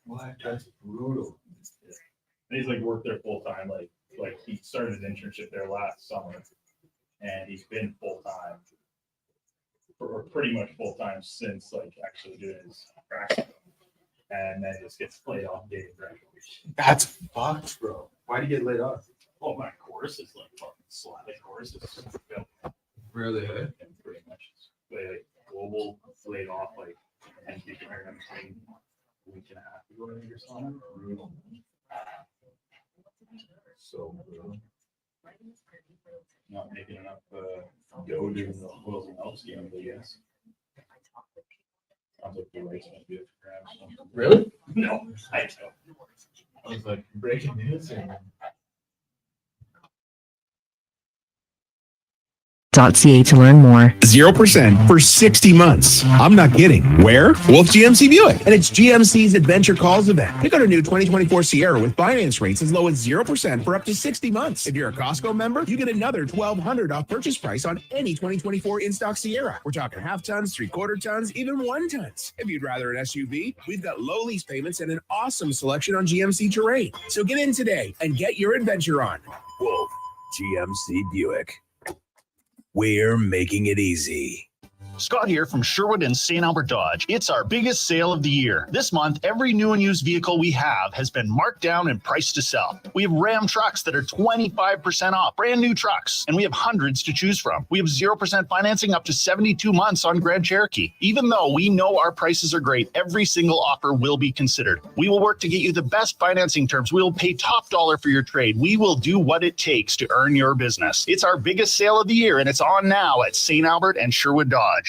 What? That's brutal. And he's like worked there full time. Like he started an internship there last summer, and he's been full time, or pretty much full time since like actually doing his practice, and then just gets laid off day of graduation. That's fucked, bro. Why did you get laid off? Oh, my course is like fucking Slavic course is Really? and pretty much like global laid off like and you can a week and a half ago or something. Brutal. So brutal. Not making enough dough during the Oilers and Elks game, I guess. Sounds like the race might be up for grabs. Really? No, I don't. I was like, breaking news. .ca to learn more. 0% for 60 months. I'm not kidding. Where? Well, it's GMC Buick. And it's GMC's Adventure Calls event. Pick out a new 2024 Sierra with finance rates as low as 0% for up to 60 months. If you're a Costco member, you get another $1,200 off purchase price on any 2024 in-stock Sierra. We're talking half tons, 3/4 tons, even 1 tons. If you'd rather an SUV, we've got low lease payments and an awesome selection on GMC Terrain. So get in today and get your adventure on. Wolf, GMC Buick. We're making it easy. Scott here from Sherwood and St. Albert Dodge. It's our biggest sale of the year. This month, every new and used vehicle we have has been marked down and priced to sell. We have Ram trucks that are 25% off, brand new trucks, and we have hundreds to choose from. We have 0% financing up to 72 months on Grand Cherokee. Even though we know our prices are great, every single offer will be considered. We will work to get you the best financing terms. We will pay top dollar for your trade. We will do what it takes to earn your business. It's our biggest sale of the year, and it's on now at St. Albert and Sherwood Dodge.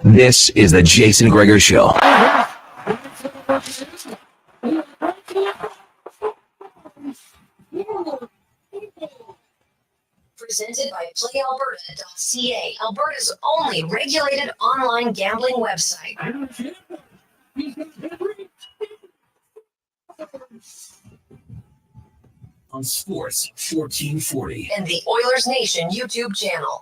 This is the Jason Gregor Show. Presented by PlayAlberta.ca, Alberta's only regulated online gambling website. On Sports 1440. And the Oilers Nation YouTube channel.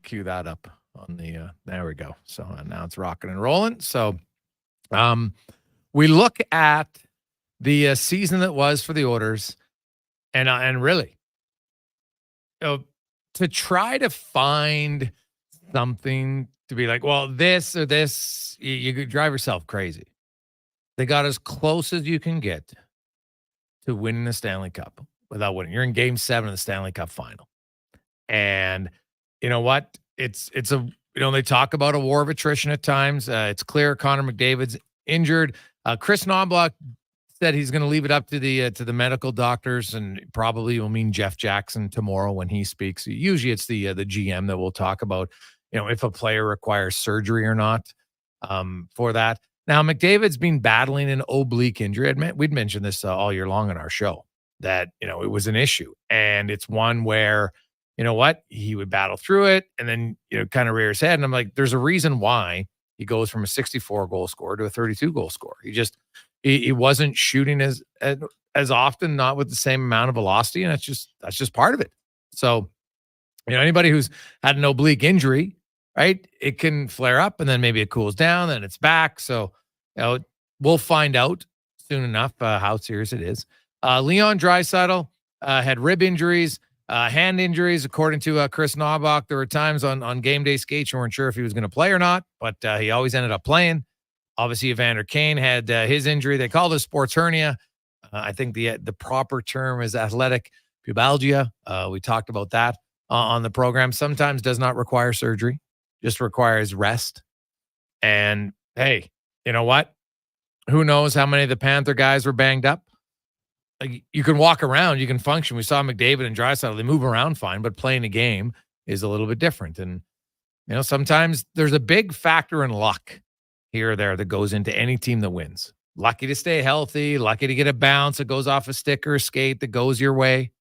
Cue that up on the there we go. So now it's rocking and rolling. So we look at the season that was for the Oilers, and really, to try to find something to be like, well, this or this, you could drive yourself crazy. They got as close as you can get to winning the Stanley Cup without winning. You're in Game 7 of the Stanley Cup final, and you know what? It's a, they talk about a war of attrition at times. It's clear Connor McDavid's injured. Chris Knobloch said he's going to leave it up to the medical doctors, and probably will mean Jeff Jackson tomorrow when he speaks. Usually it's the GM that will talk about, if a player requires surgery or not. for that. Now, McDavid's been battling an oblique injury. We'd mentioned this all year long on our show that, it was an issue. And it's one where, you know what, he would battle through it and then, kind of rear his head. And I'm like, there's a reason why he goes from a 64 goal scorer to a 32 goal scorer. He wasn't shooting as often, not with the same amount of velocity. And that's just part of it. So, anybody who's had an oblique injury, right, it can flare up and then maybe it cools down, then it's back. So, we'll find out soon enough how serious it is. Leon Draisaitl had rib injuries, hand injuries, according to Chris Knobloch. There were times on game day skates you weren't sure if he was going to play or not, but he always ended up playing. Obviously, Evander Kane had his injury. They called it sports hernia. I think the proper term is athletic pubalgia. We talked about that on the program. Sometimes does not require surgery, just requires rest. And hey, you know what? Who knows how many of the Panther guys were banged up? Like, you can walk around, you can function. We saw McDavid and Draisaitl, they move around fine, but playing a game is a little bit different. And, sometimes there's a big factor in luck here or there that goes into any team that wins. Lucky to stay healthy, lucky to get a bounce that goes off a stick or a skate that goes your way.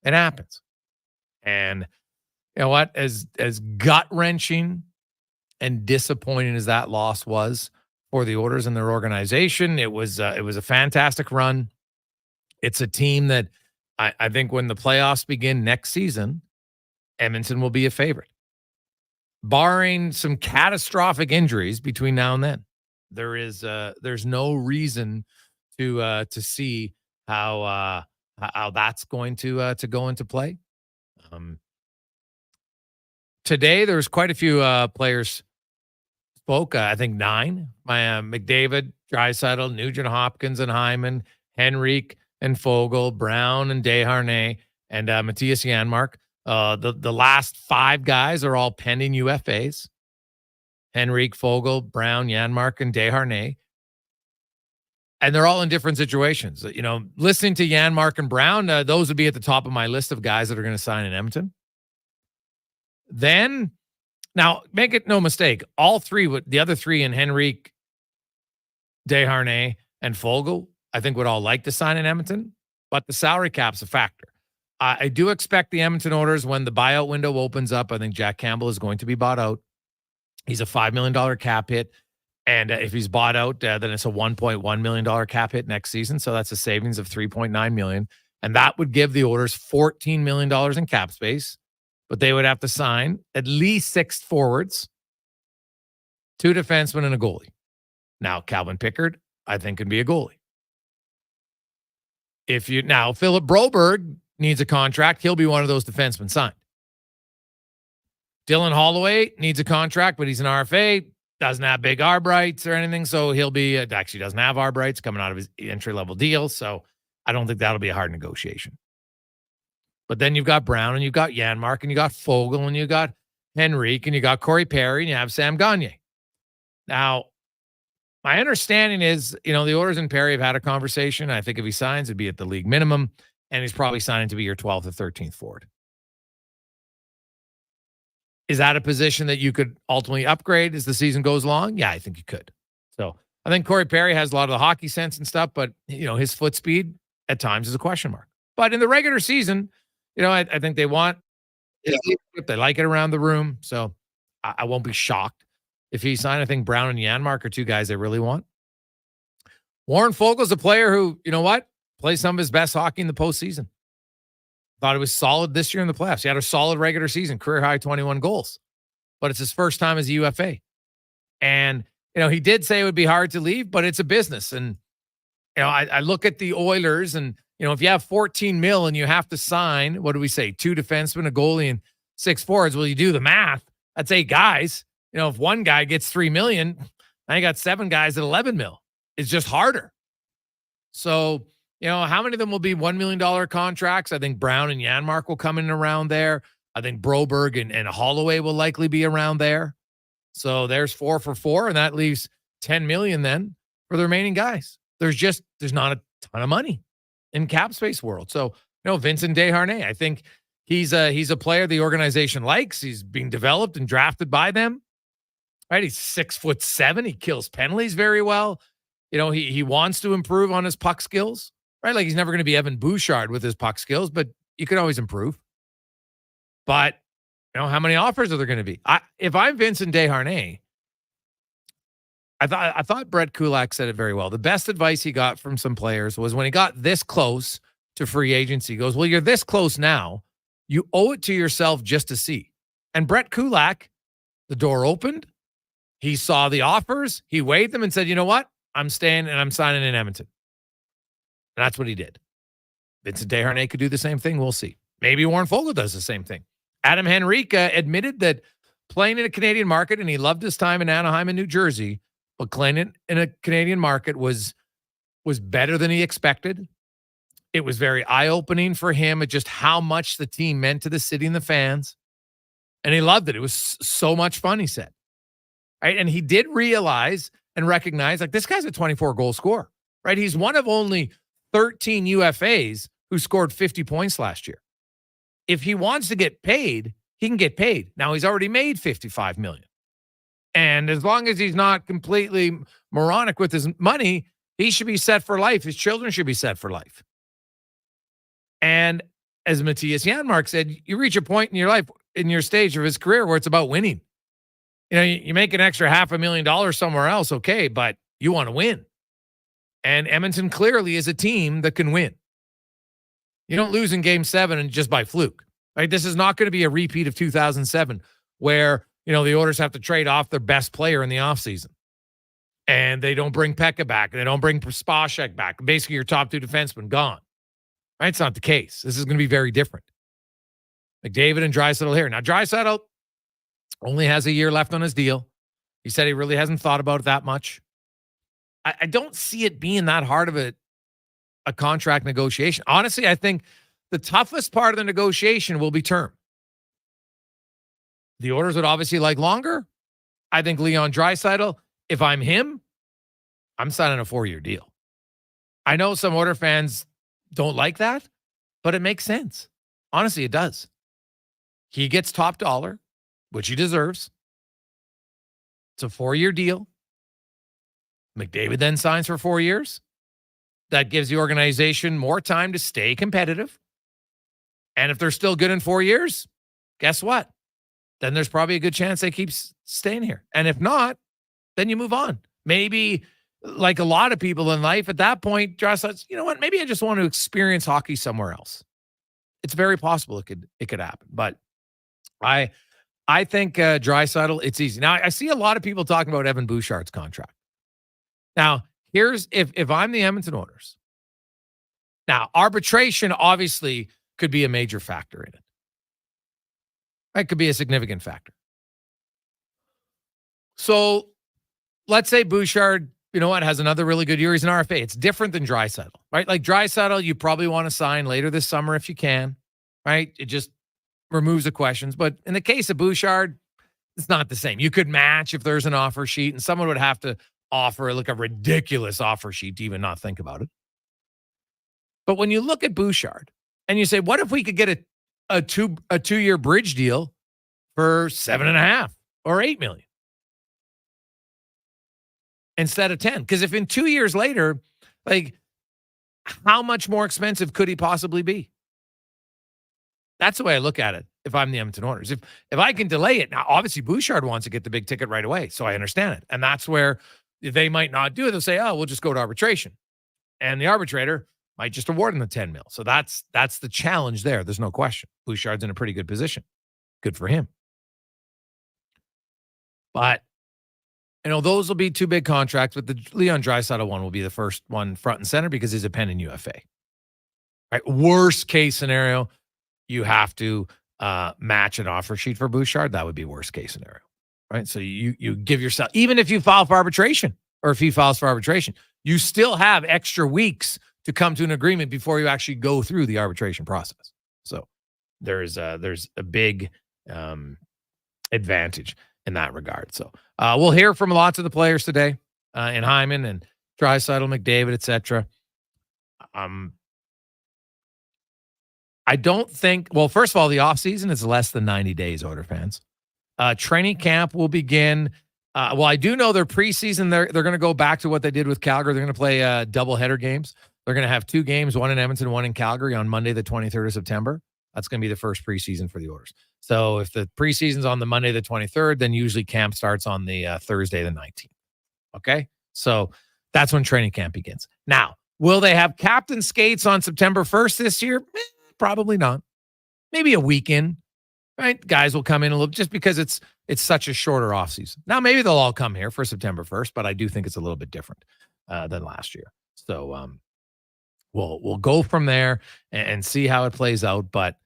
It happens. And you know what? As gut-wrenching and disappointing as that loss was for the Oilers and their organization, it was a fantastic run. It's a team that I think when the playoffs begin next season, Edmonton will be a favorite. Barring some catastrophic injuries between now and then, there's no reason to see how that's going to go into play. Today, there's quite a few players spoke. I think 9. McDavid, Draisaitl, Nugent Hopkins and Hyman, Henrique and Fogle, Brown and Desharnais, and Matthias Janmark. The last 5 guys are all pending UFAs. Henrique, Fogle, Brown, Janmark, and Desharnais. And they're all in different situations. Listening to Janmark and Brown, those would be at the top of my list of guys that are going to sign in Edmonton. Then, now, make it no mistake, the other 3 in Henrique, Desharnais, and Fogle, I think would all like to sign in Edmonton, but the salary cap's a factor. I do expect the Edmonton Oilers, when the buyout window opens up, I think Jack Campbell is going to be bought out. He's a $5 million cap hit. And if he's bought out, then it's a $1.1 million cap hit next season. So that's a savings of $3.9 million. And that would give the Oilers $14 million in cap space. But they would have to sign at least 6 forwards, 2 defensemen, and a goalie. Now, Calvin Pickard, I think, can be a goalie. Philip Broberg needs a contract. He'll be one of those defensemen signed. Dylan Holloway needs a contract, but he's an RFA, doesn't have big arb rights or anything, so he'll be actually doesn't have arb rights coming out of his entry-level deal, so I don't think that'll be a hard negotiation. But then you've got Brown, and you've got Janmark, and you got Fogle, and you got Henrique, and you got Corey Perry, and you have Sam Gagner. Now, my understanding is, the Oilers and Perry have had a conversation. I think if he signs, it'd be at the league minimum, and he's probably signing to be your 12th or 13th forward. Is that a position that you could ultimately upgrade as the season goes along? Yeah, I think you could. So I think Corey Perry has a lot of the hockey sense and stuff, but, his foot speed at times is a question mark. But in the regular season, I think they want his leadership. They like it around the room. So I won't be shocked if he signed. I think Brown and Janmark are 2 guys they really want. Warren Fogel's a player who, plays some of his best hockey in the postseason. Thought he was solid this year in the playoffs. He had a solid regular season, career high 21 goals. But it's his first time as a UFA. And, he did say it would be hard to leave, but it's a business. And, I look at the Oilers and, if you have 14 mil and you have to sign, what do we say, 2 defensemen, a goalie, and 6 forwards, well, you do the math. That's 8 guys. If one guy gets $3 million, now you got 7 guys at 11 mil. It's just harder. So, how many of them will be $1 million contracts? I think Brown and Janmark will come in around there. I think Broberg and Holloway will likely be around there. So there's 4 for 4, and that leaves $10 million then for the remaining guys. There's not a ton of money in cap space world. So, Vincent Desharnais, I think he's a player the organization likes. He's being developed and drafted by them. right? He's 6'7". He kills penalties very well. You know, he wants to improve on his puck skills, right? Like he's never going to be Evan Bouchard with his puck skills, but you can always improve. But, you know, how many offers are there going to be? If I'm Vincent Desharnais, I thought Brett Kulak said it very well. The best advice he got from some players was when he got this close to free agency, he goes, well, you're this close now. You owe it to yourself just to see. And Brett Kulak, the door opened. He saw the offers. He weighed them and said, you know what? I'm staying and I'm signing in Edmonton. And that's what he did. Vincent Desharnais could do the same thing. We'll see. Maybe Warren Fogle does the same thing. Adam Henrique admitted that playing in a Canadian market, and he loved his time in Anaheim and New Jersey, but playing in a Canadian market was better than he expected. It was very eye-opening for him at just how much the team meant to the city and the fans. And he loved it. It was so much fun, he said. Right? And he did realize and recognize, like, this guy's a 24-goal scorer, right? He's one of only 13 UFAs who scored 50 points last year. If he wants to get paid, he can get paid. Now, he's already made $55 million. And as long as he's not completely moronic with his money, he should be set for life. His children should be set for life. And as Matthias Janmark said, you reach a point in your life, in your stage of his career, where it's about winning. You know, you make an extra $500,000 somewhere else, okay, but you want to win. And Edmonton clearly is a team that can win. You don't lose in Game 7 and just by fluke. Right? This is not going to be a repeat of 2007 where, you know, the Oilers have to trade off their best player in the offseason. And they don't bring Pekka back. And they don't bring Spacek back. Basically, your top two defensemen gone. Right? It's not the case. This is going to be very different. McDavid and Draisaitl here. Now, Draisaitl only has a year left on his deal. He said he really hasn't thought about it that much. I don't see it being that hard of a contract negotiation. Honestly, I think the toughest part of the negotiation will be term. The Oilers would obviously like longer. I think Leon Draisaitl, if I'm him, I'm signing a 4-year deal. I know some Oilers fans don't like that, but it makes sense. Honestly, it does. He gets top dollar, which he deserves. It's a 4-year deal. McDavid then signs for 4 years. That gives the organization more time to stay competitive. And if they're still good in 4 years, guess what? Then there's probably a good chance they keep staying here. And if not, then you move on. Maybe, like a lot of people in life, at that point, Draisaitl, you know what? Maybe I just want to experience hockey somewhere else. It's very possible it could happen. But I think Draisaitl, it's easy. Now, I see a lot of people talking about Evan Bouchard's contract. Now, here's if I'm the Edmonton Oilers. Now, arbitration obviously could be a major factor in it. That could be a significant factor. So let's say Bouchard, you know what, has another really good year. He's an RFA. It's different than Draisaitl, right? Like Draisaitl, you probably want to sign later this summer if you can, right? It just removes the questions. But in the case of Bouchard, it's not the same. You could match if there's an offer sheet, and someone would have to offer like a ridiculous offer sheet to even not think about it. But when you look at Bouchard and you say, what if we could get a 2-year bridge deal for $7.5 or $8 million instead of 10? Because if in 2 years later, like, how much more expensive could he possibly be? That's the way I look at it. If I'm the Edmonton Oilers, if I can delay it now, obviously Bouchard wants to get the big ticket right away, so I understand it, and that's where they might not do it. They'll say, "Oh, we'll just go to arbitration," and the arbitrator might just award him the $10 million. So that's the challenge there. There's no question. Bouchard's in a pretty good position. Good for him. But you know, those will be two big contracts. But the Leon Draisaitl one will be the first one front and center because he's a pending UFA. Right. Worst case scenario, you have to match an offer sheet for Bouchard. That would be worst case scenario. Right. So you give yourself, even if you file for arbitration or if he files for arbitration, you still have extra weeks to come to an agreement before you actually go through the arbitration process. So there's a big advantage in that regard. So we'll hear from lots of the players today in Hyman and Draisaitl, McDavid, etc. I don't think, well, first of all, the offseason is less than 90 days, Oilers fans. Training camp will begin Well, I do know their preseason, they're going to go back to what they did with Calgary. They're going to play double-header games. They're going to have 2 games, one in Edmonton, one in Calgary on Monday, the 23rd of September. That's going to be the first preseason for the Oilers. So if the preseason's on the Monday, the 23rd, then usually camp starts on the Thursday, the 19th. Okay? So that's when training camp begins. Now, will they have captain skates on September 1st this year? Probably not. Maybe a weekend, right? Guys will come in a little, just because it's such a shorter offseason. Now, maybe they'll all come here for September 1st, but I do think it's a little bit different than last year. So we'll go from there and see how it plays out. But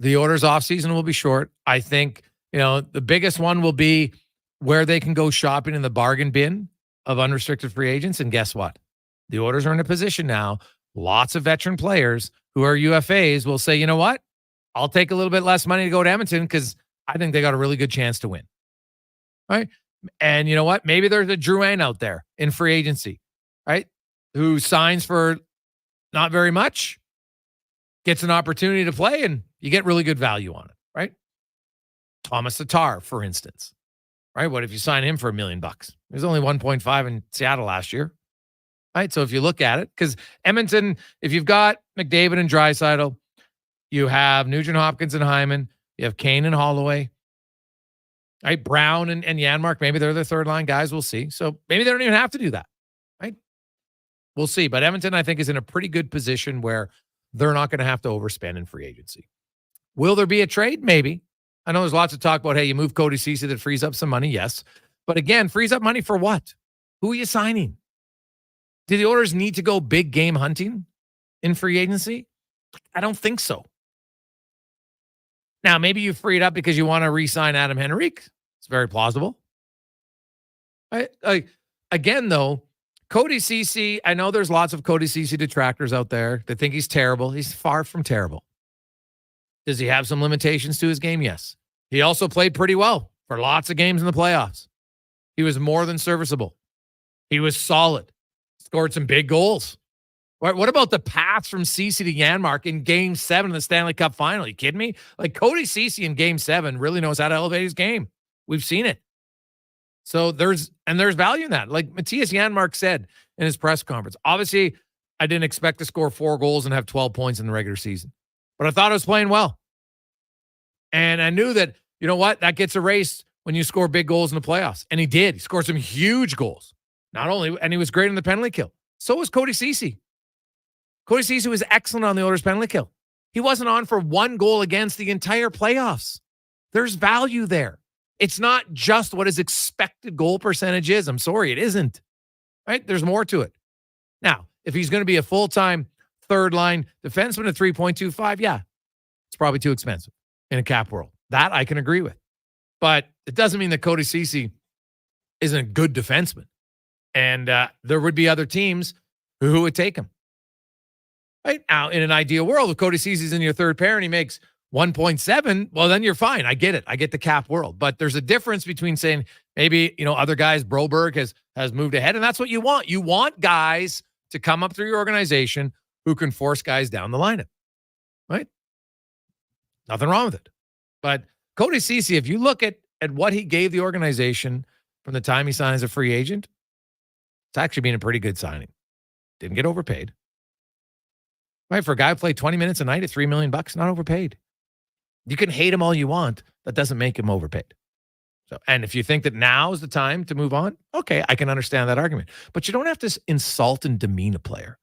the Oilers offseason will be short. I think, the biggest one will be where they can go shopping in the bargain bin of unrestricted free agents. And guess what? The Oilers are in a position now. Lots of veteran players who are UFAs will say, you know what? I'll take a little bit less money to go to Edmonton because I think they got a really good chance to win. Right? And you know what? Maybe there's a Drouin out there in free agency, right? Who signs for not very much, gets an opportunity to play, and you get really good value on it, right? Thomas Tatar, for instance, right? What if you sign him for $1 million? There's only 1.5 in Seattle last year, right? So if you look at it, because Edmonton, if you've got McDavid and Draisaitl, you have Nugent Hopkins and Hyman, you have Kane and Holloway, right? Brown and Janmark, maybe they're the third line guys. We'll see. So maybe they don't even have to do that, right? We'll see. But Edmonton, I think, is in a pretty good position where they're not going to have to overspend in free agency. Will there be a trade? Maybe. I know there's lots of talk about, hey, you move Cody Ceci, that frees up some money. Yes. But again, frees up money for what? Who are you signing? Do the Oilers need to go big game hunting in free agency? I don't think so. Now, maybe you free it up because you want to re-sign Adam Henrique. It's very plausible. Again, though, Cody Ceci, I know there's lots of Cody Ceci detractors out there that think he's terrible. He's far from terrible. Does he have some limitations to his game? Yes. He also played pretty well for lots of games in the playoffs. He was more than serviceable. He was solid. Scored some big goals. What about the pass from Ceci to Janmark in Game 7 of the Stanley Cup Final? Are you kidding me? Like, Cody Ceci in Game 7 really knows how to elevate his game. We've seen it. So there's value in that. Like Matthias Janmark said in his press conference, obviously I didn't expect to score 4 goals and have 12 points in the regular season, but I thought I was playing well. And I knew that, you know what, that gets erased when you score big goals in the playoffs. And he did. He scored some huge goals. Not only, and he was great in the penalty kill. So was Cody Ceci. Cody Ceci was excellent on the Oilers penalty kill. He wasn't on for 1 goal against the entire playoffs. There's value there. It's not just what his expected goal percentage is. I'm sorry, it isn't. Right? There's more to it. Now, if he's going to be a full-time third-line defenseman at 3.25, yeah, it's probably too expensive in a cap world. That I can agree with. But it doesn't mean that Cody Ceci isn't a good defenseman. And there would be other teams who would take him. Right? Now, in an ideal world, if Cody Ceci's in your third pair and he makes 1.7, well, then you're fine. I get it. I get the cap world. But there's a difference between saying maybe, other guys, Broberg has moved ahead, and that's what you want. You want guys to come up through your organization who can force guys down the lineup. Right? Nothing wrong with it. But Cody Ceci, if you look at what he gave the organization from the time he signed as a free agent, it's actually been a pretty good signing. Didn't get overpaid. Right? For a guy who played 20 minutes a night at $3 million, not overpaid. You can hate him all you want. That doesn't make him overpaid. So, and if you think that now is the time to move on, okay, I can understand that argument. But you don't have to insult and demean a player.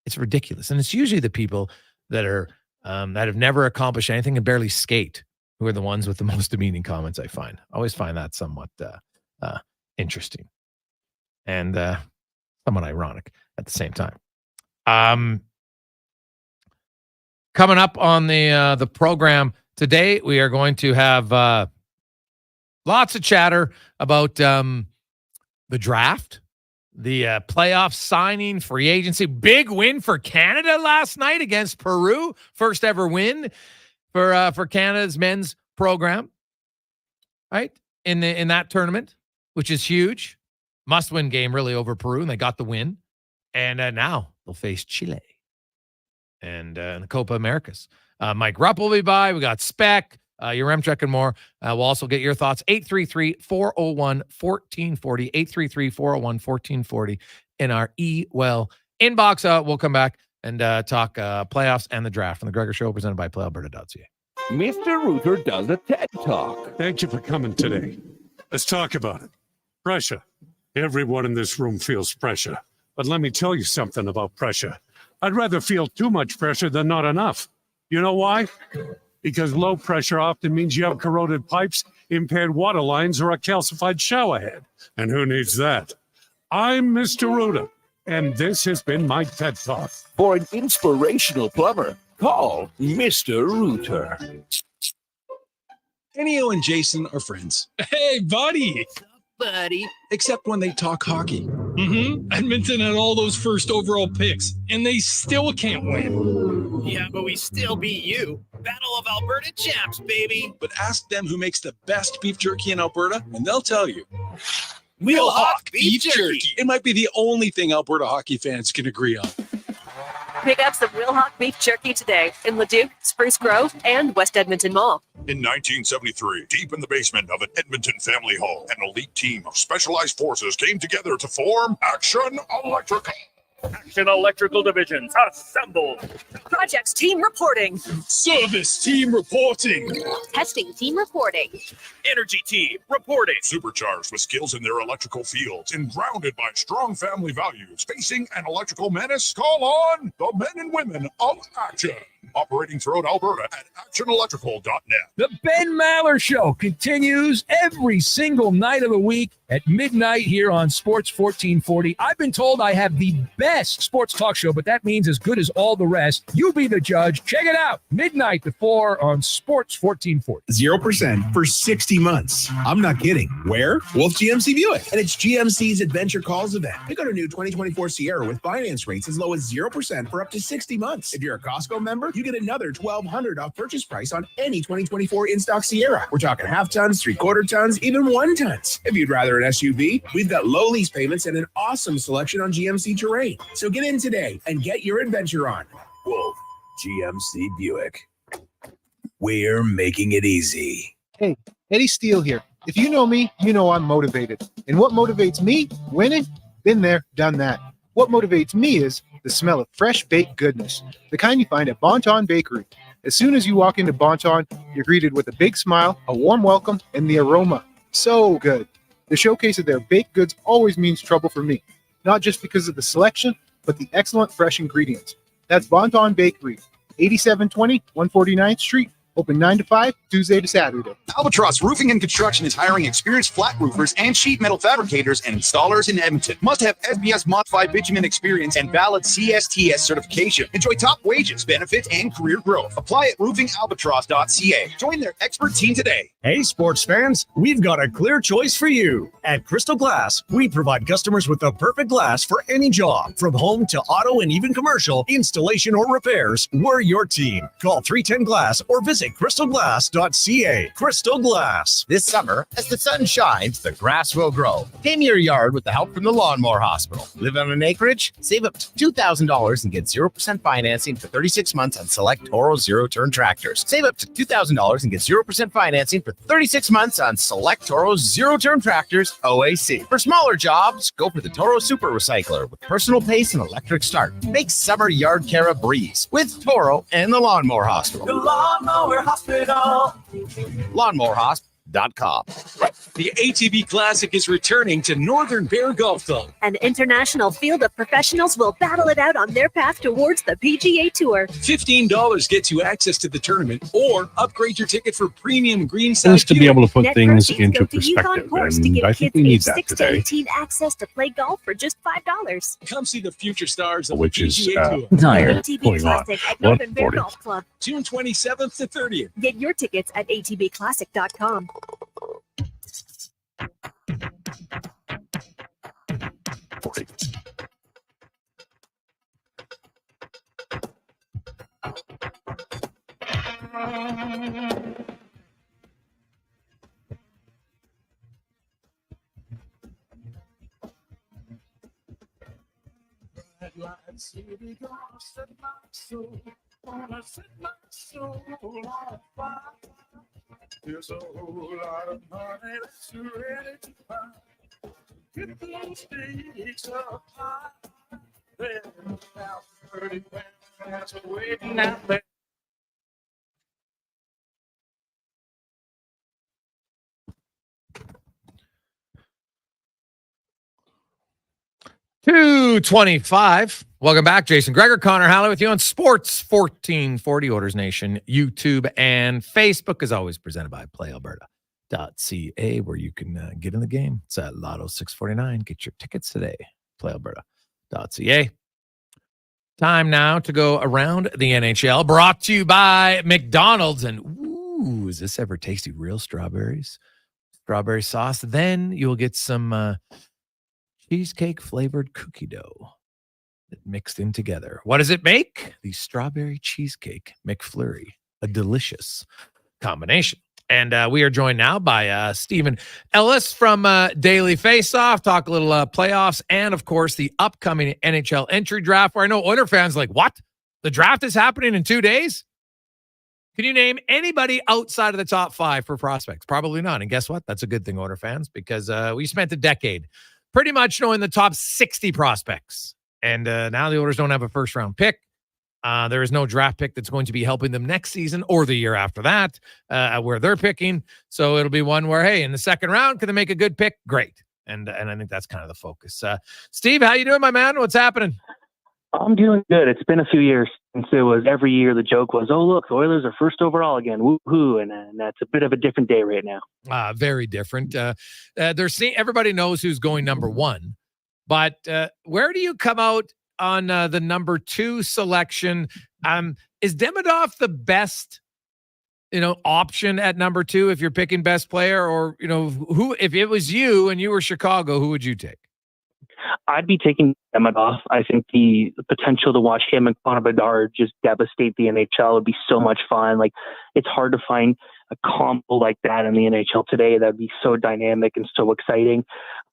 It's ridiculous. And it's usually the people that are that have never accomplished anything and barely skate who are the ones with the most demeaning comments, I find. I always find that somewhat interesting and somewhat ironic at the same time. Coming up on the program today, we are going to have lots of chatter about the draft, the playoff signing, free agency. Big win for Canada last night against Peru. First ever win for Canada's men's program, right? In that tournament, which is huge. Must-win game, really, over Peru, and they got the win. And now they'll face Chile. And the Copa Americas. Mike Rupp will be by. We got Speck. Yaremchuk and more. We'll also get your thoughts. 833-401-1440. 833-401-1440 in our inbox. We'll come back and talk playoffs and the draft on the Gregor Show, presented by PlayAlberta.ca. Mr. Ruther does a TED Talk. Thank you for coming today. Let's talk about it. Pressure. Everyone in this room feels pressure. But let me tell you something about pressure. I'd rather feel too much pressure than not enough. You know why? Because low pressure often means you have corroded pipes, impaired water lines, or a calcified shower head. And who needs that? I'm Mr. Ruther, and this has been my TED Talk. For an inspirational plumber, call Mr. Ruther. Enio and Jason are friends. Hey, buddy. Buddy. Except when they talk hockey. Mm-hmm. Edmonton had all those first overall picks, and they still can't win. Yeah, but we still beat you. Battle of Alberta champs, baby. But ask them who makes the best beef jerky in Alberta, and they'll tell you. Wilhauk beef jerky. It might be the only thing Alberta hockey fans can agree on. Pick up some Wilhauk beef jerky today in Leduc, Spruce Grove, and West Edmonton Mall. In 1973, deep in the basement of an Edmonton family home, an elite team of specialized forces came together to form Action Electrical. Action Electrical Divisions, assemble. Projects team reporting. Service team reporting. Testing team reporting. Energy team reporting. Supercharged with skills in their electrical fields and grounded by strong family values. Facing an electrical menace? Call on the men and women of Action. Operating throughout Alberta at actionelectrical.net. The Ben Maller Show continues every single night of the week at midnight here on Sports 1440. I've been told I have the best sports talk show, but that means as good as all the rest. You be the judge. Check it out. Midnight to 4 on Sports 1440. 0% for 60 months. I'm not kidding. Where? Well, it's GMC Buick. And it's GMC's Adventure Calls event. Pick out a new 2024 Sierra with finance rates as low as 0% for up to 60 months. If you're a Costco member, you get another $1,200 off purchase price on any 2024 in-stock Sierra. We're talking half tons, 3/4 tons, even 1 tons. If you'd rather an SUV, we've got low lease payments and an awesome selection on GMC Terrain. So get in today and get your adventure on. Wolf, GMC Buick. We're making it easy. Hey, Eddie Steele here. If you know me, you know I'm motivated. And what motivates me? Winning? Been there, done that. What motivates me is the smell of fresh baked goodness, the kind you find at Bonton Bakery. As soon as you walk into Bonton, you're greeted with a big smile, a warm welcome, and the aroma. So good. The showcase of their baked goods always means trouble for me, not just because of the selection, but the excellent fresh ingredients. That's Bonton Bakery, 8720 149th Street, open 9 to 5, Tuesday to Saturday. Albatross Roofing and Construction is hiring experienced flat roofers and sheet metal fabricators and installers in Edmonton. Must have SBS modified bitumen experience and valid CSTS certification. Enjoy top wages, benefits, and career growth. Apply at roofingalbatross.ca. Join their expert team today. Hey, sports fans, we've got a clear choice for you. At Crystal Glass, we provide customers with the perfect glass for any job. From home to auto and even commercial, installation or repairs, we're your team. Call 310 Glass or visit crystalglass.ca. Crystal Glass. This summer, as the sun shines, the grass will grow. Tame your yard with the help from the Lawnmower Hospital. Live on an acreage? Save up to $2,000 and get 0% financing for 36 months on select Toro zero-turn tractors. Save up to $2,000 and get 0% financing for 36 months on select Toro zero-turn tractors, OAC. For smaller jobs, go for the Toro Super Recycler with personal pace and electric start. Make summer yard care a breeze with Toro and the Lawnmower Hospital. The Lawnmower Hospital. LawnmowerHosp.com. The ATV Classic is returning to Northern Bear Golf Club. An international field of professionals will battle it out on their path towards the PGA Tour. $15 gets you access to the tournament, or upgrade your ticket for premium greenside. Just to be able to put Net things proceeds into go to Yukon perspective, Course to and give I kids think we need aged that 6 to today, 18 access to play golf for just $5. Come see the future stars of which the is PGA Tour. Tired. ATV going on. Classic at Northern Bear 140. Golf Club. June 27th to 30th. Get your tickets at atbclassic.com. There's a whole lot of money that's ready to buy. Get those stakes up high. There's about 30 that's waiting out there. $2.25. Welcome back. Jason Gregor, Connor Halley with you on Sports 1440 Oilers Nation, YouTube and Facebook, as always, presented by PlayAlberta.ca, where you can get in the game. It's at Lotto 649. Get your tickets today. PlayAlberta.ca. Time now to go around the NHL, brought to you by McDonald's. And ooh, is this ever tasty? Real strawberries, strawberry sauce. Then you'll get some cheesecake flavored cookie dough mixed in together. What does it make? The strawberry cheesecake McFlurry, a delicious combination. And we are joined now by Stephen Ellis from Daily Faceoff. Talk a little playoffs and, of course, the upcoming NHL entry draft, where I know Oiler fans are like, what? The draft is happening in 2 days? Can you name anybody outside of the top 5 for prospects? Probably not. And guess what? That's a good thing, Oiler fans, because we spent a decade pretty much knowing the top 60 prospects. And now the Oilers don't have a first-round pick. There is no draft pick that's going to be helping them next season or the year after that, where they're picking. So it'll be one where, hey, in the second round, can they make a good pick? Great. And I think that's kind of the focus. Steve, how you doing, my man? What's happening? I'm doing good. It's been a few years since it was every year the joke was, oh, look, the Oilers are first overall again. Woohoo. And that's a bit of a different day right now. Very different. They're seeing, everybody knows who's going number 1. But where do you come out on the number 2 selection? Is Demidov the best, option at number 2 if you're picking best player? Or, who, if it was you and you were Chicago, who would you take? I'd be taking Demidov. I think the potential to watch him and Connor Bedard just devastate the NHL would be so much fun. Like, it's hard to find a combo like that in the NHL today. That'd be so dynamic and so exciting.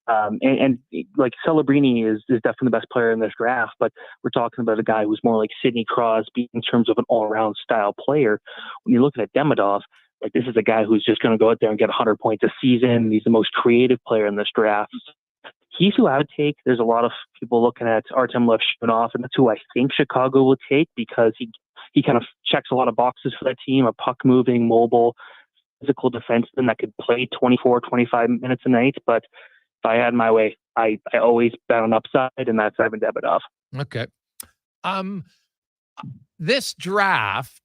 And like Celebrini is definitely the best player in this draft, but we're talking about a guy who's more like Sidney Crosby in terms of an all-around style player. When you're looking at Demidov, like, this is a guy who's just going to go out there and get 100 points a season. He's the most creative player in this draft. He's who I would take. There's a lot of people looking at Artem Levshunov, and that's who I think Chicago will take because he kind of checks a lot of boxes for that team, a puck-moving, mobile, physical defenseman that could play 24, 25 minutes a night. But if I had my way, I always bet on upside, and that's Ivan Demidov. Okay. This draft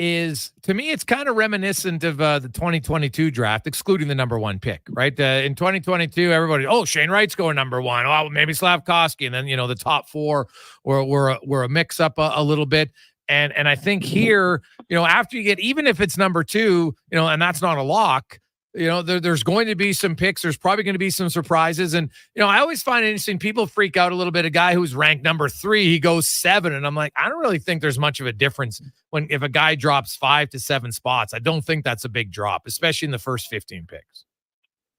is, to me, it's kind of reminiscent of the 2022 draft, excluding the number 1 pick, right? In 2022, everybody, Shane Wright's going number 1. Oh, maybe Slavkovsky. And then, the top 4 were a mix up a little bit. And I think here, after you get, even if it's number 2, and that's not a lock, there's going to be some picks. There's probably going to be some surprises. And, I always find it interesting. People freak out a little bit. A guy who's ranked number 3, he goes 7. And I'm like, I don't really think there's much of a difference if a guy drops 5 to 7 spots. I don't think that's a big drop, especially in the first 15 picks.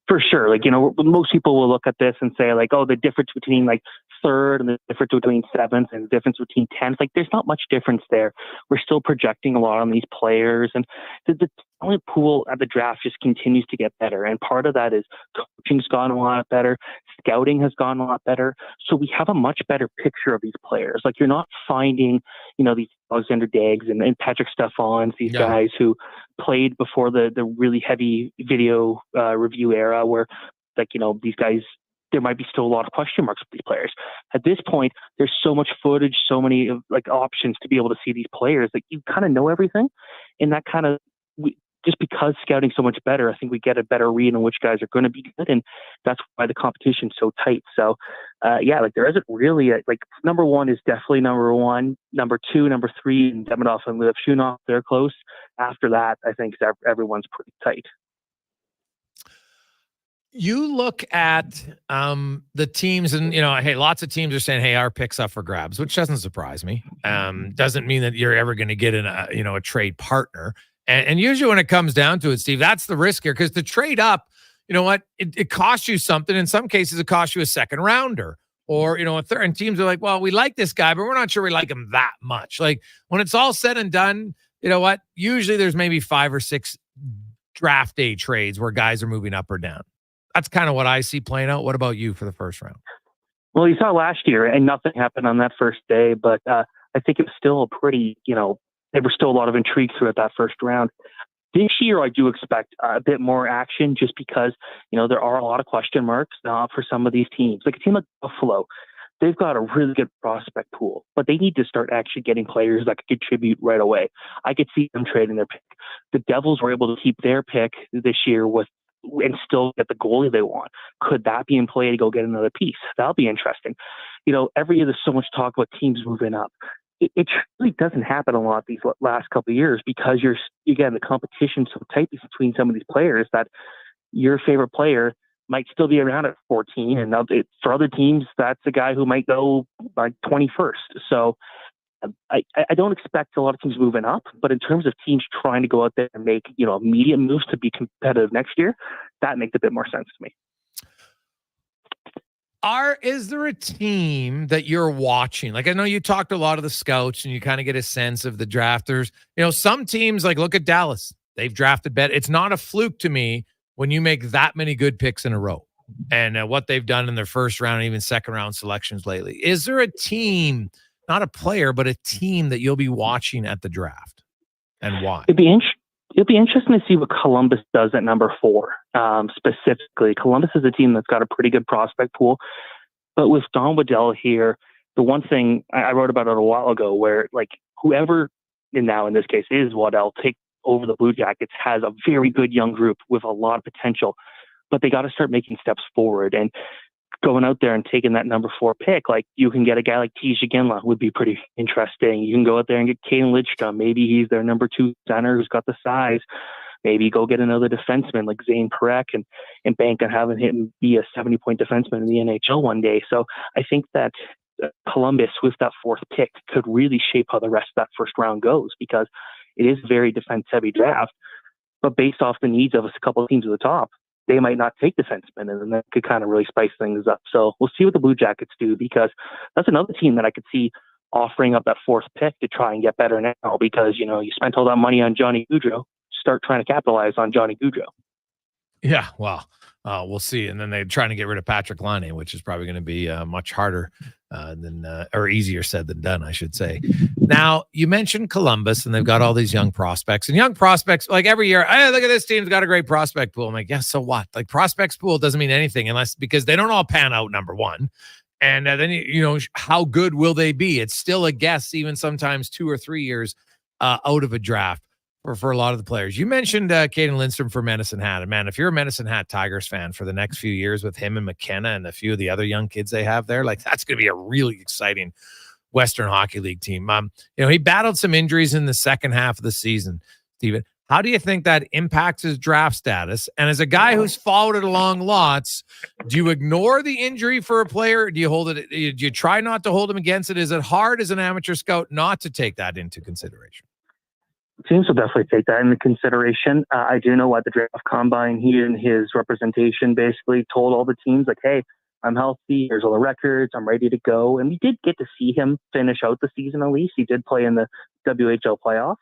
For sure. Like, most people will look at this and say, like, oh, the difference between like 3rd and the difference between 7th and the difference between 10th, like, there's not much difference there. We're still projecting a lot on these players, and the talent pool at the draft just continues to get better. And part of that is coaching's gone a lot better. Scouting has gone a lot better. So we have a much better picture of these players. Like, you're not finding, these Alexander Daggs and Patrick Stephans, these guys who played before the really heavy video review era where, like, these guys, there might be still a lot of question marks with these players. At this point, there's so much footage, so many options to be able to see these players that you kind of know everything. And that kind of, just because scouting's so much better, I think we get a better read on which guys are going to be good. And that's why the competition's so tight. So, there isn't really number 1 is definitely number 1, number 2, number 3, and Demidov and Levshunov, they're close. After that, I think everyone's pretty tight. You look at the teams and, hey, lots of teams are saying, hey, our pick's up for grabs, which doesn't surprise me. Doesn't mean that you're ever going to get in a trade partner. And usually when it comes down to it, Steve, that's the risk here, because to trade up, it costs you something. In some cases, it costs you a second rounder or, a third. And teams are like, well, we like this guy, but we're not sure we like him that much. Like, when it's all said and done, usually there's maybe 5 or 6 draft day trades where guys are moving up or down. That's kind of what I see playing out. What about you for the first round? Well, you saw last year, and nothing happened on that first day, but I think it was still a pretty, there was still a lot of intrigue throughout that first round. This year, I do expect a bit more action just because, there are a lot of question marks for some of these teams. Like a team like Buffalo, they've got a really good prospect pool, but they need to start actually getting players that can contribute right away. I could see them trading their pick. The Devils were able to keep their pick this year and still get the goalie they want. Could that be in play to go get another piece? That'll be interesting. Every year there's so much talk about teams moving up. It really doesn't happen a lot these last couple of years because the competition's so tight between some of these players that your favorite player might still be around at 14, and for other teams, that's a guy who might go like 21st. So I don't expect a lot of teams moving up, but in terms of teams trying to go out there and make immediate moves to be competitive next year, that makes a bit more sense to me. Is there a team that you're watching? Like, I know you talked to a lot of the scouts and you kind of get a sense of the drafters. Some teams, like, look at Dallas. They've drafted better. It's not a fluke to me when you make that many good picks in a row and what they've done in their first round and even second round selections lately. Is there a team, not a player, but a team that you'll be watching at the draft, and why? It'd be interesting to see what Columbus does at number 4. Specifically, Columbus is a team that's got a pretty good prospect pool, but with Don Waddell here, the one thing I wrote about it a while ago, where like whoever, and now in this case is Waddell, take over the Blue Jackets, has a very good young group with a lot of potential, but they got to start making steps forward and going out there and taking that number 4 pick. Like, you can get a guy like T.J. Ginla would be pretty interesting. You can go out there and get Caden Lidstrom. Maybe he's their number 2 center who's got the size. Maybe go get another defenseman like Zane Parekh and bank on having him be a 70-point defenseman in the NHL one day. So I think that Columbus with that 4th pick could really shape how the rest of that first round goes, because it is a very defense-heavy draft. But based off the needs of a couple of teams at the top, they might not take defensemen, and then that could kind of really spice things up. So we'll see what the Blue Jackets do, because that's another team that I could see offering up that 4th pick to try and get better now, because, you spent all that money on Johnny Gaudreau. Start trying to capitalize on Johnny Gaudreau. Yeah, well, we'll see. And then they're trying to get rid of Patrick Laine, which is probably going to be much harder or easier said than done, I should say. Now, you mentioned Columbus, and they've got all these young prospects. And young prospects, like every year, hey, look at this team's got a great prospect pool. I'm like, yeah, so what? Like, prospects pool doesn't mean anything because they don't all pan out, number one. And then, how good will they be? It's still a guess, even sometimes 2 or 3 years out of a draft. For a lot of the players. You mentioned Caden Lindstrom for Medicine Hat. And man, if you're a Medicine Hat Tigers fan for the next few years with him and McKenna and a few of the other young kids they have there, like, that's going to be a really exciting Western Hockey League team. He battled some injuries in the second half of the season, Steven. How do you think that impacts his draft status? And as a guy who's followed it along lots, do you ignore the injury for a player? Do you hold it? Do you try not to hold him against it? Is it hard as an amateur scout not to take that into consideration? Teams will definitely take that into consideration. I do know at the draft combine, he and his representation basically told all the teams, like, hey, I'm healthy. Here's all the records. I'm ready to go. And we did get to see him finish out the season at least. He did play in the WHL playoffs.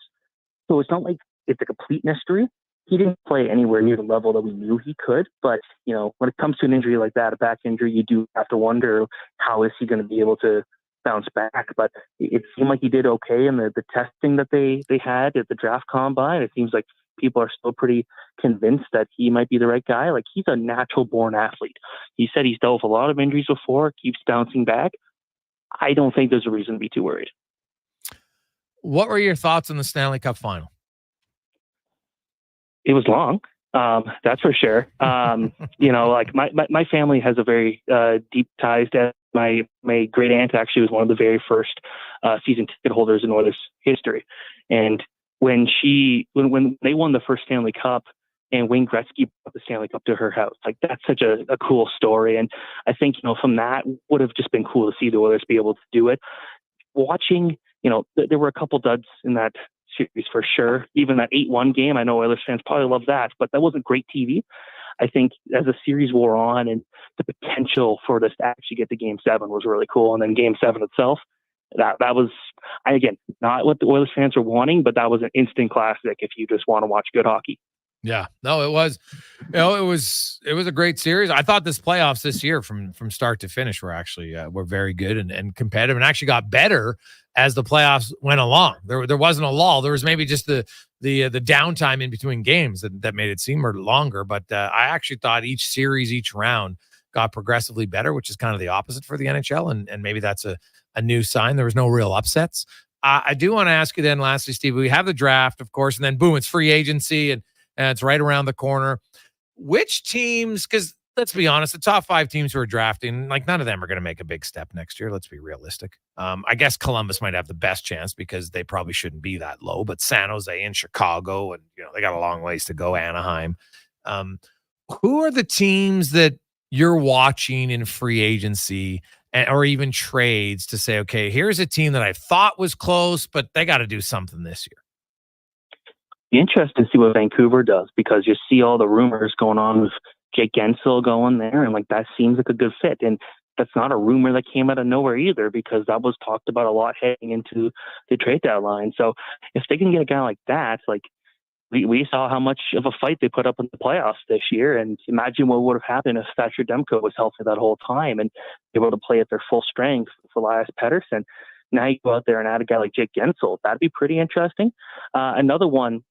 So it's not like it's a complete mystery. He didn't play anywhere near the level that we knew he could. But, when it comes to an injury like that, a back injury, you do have to wonder, how is he going to be able to bounce back? But it seemed like he did okay in the testing that they had at the draft combine. It seems like people are still pretty convinced that he might be the right guy. Like, he's a natural born athlete. He said he's dealt with a lot of injuries before, keeps bouncing back. I don't think there's a reason to be too worried. What were your thoughts on the Stanley Cup final? It was long. That's for sure. Like my family has a very deep ties to my great aunt. Actually was one of the very first season ticket holders in Oilers history. And when they won the first Stanley Cup and Wayne Gretzky brought the Stanley Cup to her house, like, that's such a cool story. And I think, from that would have just been cool to see the Oilers be able to do it. Watching, there were a couple duds in that series for sure. Even that 8-1 game, I know Oilers fans probably love that, but that wasn't great TV. I think as the series wore on and the potential for this to actually get to Game 7 was really cool. And then Game 7 itself, that was, again, not what the Oilers fans were wanting, but that was an instant classic if you just want to watch good hockey. Yeah, no, it was, it was a great series. I thought this playoffs this year from start to finish were actually were very good and competitive, and actually got better as the playoffs went along. There wasn't a lull. There was maybe just the downtime in between games that made it seem longer. But I actually thought each series, each round got progressively better, which is kind of the opposite for the NHL, and maybe that's a new sign. There was no real upsets. I do want to ask you then, lastly, Steve, we have the draft, of course, and then boom, it's free agency, and it's right around the corner. Which teams, because let's be honest, the top 5 teams who are drafting, like none of them are going to make a big step next year. Let's be realistic. I guess Columbus might have the best chance because they probably shouldn't be that low, but San Jose and Chicago, and they got a long ways to go, Anaheim. Who are the teams that you're watching in free agency or even trades to say, okay, here's a team that I thought was close, but they got to do something this year? Be interested to see what Vancouver does, because you see all the rumors going on with Jake Gensel going there, and that seems like a good fit. And that's not a rumor that came out of nowhere either, because that was talked about a lot heading into the trade deadline. So if they can get a guy like that, we saw how much of a fight they put up in the playoffs this year, and imagine what would have happened if Thatcher Demko was healthy that whole time and able to play at their full strength for Elias Pettersson. Now you go out there and add a guy like Jake Gensel. That'd be pretty interesting. Another one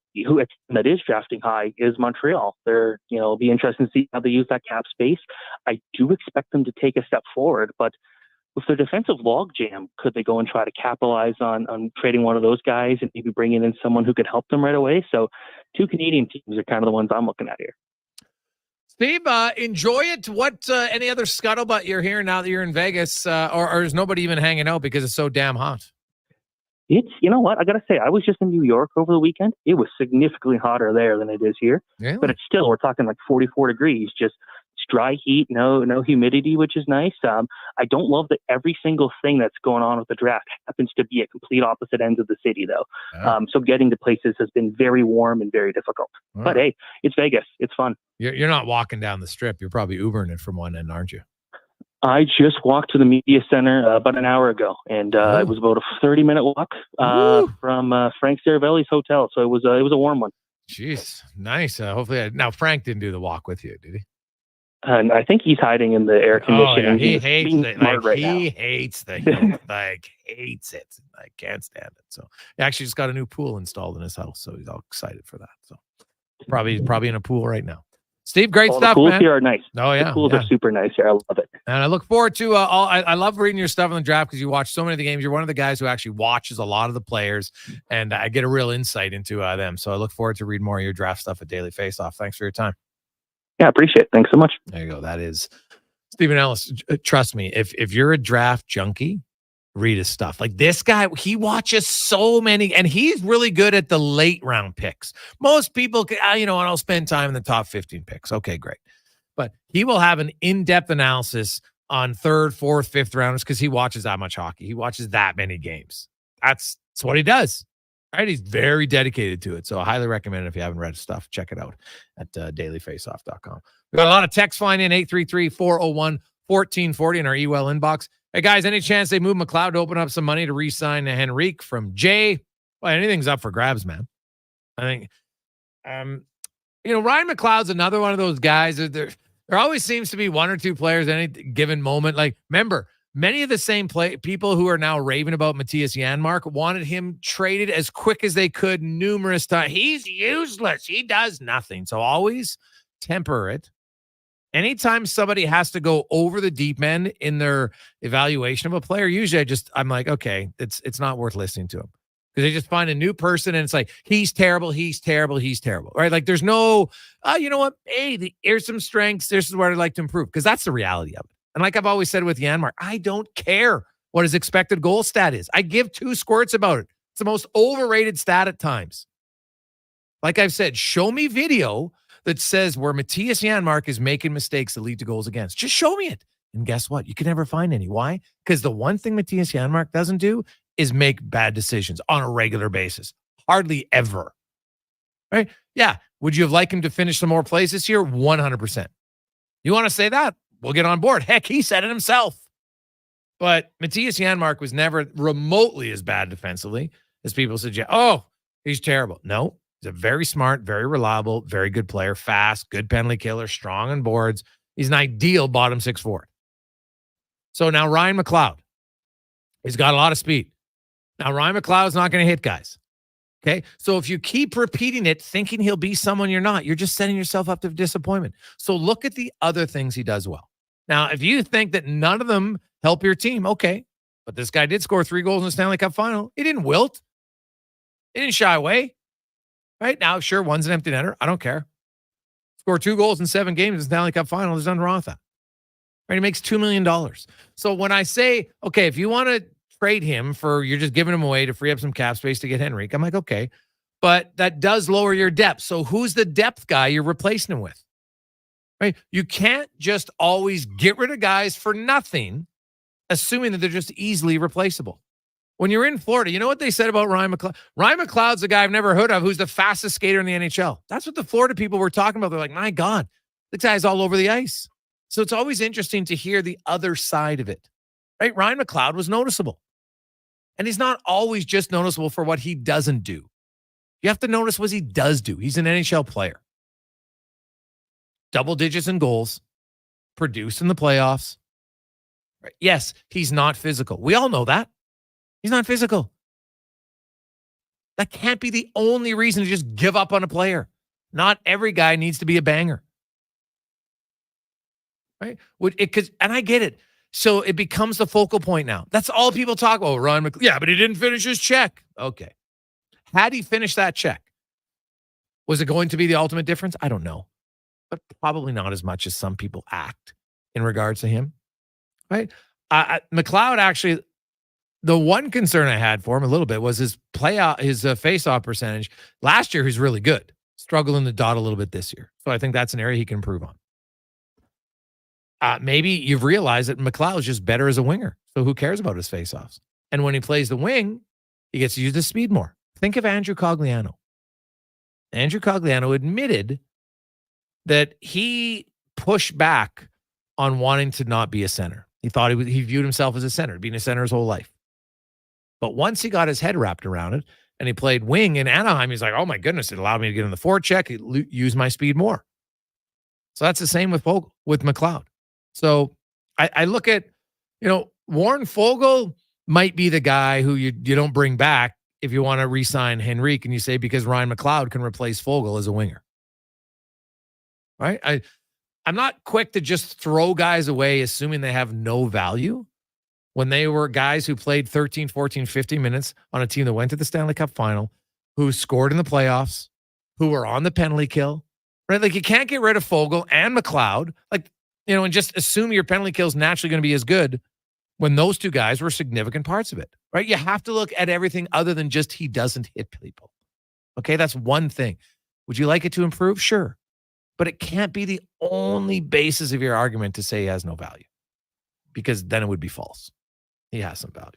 that is drafting high is Montreal. It'll be interesting to see how they use that cap space. I do expect them to take a step forward, but with their defensive logjam, could they go and try to capitalize on trading one of those guys and maybe bringing in someone who could help them right away? So 2 Canadian teams are kind of the ones I'm looking at here. Steve, enjoy it. What any other scuttlebutt you're hearing now that you're in Vegas, or is nobody even hanging out because it's so damn hot? You know what? I got to say, I was just in New York over the weekend. It was significantly hotter there than it is here. Really? But it's still, we're talking 44 degrees, just it's dry heat, no humidity, which is nice. I don't love that every single thing that's going on with the draft happens to be at complete opposite ends of the city, though. Oh. So getting to places has been very warm and very difficult. Oh. But hey, it's Vegas. It's fun. You're not walking down the strip. You're probably Ubering it from one end, aren't you? I just walked to the media center about an hour ago, and it was about a 30-minute walk from Frank Saravelli's hotel. So it was a warm one. Jeez, nice. Hopefully, now Frank didn't do the walk with you, did he? And I think he's hiding in the air conditioning. Oh, yeah. He hates it. He hates the heat. Hates it. I can't stand it. So he actually just got a new pool installed in his house, so he's all excited for that. So probably in a pool right now. Steve, great stuff, the pools man. here are nice. Oh, yeah. The pools are super nice here. I love it. And I look forward to I love reading your stuff on the draft because you watch so many of the games. You're one of the guys who actually watches a lot of the players, and I get a real insight into them. So I look forward to reading more of your draft stuff at Daily Faceoff. Thanks for your time. Yeah, appreciate it. Thanks so much. There you go. That is Stephen Ellis. Trust me, if you're a draft junkie, read his stuff. Like this guy, he watches so many, and he's really good at the late round picks. Most people, and I'll spend time in the top 15 picks. Okay, great. But he will have an in-depth analysis on 3rd, 4th, 5th rounders because he watches that much hockey. He watches that many games. That's what he does. Right? He's very dedicated to it. So I highly recommend it if you haven't read his stuff. Check it out at dailyfaceoff.com. We've got a lot of text flying in, 833-401-1440 in our email inbox. Hey, guys, any chance they move McLeod to open up some money to re-sign Henrique from Jay? Well, anything's up for grabs, man. I think, Ryan McLeod's another one of those guys. There always seems to be one or two players at any given moment. Like, remember, many of the same people who are now raving about Matthias Janmark wanted him traded as quick as they could numerous times. He's useless. He does nothing. So always temper it. Anytime somebody has to go over the deep end in their evaluation of a player, usually I'm like, okay, it's not worth listening to him. Because they just find a new person and it's like, he's terrible, right? Like there's no, you know what? Hey, here's some strengths. This is where I'd like to improve. Because that's the reality of it. And like I've always said with Janmark, I don't care what his expected goal stat is. I give 2 squirts about it. It's the most overrated stat at times. Like I've said, show me video that says where Matthias Janmark is making mistakes that lead to goals against. Just show me it. And guess what? You can never find any. Why? Because the one thing Matthias Janmark doesn't do is make bad decisions on a regular basis. Hardly ever. Right? Yeah. Would you have liked him to finish some more plays this year? 100%. You want to say that? We'll get on board. Heck, he said it himself. But Matthias Janmark was never remotely as bad defensively as people suggest. Oh, he's terrible. No, He's a very smart, very reliable, very good player, fast, good penalty killer, strong on boards. He's an ideal bottom six forward. So now Ryan McLeod, he's got a lot of speed. Now Ryan McLeod's not going to hit guys. Okay, so if you keep repeating it, thinking he'll be someone you're not, you're just setting yourself up to disappointment. So look at the other things he does well. Now, if you think that none of them help your team, okay, but this guy did score 3 goals in the Stanley Cup final. He didn't wilt. He didn't shy away. Right now, sure, one's an empty netter. I don't care. Score 2 goals in 7 games in the Stanley Cup final. There's nothing wrong with that. Right? He makes $2 million. So when I say, okay, if you want to trade him for, you're just giving him away to free up some cap space to get Henrique, I'm like, okay, but that does lower your depth. So who's the depth guy you're replacing him with? Right? You can't just always get rid of guys for nothing, assuming that they're just easily replaceable. When you're in Florida, you know what they said about Ryan McLeod? Ryan McLeod's a guy I've never heard of who's the fastest skater in the NHL. That's what the Florida people were talking about. They're like, my God, this guy's all over the ice. So it's always interesting to hear the other side of it. Right? Ryan McLeod was noticeable. And he's not always just noticeable for what he doesn't do. You have to notice what he does do. He's an NHL player. Double digits in goals, produced in the playoffs. Right? Yes, he's not physical. We all know that. He's not physical. That can't be the only reason to just give up on a player. Not every guy needs to be a banger. Right? And I get it. So it becomes the focal point now. That's all people talk about. Ryan McLeod. Yeah, but he didn't finish his check. Okay. Had he finished that check, was it going to be the ultimate difference? I don't know. But probably not as much as some people act in regards to him. Right? McLeod actually, the one concern I had for him a little bit was his face-off percentage. Last year, he's really good. Struggling the dot a little bit this year. So I think that's an area he can improve on. Maybe you've realized that McLeod is just better as a winger. So who cares about his faceoffs? And when he plays the wing, he gets to use his speed more. Think of Andrew Cogliano. Andrew Cogliano admitted that he pushed back on wanting to not be a center. He thought he viewed himself as a center, being a center his whole life. But once he got his head wrapped around it and he played wing in Anaheim, he's like, oh my goodness, it allowed me to get in the forecheck, use my speed more. So that's the same with McLeod. So I look at, Warren Foegele might be the guy who you don't bring back if you want to re-sign Henrique, and you say because Ryan McLeod can replace Foegele as a winger. Right? I'm not quick to just throw guys away assuming they have no value when they were guys who played 13, 14, 15 minutes on a team that went to the Stanley Cup final, who scored in the playoffs, who were on the penalty kill. Right? Like, you can't get rid of Foegele and McLeod. Like, and just assume your penalty kill is naturally going to be as good when those two guys were significant parts of it, right? You have to look at everything other than just he doesn't hit people. Okay, that's one thing. Would you like it to improve? Sure. But it can't be the only basis of your argument to say he has no value, because then it would be false. He has some value.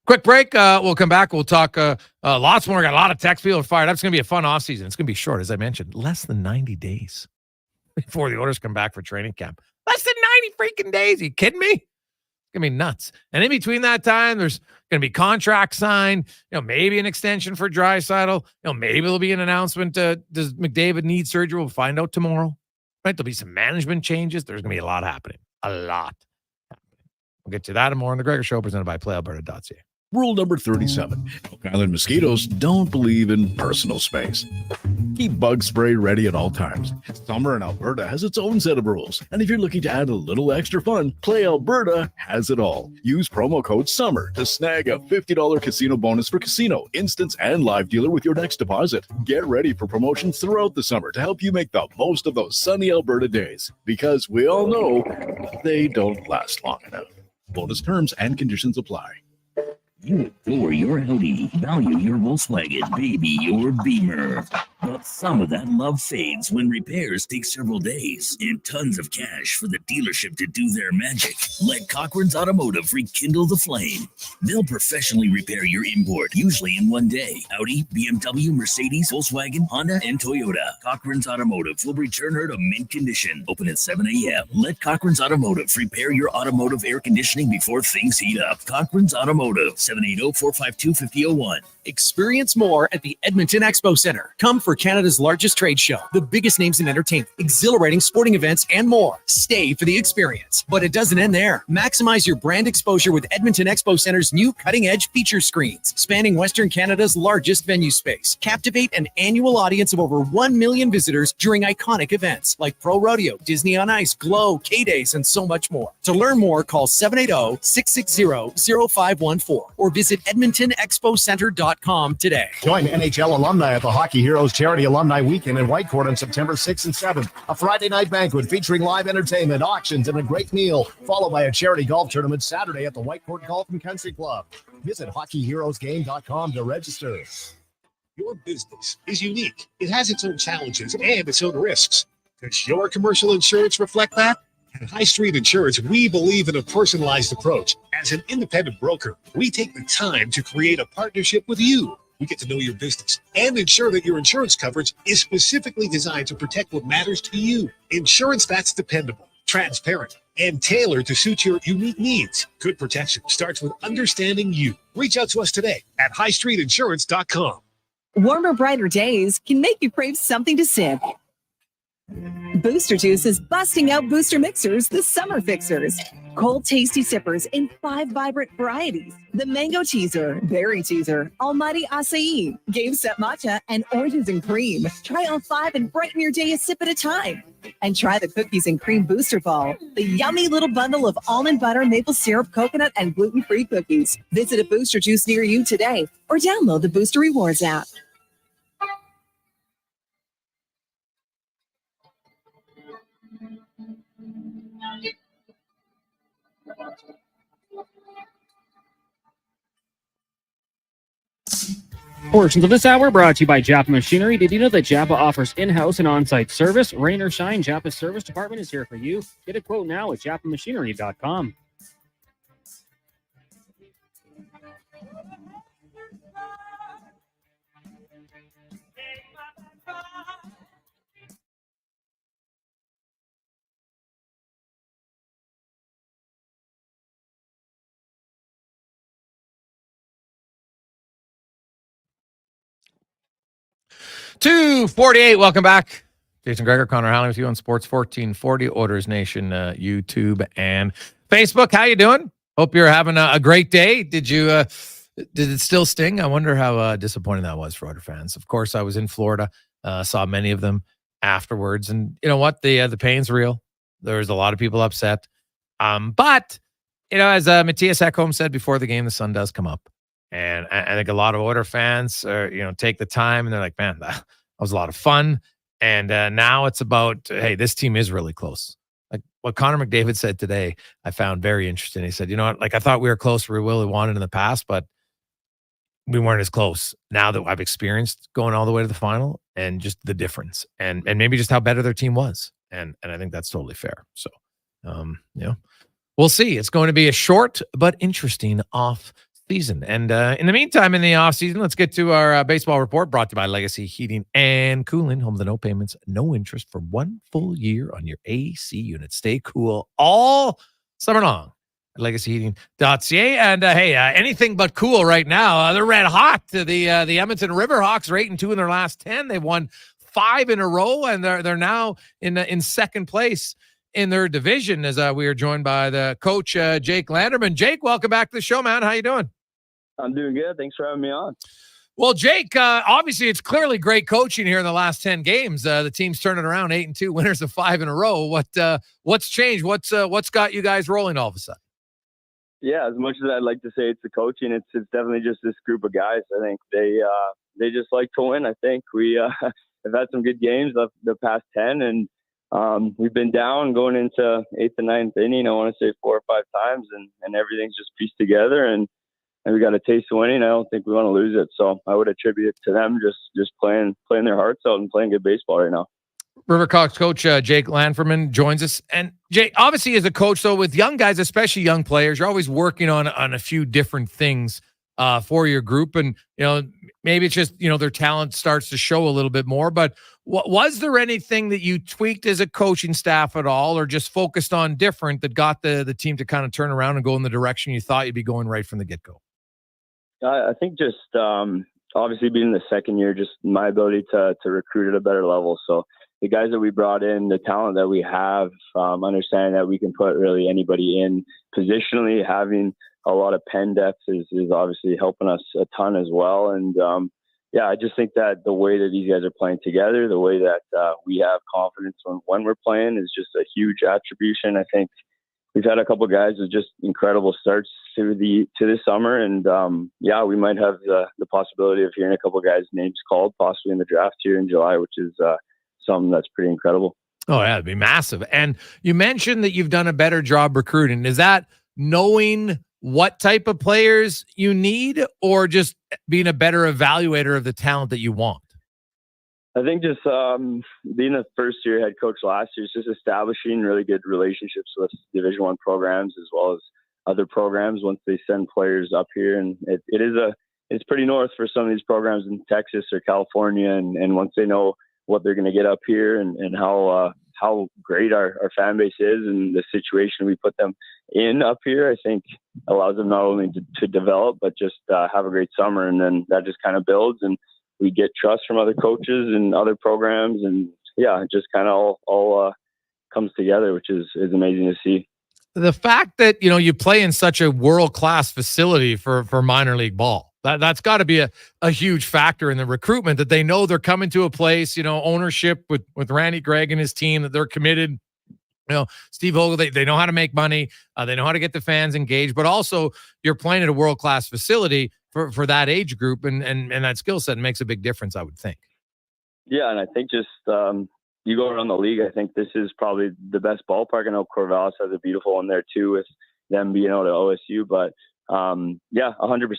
Quick break. We'll come back. We'll talk lots more. Got a lot of text. People are fired up. It's going to be a fun offseason. It's going to be short, as I mentioned. Less than 90 days before the Oilers come back for training camp. Less than 90 freaking days. Are you kidding me? It's going to be nuts. And in between that time, there's going to be contract signed, maybe an extension for Draisaitl. Maybe there'll be an announcement. Does McDavid need surgery? We'll find out tomorrow. Right? There'll be some management changes. There's going to be a lot happening. A lot happening. We'll get to that and more on the Gregor Show, presented by PlayAlberta.ca. Rule number 37. Elk Island mosquitoes don't believe in personal space. Keep bug spray ready at all times. Summer in Alberta has its own set of rules. And if you're looking to add a little extra fun, Play Alberta has it all. Use promo code SUMMER to snag a $50 casino bonus for casino, instance, and live dealer with your next deposit. Get ready for promotions throughout the summer to help you make the most of those sunny Alberta days. Because we all know they don't last long enough. Bonus terms and conditions apply. You adore your Audi, value your Volkswagen, baby your Beamer. But some of that love fades when repairs take several days and tons of cash for the dealership to do their magic. Let Cochran's Automotive rekindle the flame. They'll professionally repair your import, usually in one day. Audi, BMW, Mercedes, Volkswagen, Honda, and Toyota. Cochran's Automotive will return her to mint condition. Open at 7 a.m. Let Cochran's Automotive repair your automotive air conditioning before things heat up. Cochran's Automotive, 780-452-5001. Experience more at the Edmonton Expo Center. Come for Canada's largest trade show, the biggest names in entertainment, exhilarating sporting events, and more. Stay for the experience. But it doesn't end there. Maximize your brand exposure with Edmonton Expo Center's new cutting-edge feature screens, spanning Western Canada's largest venue space. Captivate an annual audience of over 1 million visitors during iconic events like Pro Rodeo, Disney on Ice, Glow, K-Days, and so much more. To learn more, call 780-660-0514 or visit EdmontonExpoCenter.com today. Join NHL alumni at the Hockey Heroes Charity Alumni Weekend in Whitecourt on September 6th and 7th. A Friday night banquet featuring live entertainment, auctions, and a great meal, followed by a charity golf tournament Saturday at the Whitecourt Golf and Country Club. Visit hockeyheroesgame.com to register. Your business is unique. It has its own challenges and its own risks. Does your commercial insurance reflect that? At High Street Insurance, we believe in a personalized approach. As an independent broker, we take the time to create a partnership with you. We get to know your business and ensure that your insurance coverage is specifically designed to protect what matters to you. Insurance that's dependable, transparent, and tailored to suit your unique needs. Good protection starts with understanding you. Reach out to us today at highstreetinsurance.com. Warmer, brighter days can make you crave something to sip. Booster Juice is busting out booster mixers, the summer fixers. Cold, tasty sippers in 5 vibrant varieties. The Mango Teaser, Berry Teaser, Almighty Acai, Game Set Matcha, and Oranges and Cream. Try all 5 and brighten your day a sip at a time. And try the Cookies and Cream Booster Ball, the yummy little bundle of almond butter, maple syrup, coconut, and gluten-free cookies. Visit a Booster Juice near you today or download the Booster Rewards app. Portions of this hour brought to you by Japa Machinery. Did you know that Japa offers in-house and on-site service? Rain or shine, Japa's service department is here for you. Get a quote now at japamachinery.com. .248. Welcome back. Jason Gregor, Connor Halley with you on Sports 1440, Oilers Nation, YouTube and Facebook. How you doing? Hope you're having a great day. Did it still sting? I wonder how disappointing that was for Oilers fans. Of course, I was in Florida, saw many of them afterwards, and you know what? The pain's real. There's a lot of people upset. But you know, as Matthias Ekholm said before the game, the sun does come up. And I think a lot of Oilers fans take the time and they're like, man, that was a lot of fun. And now it's about, hey, this team is really close. Like what Connor McDavid said today, I found very interesting. He said, you know what, like I thought we were close where we really wanted in the past, but we weren't as close now that I've experienced going all the way to the final and just the difference and maybe just how better their team was. And I think that's totally fair. So, we'll see. It's going to be a short but interesting off season. And in the meantime, in the off season, let's get to our baseball report brought to you by Legacy Heating and Cooling, home of the no payments, no interest for 1 full year on your AC unit. Stay cool all summer long at legacyheating.ca. And hey, anything but cool right now. They're red hot. The Edmonton Riverhawks are 8-2 in their last 10. They've won 5 in a row, and they're now in second place in their division. As we are joined by the coach Jake Landerman. Jake, welcome back to the show, man. How you doing? I'm doing good. Thanks for having me on. Well, Jake, obviously it's clearly great coaching here in the last 10 games. The team's turning around, 8-2, winners of 5 in a row. What's changed? What's got you guys rolling all of a sudden? Yeah, as much as I'd like to say it's the coaching, it's definitely just this group of guys. I think they just like to win. I think we have had some good games the past 10, and we've been down going into 8th and 9th inning. I want to say 4 or 5 times, and everything's just pieced together. And and we got a taste of winning. I don't think we want to lose it. So I would attribute it to them just playing their hearts out and playing good baseball right now. Riverhawks coach Jake Lanferman joins us. And Jake, obviously as a coach, though, with young guys, especially young players, you're always working on a few different things for your group. And, maybe it's just, their talent starts to show a little bit more. But was there anything that you tweaked as a coaching staff at all, or just focused on different that got the team to kind of turn around and go in the direction you thought you'd be going right from the get-go? I think just obviously being the second year, just my ability to recruit at a better level. So the guys that we brought in, the talent that we have, understanding that we can put really anybody in positionally, having a lot of pen depth is obviously helping us a ton as well. And I just think that the way that these guys are playing together, the way that we have confidence when we're playing is just a huge attribution. I think we've had a couple of guys with just incredible starts to this summer. And we might have the possibility of hearing a couple of guys' names called possibly in the draft here in July, which is something that's pretty incredible. Oh, yeah, it'd be massive. And you mentioned that you've done a better job recruiting. Is that knowing what type of players you need, or just being a better evaluator of the talent that you want? I think just being a first-year head coach last year is just establishing really good relationships with Division I programs as well as other programs once they send players up here. And it's pretty north for some of these programs in Texas or California. And once they know what they're going to get up here and how great our fan base is and the situation we put them in up here, I think allows them not only to develop, but just have a great summer. And then that just kind of builds, and we get trust from other coaches and other programs. And it just kind of all comes together, which is amazing to see. The fact that, you play in such a world-class facility for minor league ball, that's got to be a huge factor in the recruitment, that they know they're coming to a place, ownership with Randy Gregg and his team, that they're committed. Steve Vogel, they know how to make money. They know how to get the fans engaged, but also you're playing at a world-class facility for that age group and that skill set makes a big difference, I would think. Yeah. And I think just, you go around the league, I think this is probably the best ballpark. I know Corvallis has a beautiful one there too, with them being out at OSU, but 100%.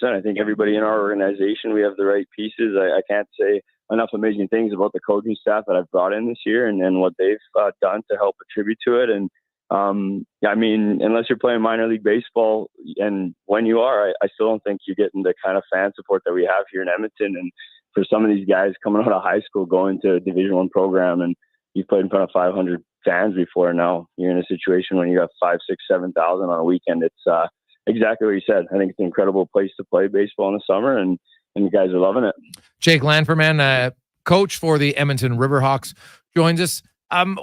I think everybody in our organization, we have the right pieces. I can't say enough amazing things about the coaching staff that I've brought in this year and what they've done to help attribute to it. And unless you're playing minor league baseball, and when you are, I still don't think you're getting the kind of fan support that we have here in Edmonton. And for some of these guys coming out of high school, going to a Division I program, and you've played in front of 500 fans before, now you're in a situation when you got 5,000, 6,000, 7,000 on a weekend. It's exactly what you said. I think it's an incredible place to play baseball in the summer, and you guys are loving it. Jake Lanferman, coach for the Edmonton Riverhawks, joins us.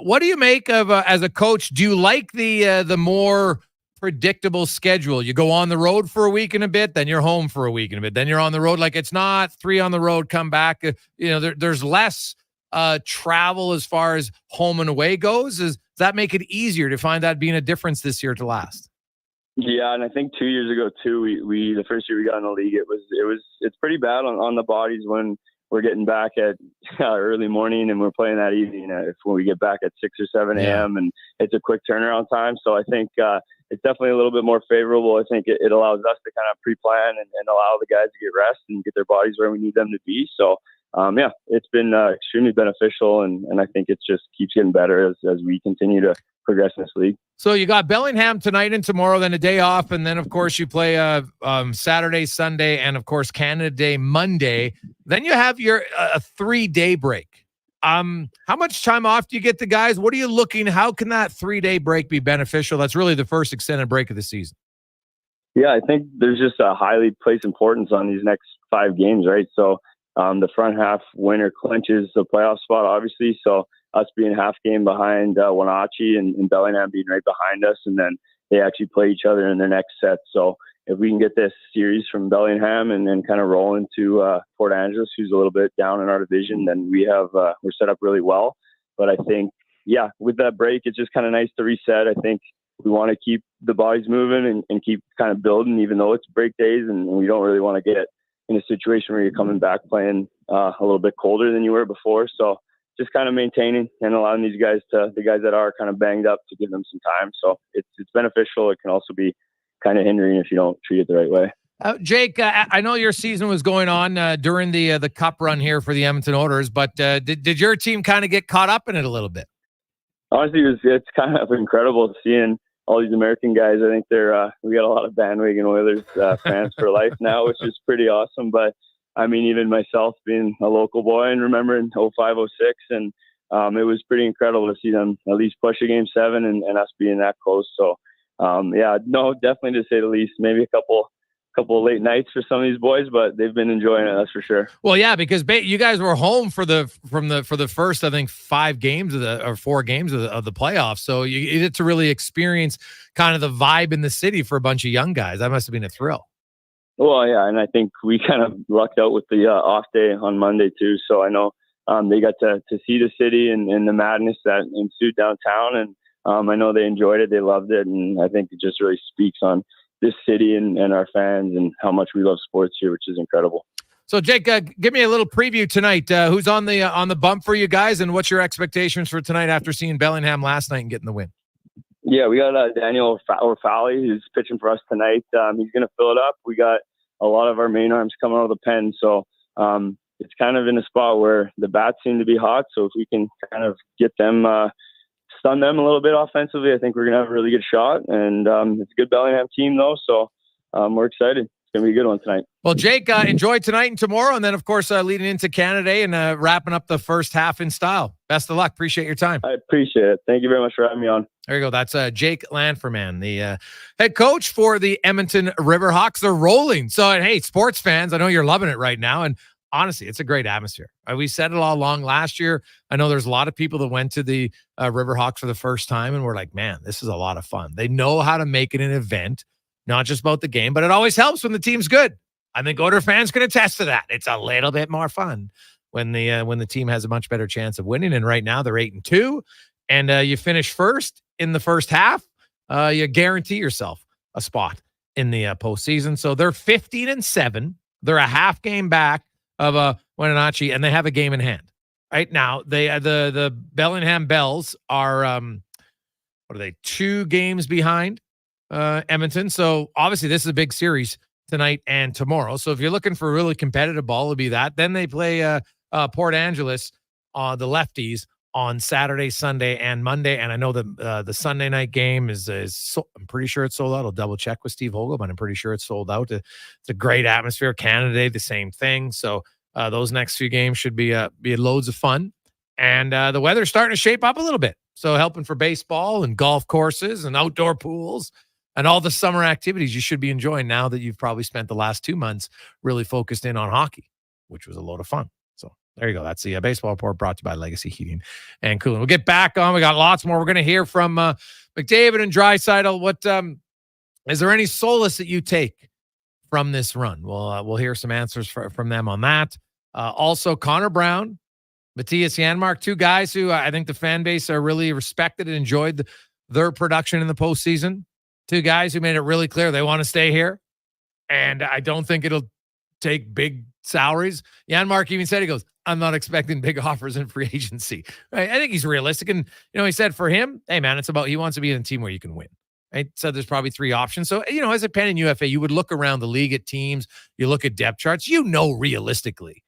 What do you make of as a coach? Do you like the more predictable schedule? You go on the road for a week and a bit, then you're home for a week and a bit, then you're on the road. Like, it's not 3 on the road, come back. There's less travel as far as home and away goes. Does that make it easier to find that being a difference this year to last? Yeah, and I think 2 years ago too, we the first year we got in the league, it's pretty bad on the bodies when we're getting back at early morning and we're playing that evening. When we get back at 6 or 7 a.m. and it's a quick turnaround time. So I think it's definitely a little bit more favorable. I think it allows us to kind of pre-plan and allow the guys to get rest and get their bodies where we need them to be. So it's been extremely beneficial, and I think it just keeps getting better as we continue to progress in this league. So you got Bellingham tonight and tomorrow, then a day off, and then of course you play Saturday, Sunday, and of course Canada Day Monday. Then you have your a 3-day break. How much time off do you get the guys? What are you looking? How can that 3-day break be beneficial? That's really the first extended break of the season. Yeah, I think there's just a highly placed importance on these next 5 games, right? So the front half winner clinches the playoff spot, obviously. So us being half game behind Wenatchee and Bellingham being right behind us, and then they actually play each other in their next set. So if we can get this series from Bellingham and then kind of roll into Port Angeles, who's a little bit down in our division, then we're set up really well. But I think, with that break, it's just kind of nice to reset. I think we want to keep the bodies moving and keep kind of building, even though it's break days, and we don't really want to get in a situation where you're coming back playing a little bit colder than you were before. So just kind of maintaining and allowing these guys the guys that are kind of banged up, to give them some time. So it's beneficial. It can also be kind of hindering if you don't treat it the right way. Jake, I know your season was going on during the cup run here for the Edmonton Oilers, but did your team kind of get caught up in it a little bit? Honestly, it's kind of incredible seeing all these American guys. I think we got a lot of bandwagon Oilers fans for life now, which is pretty awesome. But I mean, even myself being a local boy and remembering 05, 06, and it was pretty incredible to see them at least push a Game 7 and us being that close. So, definitely to say the least. Maybe a couple of late nights for some of these boys, but they've been enjoying it, that's for sure. Well, yeah, because you guys were home for the first, I think, 4 games of the playoffs. So you get to really experience kind of the vibe in the city for a bunch of young guys. That must have been a thrill. Well, yeah, and I think we kind of lucked out with the off day on Monday too. So I know they got to see the city and the madness that ensued downtown, and I know they enjoyed it, they loved it, and I think it just really speaks on this city and our fans and how much we love sports here, which is incredible. So, Jake, give me a little preview tonight. Who's on the bump for you guys, and what's your expectations for tonight after seeing Bellingham last night and getting the win? Yeah, we got Daniel Fowley who's pitching for us tonight. He's going to fill it up. We got a lot of our main arms coming out of the pen, so it's kind of in a spot where the bats seem to be hot. So if we can kind of get them stun them a little bit offensively, I think we're going to have a really good shot. And it's a good Bellingham team, though, so we're excited. It's going to be a good one tonight. Well, Jake, enjoy tonight and tomorrow, and then, of course, leading into Canada Day and wrapping up the first half in style. Best of luck. Appreciate your time. I appreciate it. Thank you very much for having me on. There you go. That's Jake Lanferman, the head coach for the Edmonton Riverhawks. They're rolling. So, hey, sports fans, I know you're loving it right now, and honestly, it's a great atmosphere. We said it all along last year. I know there's a lot of people that went to the Riverhawks for the first time, and we're like, man, this is a lot of fun. They know how to make it an event, not just about the game, but it always helps when the team's good. I think Oilers fans can attest to that. It's a little bit more fun when the team has a much better chance of winning. And right now they're 8-2, and you finish first in the first half. You guarantee yourself a spot in the postseason. So they're 15-7. They're a half game back of Wenatchee, and they have a game in hand right now. They the Bellingham Bells are what are they, 2 games behind Edmonton. So obviously this is a big series tonight and tomorrow. So if you're looking for a really competitive ball, it'll be that. Then they play Port Angeles, the lefties, on Saturday, Sunday, and Monday. And I know that the Sunday night game is I'm pretty sure it's sold out. I'll double check with Steve Hogle, but I'm pretty sure it's sold out. It's a great atmosphere. Canada Day, the same thing. So those next few games should be loads of fun. And the weather's starting to shape up a little bit. So helping for baseball and golf courses and outdoor pools and all the summer activities you should be enjoying now that you've probably spent the last 2 months really focused in on hockey, which was a load of fun. So there you go. That's the baseball report brought to you by Legacy Heating and Cooling. We'll get back on. We got lots more. We're going to hear from McDavid and Draisaitl. What is there any solace that you take from this run? We'll hear some answers from them on that. Also, Connor Brown, Matthias Janmark, 2 guys who I think the fan base are really respected and enjoyed their production in the postseason. 2 guys who made it really clear they want to stay here. And I don't think it'll take big salaries. Janmark even said, he goes, I'm not expecting big offers in free agency. Right? I think he's realistic. And, he said for him, hey, man, it's about he wants to be in a team where you can win. Right? So there's probably 3 options. So, as a pen in UFA, you would look around the league at teams. You look at depth charts. Realistically,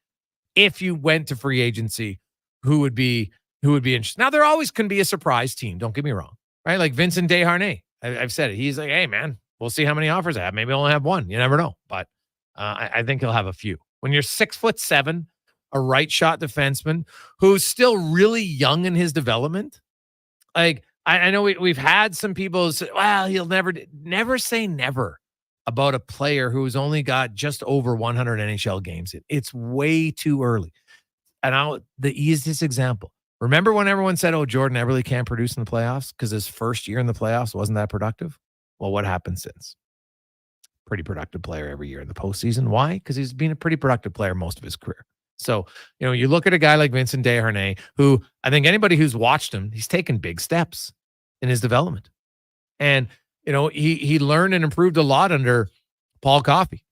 if you went to free agency, who would be interested. Now, there always can be a surprise team. Don't get me wrong. Right? Like Vincent Desharnais. I've said it. He's like, hey, man, we'll see how many offers I have. Maybe I'll only have 1. You never know. But I think he'll have a few. When you're 6'7", a right shot defenseman who's still really young in his development, like I know we've had some people say, well, he'll never say never about a player who's only got just over 100 NHL games. It's way too early. And the easiest example. Remember when everyone said, oh, Jordan Eberle can't produce in the playoffs because his first year in the playoffs wasn't that productive? Well, what happened since? Pretty productive player every year in the postseason. Why? Because he's been a pretty productive player most of his career. So, you look at a guy like Vincent Desharnais, who I think anybody who's watched him, he's taken big steps in his development. And, he learned and improved a lot under Paul Coffey.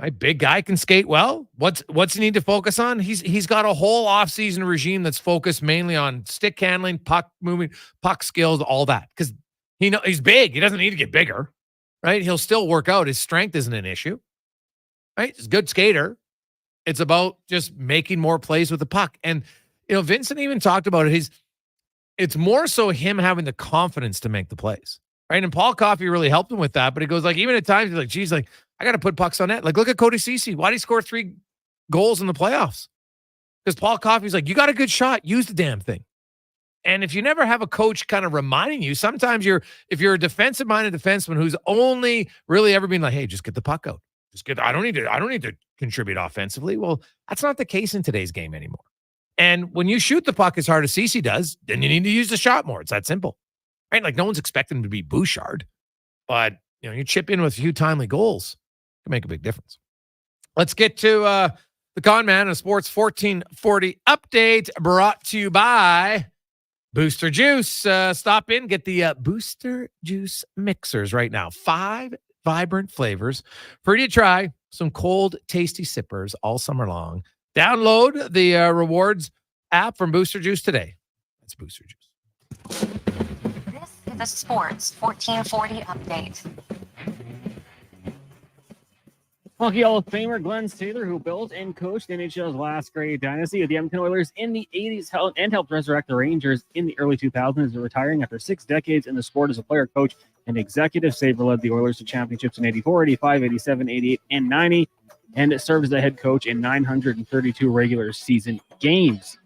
Right? Big guy, can skate well. What's he need to focus on? He's got a whole offseason regime that's focused mainly on stick handling, puck moving, puck skills, all that. Because he's big. He doesn't need to get bigger. Right? He'll still work out. His strength isn't an issue. right? He's a good skater. It's about just making more plays with the puck. And, Vincent even talked about it. It's more so him having the confidence to make the plays, right? And Paul Coffey really helped him with that. But he goes, like, even at times, he's like, geez, like, I got to put pucks on net. Like, look at Cody Ceci. Why did he score 3 goals in the playoffs? Because Paul Coffey's like, you got a good shot. Use the damn thing. And if you never have a coach kind of reminding you, sometimes if you're a defensive-minded defenseman who's only really ever been like, hey, just get the puck out. I don't need to contribute offensively. Well, that's not the case in today's game anymore. And when you shoot the puck as hard as Ceci does, then you need to use the shot more. It's that simple. Right? Like, no one's expecting him to be Bouchard. But, you chip in with a few timely goals. It can make a big difference. Let's get to the Con Man, a Sports 1440 update brought to you by Booster Juice. Stop in, get the Booster Juice mixers right now. 5 vibrant flavors for you to try. Some cold, tasty sippers all summer long. Download the rewards app from Booster Juice today. That's Booster Juice. This is the Sports 1440 update. Hockey Hall of Famer Glenn Taylor, who built and coached NHL's last great dynasty of the Edmonton Oilers in the 80s and helped resurrect the Rangers in the early 2000s, is retiring after 6 decades in the sport as a player, coach, and executive. Saber led the Oilers to championships in 84, 85, 87, 88, and 90, and served as the head coach in 932 regular season games.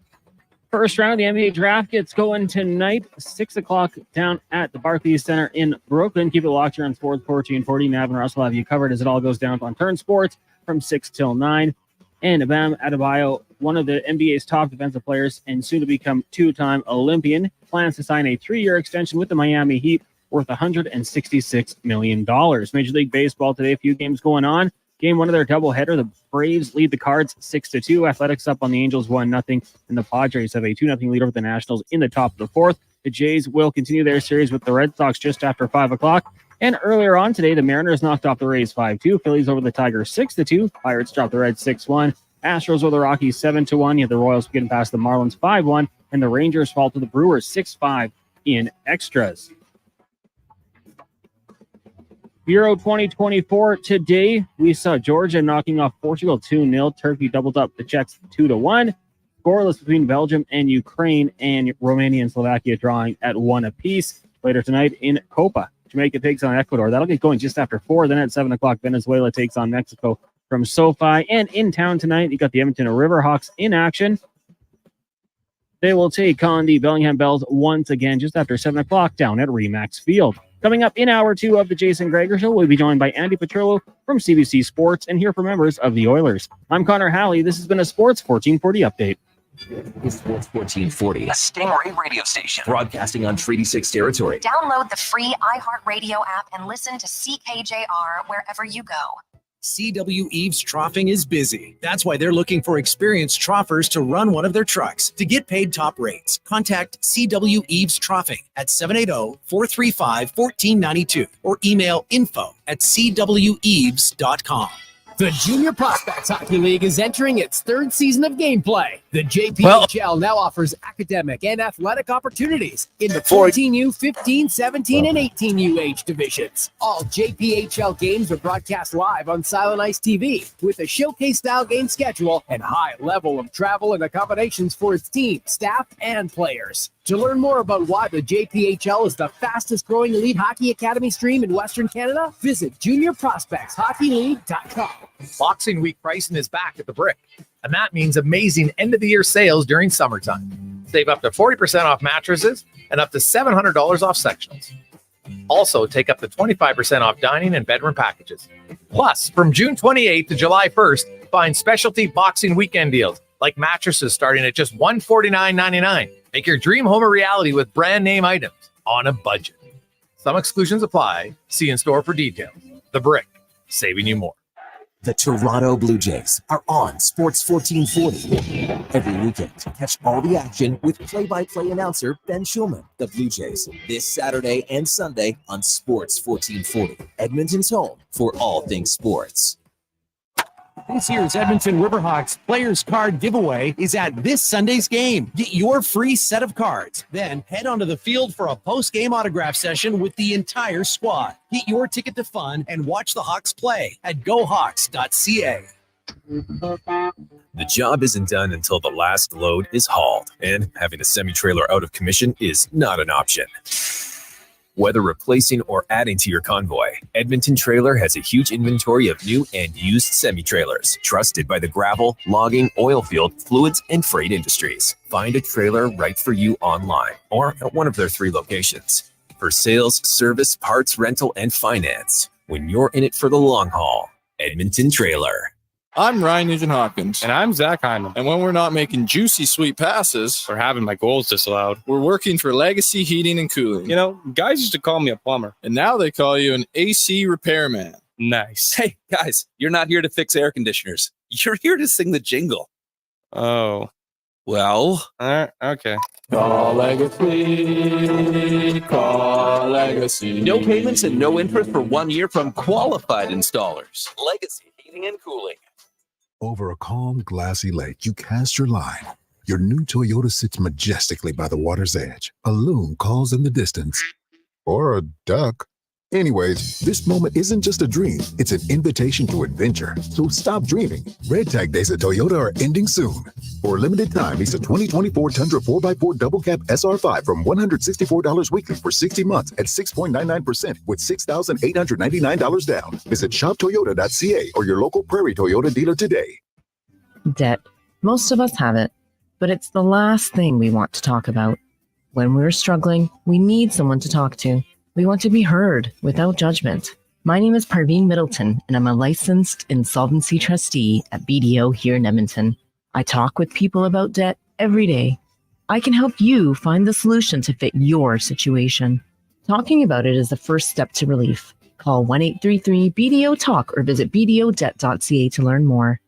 First round of the NBA draft gets going tonight, 6 o'clock down at the Barclays Center in Brooklyn. Keep it locked here on Sports 1440. Nav and Russell have you covered as it all goes down on Turn Sports from 6 till 9. And Bam Adebayo, one of the NBA's top defensive players and soon to become 2-time Olympian, plans to sign a 3-year extension with the Miami Heat worth $166 million. Major League Baseball today, a few games going on. Game 1 of their doubleheader, the Braves lead the Cards 6-2. Athletics up on the Angels 1-0, and the Padres have a 2-0 lead over the Nationals in the top of the 4th. The Jays will continue their series with the Red Sox just after 5 o'clock. And earlier on today, the Mariners knocked off the Rays 5-2. Phillies over the Tigers 6-2. Pirates dropped the Reds 6-1. Astros over the Rockies 7-1. You have the Royals getting past the Marlins 5-1, and the Rangers fall to the Brewers 6-5 in extras. Euro 2024 today, we saw Georgia knocking off Portugal 2-0. Turkey doubled up the Czechs 2-1. Scoreless between Belgium and Ukraine, and Romania and Slovakia drawing at 1 apiece. Later tonight in Copa, Jamaica takes on Ecuador. That'll get going just after 4. Then at 7 o'clock, Venezuela takes on Mexico from SoFi. And in town tonight, you got the Edmonton Riverhawks in action. They will take on the Bellingham Bells once again just after 7 o'clock down at Remax Field. Coming up in hour 2 of the Jason Gregor Show, we'll be joined by Andy Petrillo from CBC Sports and hear from members of the Oilers. I'm Connor Halley. This has been a Sports 1440 update. It's Sports 1440, a Stingray radio station broadcasting on Treaty 6 territory. Download the free iHeartRadio app and listen to CKJR wherever you go. CW Eves Troughing is busy. That's why they're looking for experienced troughers to run one of their trucks. To get paid top rates, contact CW Eves Troughing at 780-435-1492 or email info@cweves.com. The Junior Prospects Hockey League is entering its 3rd season of gameplay. The JPHL now offers academic and athletic opportunities in the 14U, 15, 17, and 18U age divisions. All JPHL games are broadcast live on Silent Ice TV with a showcase-style game schedule and high level of travel and accommodations for its team, staff, and players. To learn more about why the JPHL is the fastest-growing elite hockey academy stream in Western Canada, visit juniorprospectshockeyleague.com. Boxing Week pricing is back at the Brick, and that means amazing end-of-the-year sales during summertime. Save up to 40% off mattresses and up to $700 off sectionals. Also, take up to 25% off dining and bedroom packages. Plus, from June 28th to July 1st, find specialty Boxing Weekend deals, like mattresses starting at just $149.99. Make your dream home a reality with brand name items on a budget. Some exclusions apply. See in store for details. The Brick, saving you more. The Toronto Blue Jays are on Sports 1440. Every weekend, catch all the action with play-by-play announcer Ben Schulman. The Blue Jays, this Saturday and Sunday on Sports 1440. Edmonton's home for all things sports. This year's Edmonton Riverhawks Players Card Giveaway is at this Sunday's game. Get your free set of cards. Then head onto the field for a post-game autograph session with the entire squad. Get your ticket to fun and watch the Hawks play at gohawks.ca. The job isn't done until the last load is hauled, and having a semi-trailer out of commission is not an option. Whether replacing or adding to your convoy, Edmonton Trailer has a huge inventory of new and used semi-trailers, trusted by the gravel, logging, oil field, fluids, and freight industries. Find a trailer right for you online or at one of their 3 locations. For sales, service, parts, rental, and finance, when you're in it for the long haul, Edmonton Trailer. I'm Ryan Nugent-Hopkins. And I'm Zach Hyman. And when we're not making juicy, sweet passes or having my goals disallowed, we're working for Legacy Heating and Cooling. You know, guys used to call me a plumber. And now they call you an AC repairman. Nice. Hey, guys, you're not here to fix air conditioners. You're here to sing the jingle. Oh. Well. Okay. Call Legacy. Call Legacy. No payments and no interest for 1 year from qualified installers. Legacy Heating and Cooling. Over a calm, glassy lake, you cast your line. Your new Toyota sits majestically by the water's edge. A loon calls in the distance. Or a duck. Anyways, this moment isn't just a dream. It's an invitation to adventure. So stop dreaming. Red Tag Days at Toyota are ending soon. For a limited time, lease a 2024 Tundra 4x4 Double Cab SR5 from $164 weekly for 60 months at 6.99% with $6,899 down. Visit shoptoyota.ca or your local Prairie Toyota dealer today. Debt. Most of us have it, but it's the last thing we want to talk about. When we're struggling, we need someone to talk to. We want to be heard without judgment. My name is Parveen Middleton, and I'm a licensed insolvency trustee at BDO here in Edmonton. I talk with people about debt every day. I can help you find the solution to fit your situation. Talking about it is the first step to relief. Call 1-833-BDO-TALK or visit bdodebt.ca to learn more.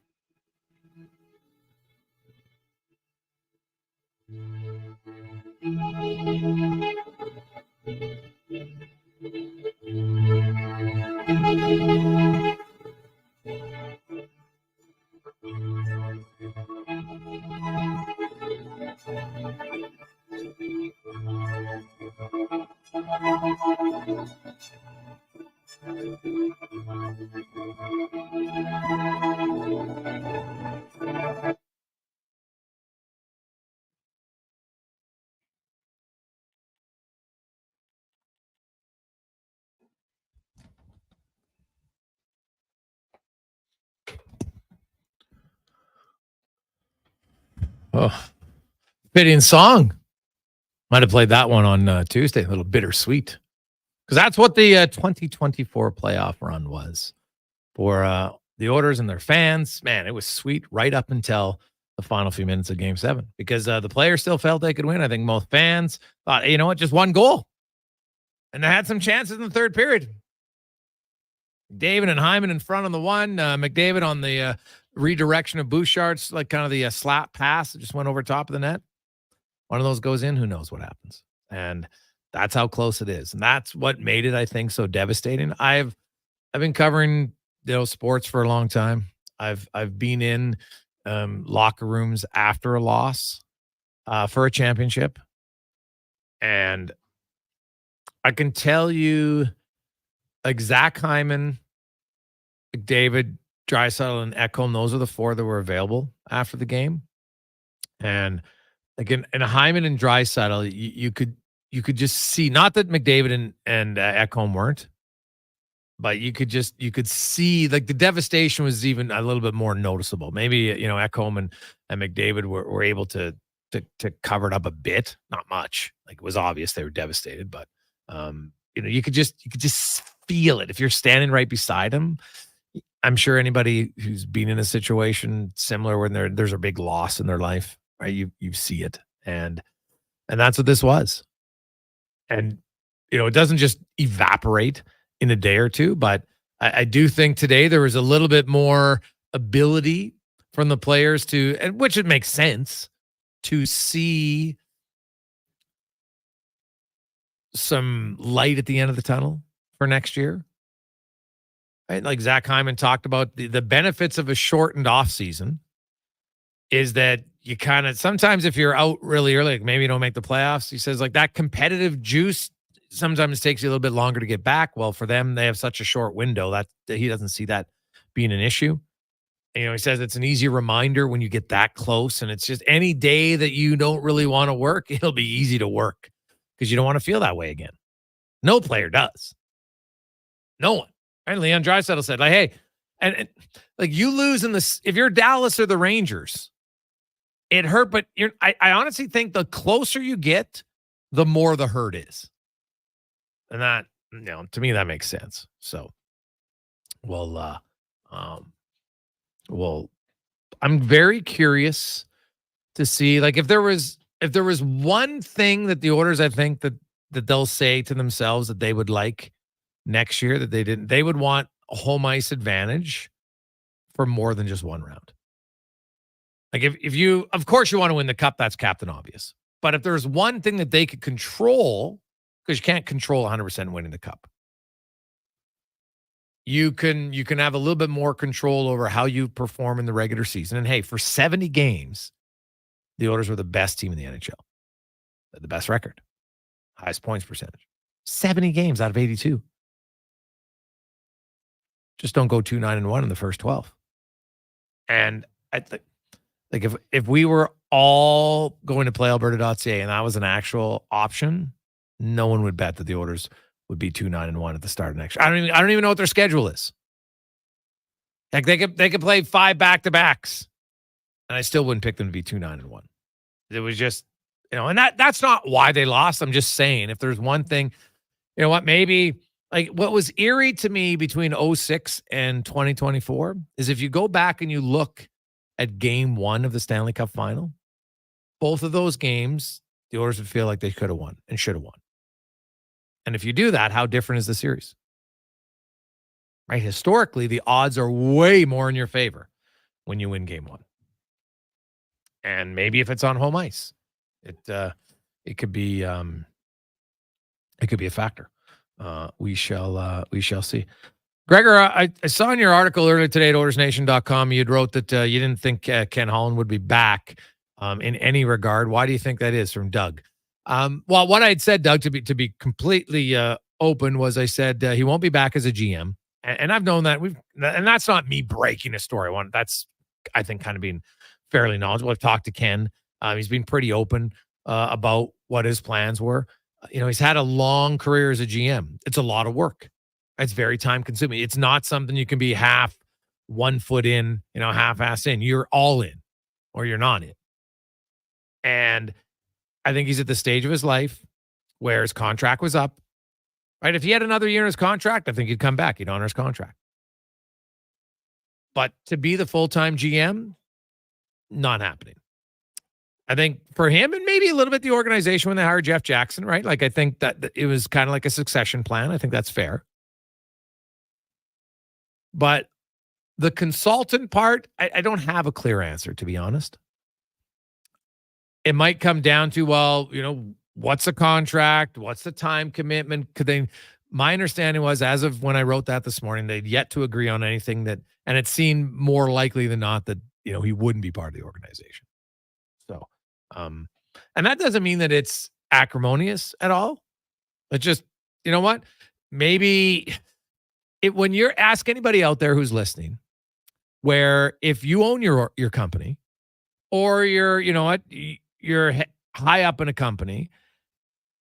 Oh, fitting song. Might have played that one on Tuesday. A little bittersweet, because that's what the 2024 playoff run was for the Oilers and their fans. Man, it was sweet right up until the final few minutes of Game 7, because the players still felt they could win. I think most fans thought, hey, you know what, just one goal, and they had some chances in the third period. David and Hyman in front on the one, McDavid on the redirection of Bouchard's, like kind of the slap pass that just went over top of the net. One of those goes in, who knows what happens. And that's how close it is. And that's what made it, I think, so devastating. I've been covering sports for a long time. I've been in locker rooms after a loss for a championship. And I can tell you, like, Zach Hyman, McDavid, Draisaitl, and Ekholm, those are the 4 that were available after the game. And again, and Hyman and Draisaitl, you could just see, not that McDavid and Ekholm weren't, but you could see, like, the devastation was even a little bit more noticeable. Maybe, Ekholm and McDavid were able to cover it up a bit, not much. Like, it was obvious they were devastated, but you could just feel it if you're standing right beside him. I'm sure anybody who's been in a situation similar when there's a big loss in their life, right? You see it, and that's what this was. And it doesn't just evaporate in a day or two, but I do think today there was a little bit more ability from the players and which it makes sense, to see some light at the end of the tunnel for next year. right? Like Zach Hyman talked about the benefits of a shortened offseason is that you kind of, sometimes if you're out really early, like maybe you don't make the playoffs, he says like that competitive juice sometimes takes you a little bit longer to get back. Well, for them, they have such a short window that he doesn't see that being an issue. He says it's an easy reminder when you get that close, and it's just any day that you don't really want to work, it'll be easy to work because you don't want to feel that way again. No player does. No one. And Leon Draisaitl said, like, hey, and like you lose in this, if you're Dallas or the Rangers, it hurt, but I honestly think the closer you get, the more the hurt is. And that, to me, that makes sense. So, well, I'm very curious to see, like, if there was one thing that the Oilers, I think that they'll say to themselves that they would like next year that they didn't, they would want a home ice advantage for more than just one round. Like if you, of course you want to win the cup, that's Captain Obvious. But if there's one thing that they could control, because you can't control 100% winning the cup, you can have a little bit more control over how you perform in the regular season. And hey, for 70 games, the Oilers were the best team in the NHL. The best record. Highest points percentage. 70 games out of 82. Just don't go 2-9-1 in the first 12. And I think, like, if we were all going to play Alberta.ca and that was an actual option, no one would bet that the Oilers would be 2-9-1 at the start of next year. I don't even know what their schedule is. Like they could play 5 back-to-backs, and I still wouldn't pick them to be 2-9-1. It was just, and that's not why they lost. I'm just saying, if there's one thing, you know what, maybe like what was eerie to me between 2006 and 2024 is if you go back and you look at game 1 of the Stanley Cup final, both of those games, the Oilers would feel like they could have won and should have won. And if you do that, how different is the series? Right? Historically, the odds are way more in your favor when you win game 1. And maybe if it's on home ice, it could be a factor. We shall see. Gregor, I saw in your article earlier today at OilersNation.com, you wrote that you didn't think Ken Holland would be back in any regard. Why do you think that is? From Doug. Well, what I had said, Doug, to be completely open, was I said he won't be back as a GM, and I've known that and that's not me breaking a story. That's, I think, kind of being fairly knowledgeable. I've talked to Ken. He's been pretty open about what his plans were. He's had a long career as a GM. It's a lot of work. It's very time consuming. It's not something you can be half 1 foot in, half-ass in. You're all in or you're not in. And I think he's at the stage of his life where his contract was up, right? If he had another year in his contract, I think he'd come back. He'd honor his contract. But to be the full-time GM, not happening. I think for him and maybe a little bit the organization when they hired Jeff Jackson, right? Like, I think that it was kind of like a succession plan. I think that's fair. But the consultant part, I don't have a clear answer, to be honest. It might come down to, well, what's the contract? What's the time commitment? My understanding was, as of when I wrote that this morning, they'd yet to agree on anything and it seemed more likely than not that, he wouldn't be part of the organization. So, and that doesn't mean that it's acrimonious at all. It's just, you know what? Maybe when you're, ask anybody out there who's listening, where if you own your company, or you're high up in a company,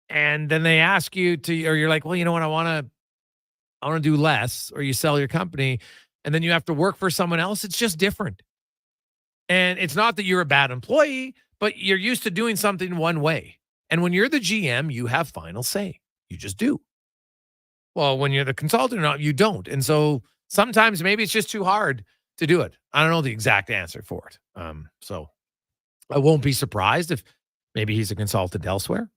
and then they ask you to, or you're like, well, you know what, I want to do less, or you sell your company, and then you have to work for someone else. It's just different. And it's not that you're a bad employee, but you're used to doing something one way. And when you're the GM, you have final say. You just do. Well, when you're the consultant, you don't. And so sometimes maybe it's just too hard to do it. I don't know the exact answer for it. So I won't be surprised if maybe he's a consultant elsewhere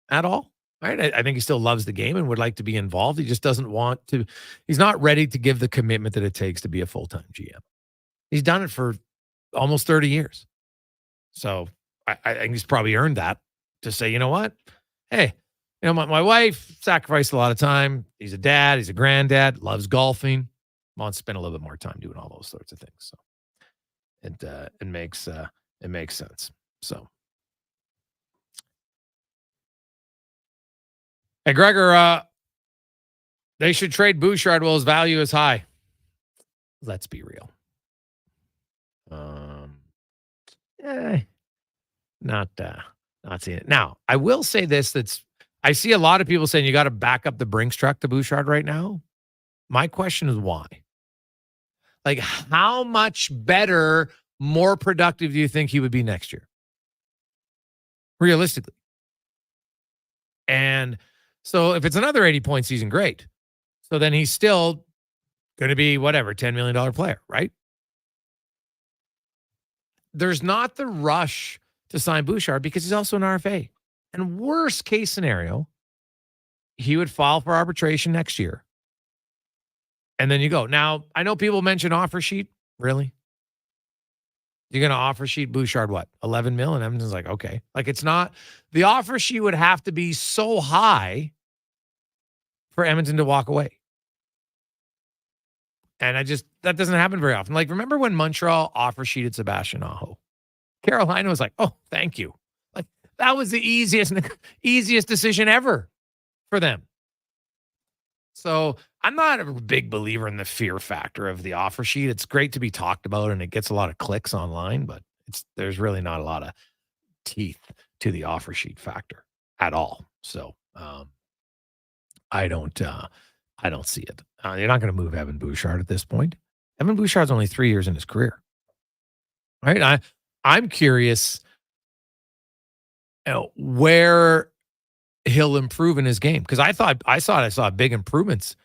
at all. Right? I think he still loves the game and would like to be involved. He just doesn't want to. He's not ready to give the commitment that it takes to be a full-time GM. He's done it for almost 30 years. So I think he's probably earned that to say, you know what? Hey, my wife sacrificed a lot of time. He's a dad. He's a granddad. Loves golfing. wants to spend a little bit more time doing all those sorts of things. So it makes sense. So, hey, Gregor, they should trade Bouchard while his value is high. Let's be real. Not seeing it. Now, I will say this, I see a lot of people saying you got to back up the Brinks truck to Bouchard right now. My question is why? Like, how much better, more productive do you think he would be next year? Realistically. And so if it's another 80-point season, great. So then he's still going to be whatever, $10 million player, right? There's not the rush to sign Bouchard because he's also an RFA. And worst case scenario, he would file for arbitration next year. And then you go. Now, I know people mention offer sheet. Really? You're going to offer sheet Bouchard what? 11 mil? And Edmonton's like, okay. Like, it's not. The offer sheet would have to be so high for Edmonton to walk away. And that doesn't happen very often. Like, remember when Montreal offer sheeted Sebastian Aho? Carolina was like, oh, thank you. Like, that was the easiest decision ever for them. So I'm not a big believer in the fear factor of the offer sheet. It's great to be talked about and it gets a lot of clicks online, but there's really not a lot of teeth to the offer sheet factor at all. So I don't see it. You're not going to move Evan Bouchard at this point. Evan Bouchard's only 3 years in his career, right? I'm curious where he'll improve in his game because I saw big improvements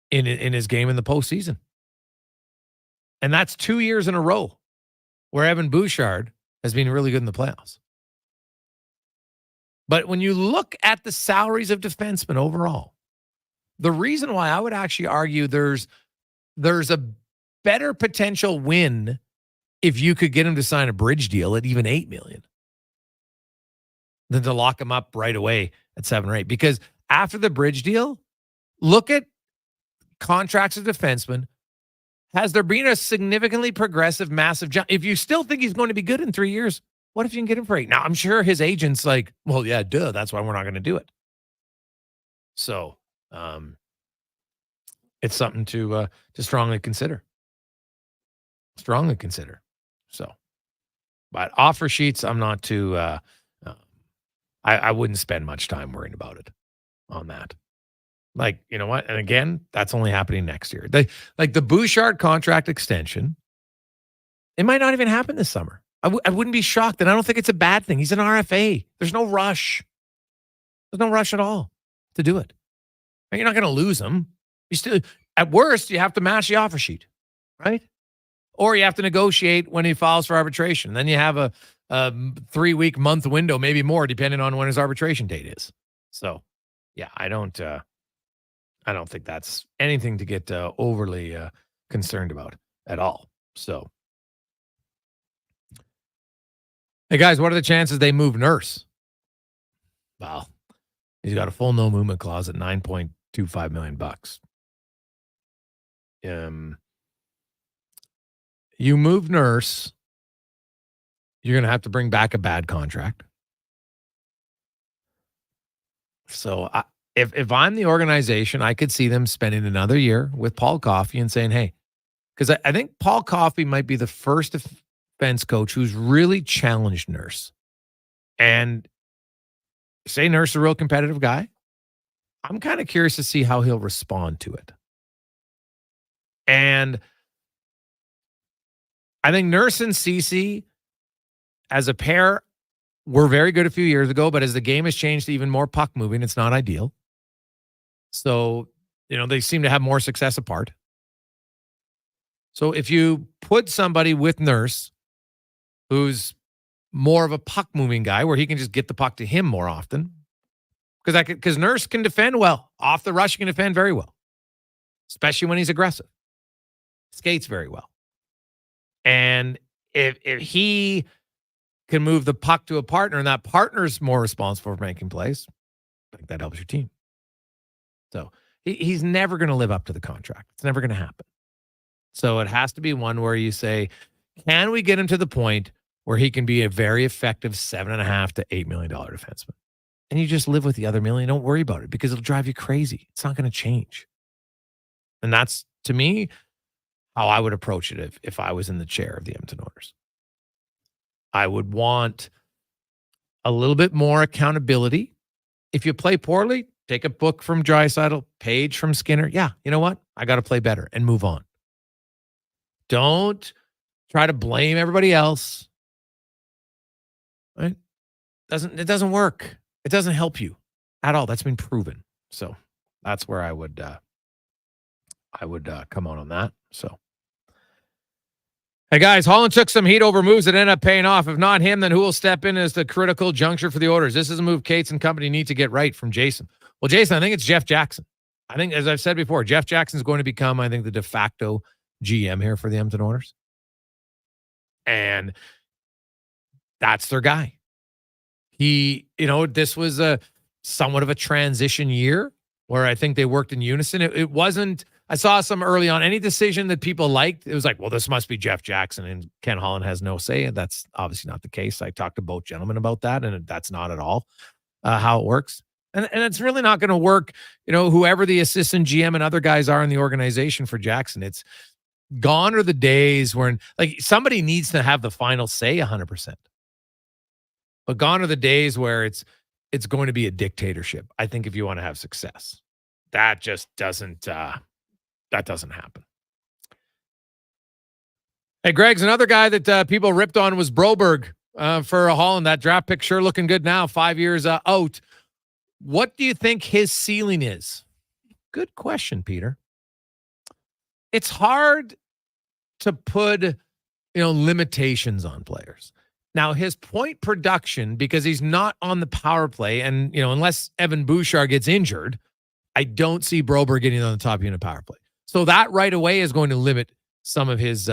in his game in the postseason, and that's 2 years in a row where Evan Bouchard has been really good in the playoffs. But when you look at the salaries of defensemen overall, the reason why I would actually argue there's a better potential win if you could get him to sign a bridge deal at even $8 million than to lock him up right away at 7 or 8. Because after the bridge deal, look at contracts of defensemen. Has there been a significantly progressive, massive jump? If you still think he's going to be good in 3 years, what if you can get him for 8? Now, I'm sure his agent's like, well, yeah, duh. That's why we're not going to do it. So it's something to strongly consider. Strongly consider. So, but offer sheets, I'm not too. I wouldn't spend much time worrying about it on that. Like, you know what? And again, that's only happening next year. Like the Bouchard contract extension, it might not even happen this summer. I wouldn't be shocked, and I don't think it's a bad thing. He's an RFA. There's no rush. There's no rush at all to do it. You're not going to lose him. You still, at worst, you have to match the offer sheet, right? Or you have to negotiate when he files for arbitration. Then you have a 3-week month window, maybe more, depending on when his arbitration date is. So, yeah, I don't think that's anything to get overly concerned about at all. So, hey guys, what are the chances they move Nurse? Well, he's got a full no movement clause at $9.25 million. You move Nurse, you're going to have to bring back a bad contract. So if I'm the organization, I could see them spending another year with Paul Coffey and saying, hey, because I think Paul Coffey might be the first defense coach who's really challenged Nurse. And say Nurse is a real competitive guy. I'm kind of curious to see how he'll respond to it. And I think Nurse and Ceci as a pair were very good a few years ago, but as the game has changed to even more puck moving, it's not ideal. So, they seem to have more success apart. So if you put somebody with Nurse who's more of a puck moving guy where he can just get the puck to him more often, because Nurse can defend well. Off the rush, he can defend very well, especially when he's aggressive. Skates very well. And if he can move the puck to a partner and that partner's more responsible for making plays, I think that helps your team. So he's never going to live up to the contract. It's never going to happen. So it has to be one where you say, can we get him to the point where he can be a very effective $7.5 to $8 million defenseman? And you just live with the other million. Don't worry about it because it'll drive you crazy. It's not going to change. And that's, to me, how I would approach it if I was in the chair of the Edmonton Oilers. I would want a little bit more accountability. If you play poorly, take a book from Draisaitl, page from Skinner. Yeah, you know what? I got to play better and move on. Don't try to blame everybody else. Right? It doesn't work. It doesn't help you at all. That's been proven. So that's where I would come on that. So, hey guys, Holland took some heat over moves that ended up paying off. If not him, then who will step in as the critical juncture for the Oilers? This is a move Cates and company need to get right, from Jason. Well, Jason, I think it's Jeff Jackson. I think, as I've said before, Jeff Jackson is going to become, I think, the de facto GM here for the Edmonton Oilers. And that's their guy. This was a somewhat of a transition year where I think they worked in unison. It wasn't, I saw some early on, any decision that people liked, it was like, well, this must be Jeff Jackson and Ken Holland has no say. And that's obviously not the case. I talked to both gentlemen about that, and that's not at all how it works. And it's really not going to work, whoever the assistant GM and other guys are in the organization for Jackson. It's gone are the days when, like, somebody needs to have the final say 100%. But gone are the days where it's going to be a dictatorship. I think if you want to have success, that just doesn't happen. Hey, Greg's another guy that people ripped on was Broberg for Holland. That draft pick sure looking good now. 5 years out. What do you think his ceiling is? Good question, Peter. It's hard to put, limitations on players. Now, his point production, because he's not on the power play, and, unless Evan Bouchard gets injured, I don't see Broberg getting on the top unit power play. So that right away is going to limit some of his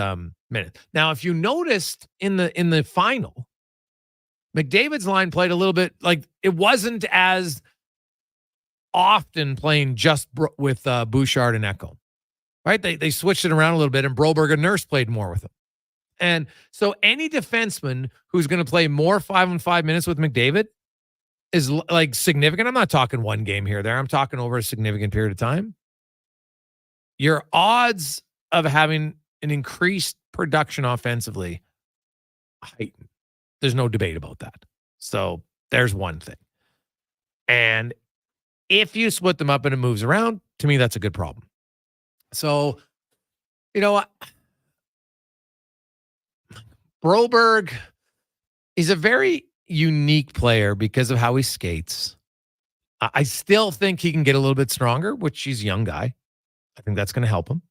minutes. Now, if you noticed in the final, McDavid's line played a little bit like it wasn't as often playing just with Bouchard and Ekholm, right? They switched it around a little bit, and Broberg and Nurse played more with him. And so any defenseman who's going to play more 5-on-5 minutes with McDavid is like significant. I'm not talking one game here or there. I'm talking over a significant period of time. Your odds of having an increased production offensively heighten. There's no debate about that. So there's one thing. And if you split them up and it moves around, to me, that's a good problem. So, Broberg is a very unique player because of how he skates. I still think he can get a little bit stronger, which he's a young guy. I think that's going to help him.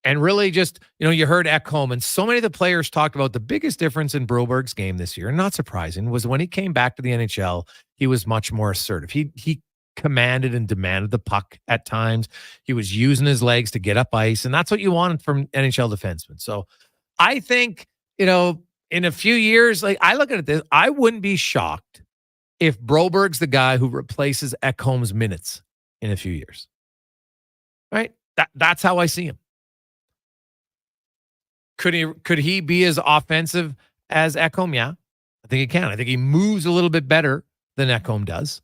And really just, you heard Ekholm, and so many of the players talked about the biggest difference in Broberg's game this year, and not surprising, was when he came back to the NHL, he was much more assertive. He commanded and demanded the puck at times. He was using his legs to get up ice, and that's what you wanted from NHL defensemen. So I think, in a few years, like I look at this, I wouldn't be shocked if Broberg's the guy who replaces Ekholm's minutes in a few years. Right? That's how I see him. Could he be as offensive as Ekholm? Yeah, I think he can. I think he moves a little bit better than Ekholm does.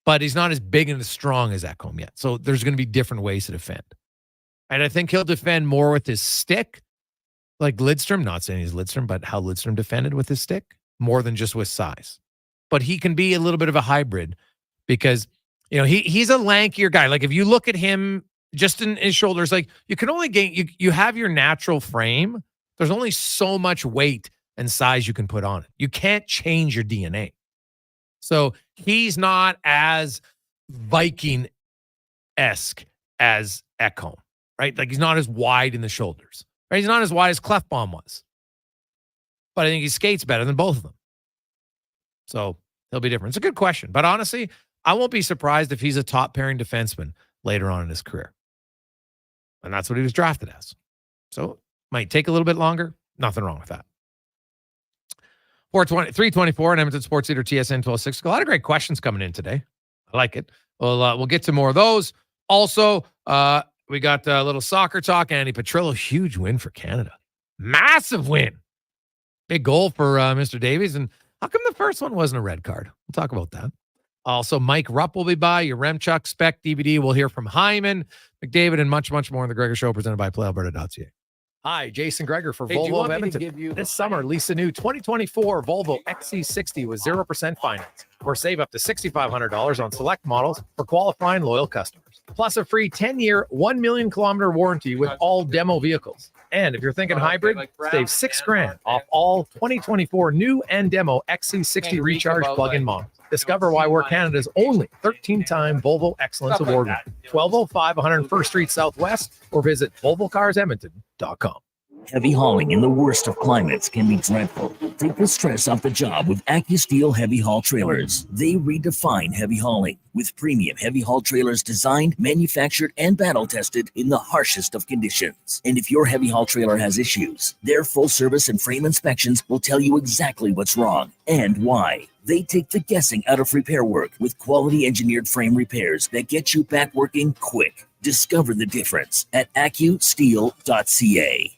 But he's not as big and as strong as Ekholm yet. So there's going to be different ways to defend. And I think he'll defend more with his stick, like Lidstrom. Not saying he's Lidstrom, but how Lidstrom defended with his stick, more than just with size. But he can be a little bit of a hybrid because, he's a lankier guy. Like if you look at him just in his shoulders, like you can only gain, you have your natural frame. There's only so much weight and size you can put on it. You can't change your DNA. So he's not as Viking-esque as Ekholm, right? Like he's not as wide in the shoulders, right? He's not as wide as Clefbaum was. But I think he skates better than both of them. So he'll be different. It's a good question. But honestly, I won't be surprised if he's a top pairing defenseman later on in his career. And that's what he was drafted as. So might take a little bit longer. Nothing wrong with that. 324 and Edmonton Sports Leader TSN 1260. A lot of great questions coming in today. I like it. We'll get to more of those. Also, We got a little soccer talk. Andy Petrillo, huge win for Canada. Massive win. Big goal for Mr. Davies. And how come the first one wasn't a red card? We'll talk about that. Also, Mike Rupp will be by. Yaremchuk spec DVD. We'll hear from Hyman, McDavid, and much, much more on the Gregor Show presented by PlayAlberta.ca. Hi, Jason Gregor for Volvo of Edmonton. This summer, lease a new 2024 Volvo XC60 with 0% finance, or save up to $6,500 on select models for qualifying loyal customers. Plus a free 10-year, 1 million kilometer warranty with all demo vehicles. And if you're thinking hybrid, save $6,000 off all 2024 new and demo XC60 recharge plug-in models. Discover why we're Canada's only 13-time Volvo Excellence Award winner. 1205 101st Street Southwest, or visit volvocarsedmonton.com. Heavy hauling in the worst of climates can be dreadful. Take the stress off the job with AccuSteel Heavy Haul Trailers. They redefine heavy hauling with premium heavy haul trailers designed, manufactured, and battle tested in the harshest of conditions. And if your heavy haul trailer has issues, their full service and frame inspections will tell you exactly what's wrong and why. They take the guessing out of repair work with quality engineered frame repairs that get you back working quick. Discover the difference at AccuSteel.ca.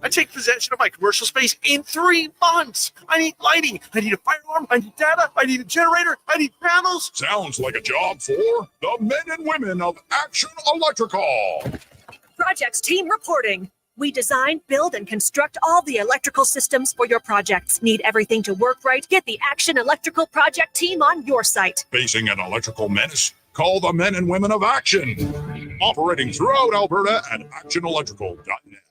I take possession of my commercial space in 3 months. I need lighting. I need a fire alarm. I need data. I need a generator. I need panels. Sounds like a job for the men and women of Action Electrical. Projects team reporting. We design, build, and construct all the electrical systems for your projects. Need everything to work right? Get the Action Electrical project team on your site. Facing an electrical menace? Call the men and women of Action. Operating throughout Alberta at actionelectrical.net.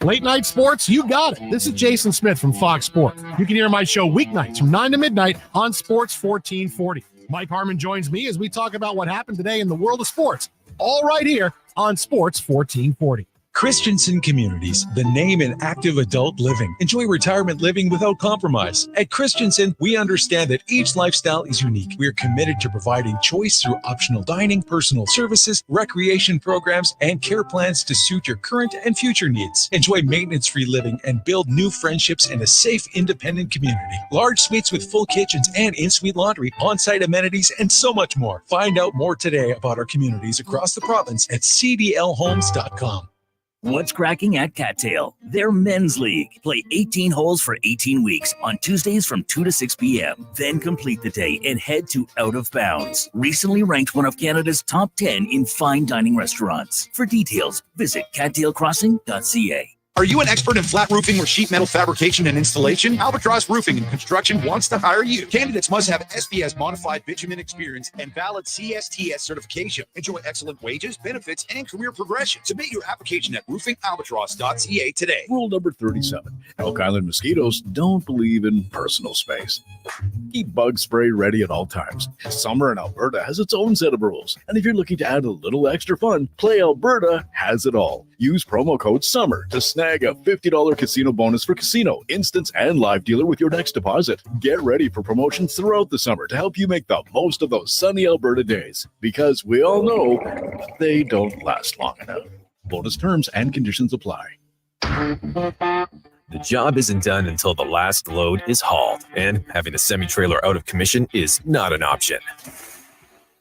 Late night sports, you got it. This is Jason Smith from Fox Sports. You can hear my show weeknights from 9 to midnight on Sports 1440. Mike Harmon joins me as we talk about what happened today in the world of sports, all right here on Sports 1440. Christensen Communities, the name in active adult living. Enjoy retirement living without compromise. At Christensen, we understand that each lifestyle is unique. We are committed to providing choice through optional dining, personal services, recreation programs, and care plans to suit your current and future needs. Enjoy maintenance-free living and build new friendships in a safe, independent community. Large suites with full kitchens and in-suite laundry, on-site amenities, and so much more. Find out more today about our communities across the province at cdlhomes.com. What's cracking at Cattail? Their men's league. Play 18 holes for 18 weeks on Tuesdays from 2 to 6 p.m. Then complete the day and head to Out of Bounds, recently ranked one of Canada's top 10 in fine dining restaurants. For details, visit cattailcrossing.ca. Are you an expert in flat roofing or sheet metal fabrication and installation? Albatross Roofing and Construction wants to hire you. Candidates must have SBS modified bitumen experience and valid CSTS certification. Enjoy excellent wages, benefits, and career progression. Submit your application at roofingalbatross.ca today. Rule number 37. Elk Island mosquitoes don't believe in personal space. Keep bug spray ready at all times. Summer in Alberta has its own set of rules. And if you're looking to add a little extra fun, Play Alberta has it all. Use promo code SUMMER to snag a $50 casino bonus for casino, instance, and live dealer with your next deposit. Get ready for promotions throughout the summer to help you make the most of those sunny Alberta days, because we all know they don't last long enough. Bonus terms and conditions apply. The job isn't done until the last load is hauled, and having a semi-trailer out of commission is not an option.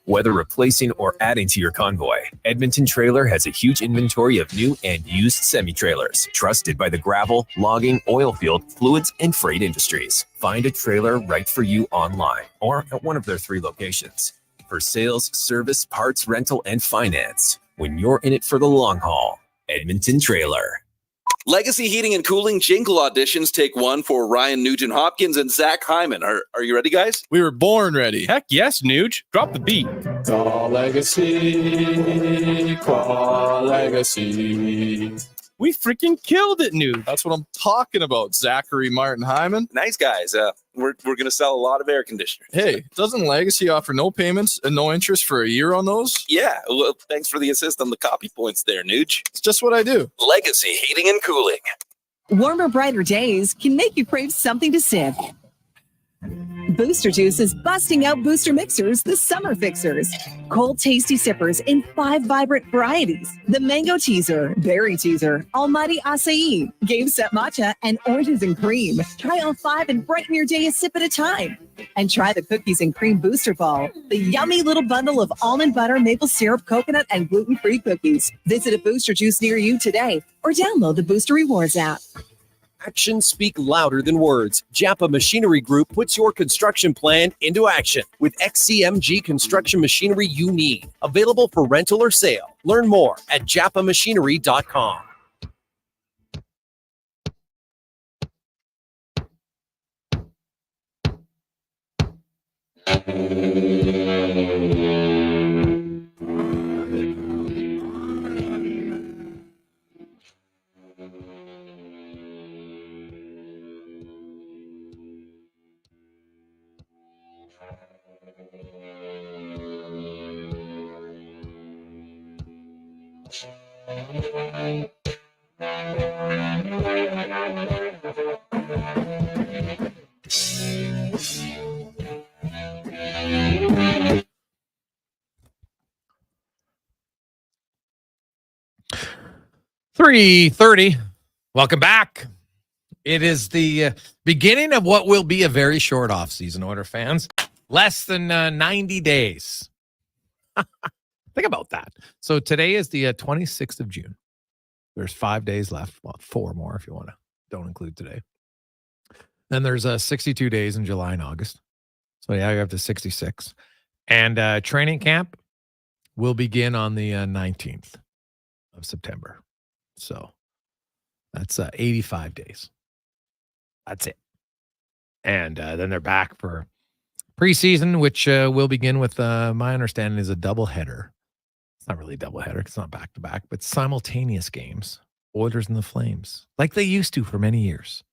Whether replacing or adding to your convoy, Edmonton Trailer has a huge inventory of new and used semi-trailers, trusted by the gravel, logging, oil field, fluids, and freight industries. Find a trailer right for you online or at one of their 3 locations. For sales, service, parts, rental, and finance, when you're in it for the long haul, Edmonton Trailer. Legacy Heating and Cooling Jingle auditions take 1 for Ryan Nugent-Hopkins and Zach Hyman. Are you ready, guys? We were born ready. Heck yes, Nuge. Drop the beat. Legacy, Legacy. We freaking killed it, Nuge. That's what I'm talking about, Zachary Martin Hyman. Nice guys. We're going to sell a lot of air conditioners. Hey, doesn't Legacy offer no payments and no interest for a year on those? Yeah. Well, thanks for the assist on the copy points there, Nuge. It's just what I do. Legacy Heating and Cooling. Warmer, brighter days can make you crave something to sip. Booster Juice is busting out booster mixers, the summer fixers. Cold, tasty sippers in 5 vibrant varieties. The Mango Teaser, Berry Teaser, Almighty Acai, Game Set Matcha, and Oranges and Cream. Try all 5 and brighten your day a sip at a time. And try the Cookies and Cream Booster Ball, the yummy little bundle of almond butter, maple syrup, coconut, and gluten-free cookies. Visit a Booster Juice near you today or download the Booster Rewards app. Actions speak louder than words. Japa Machinery Group puts your construction plan into action with XCMG construction machinery you need. Available for rental or sale. Learn more at japamachinery.com. .30. Welcome back. It is the beginning of what will be a very short offseason, Oiler fans. Less than 90 days. Think about that. So today is the 26th of June. There's 5 days left. Well, 4 more if you want to. Don't include today. Then there's 62 days in July and August. So yeah, you're up to 66. And training camp will begin on the 19th of September. So that's 85 days. That's it. And then they're back for preseason, which will begin with, my understanding, is a doubleheader. It's not really a doubleheader. It's not back-to-back, but simultaneous games. Oilers and the Flames, like they used to for many years.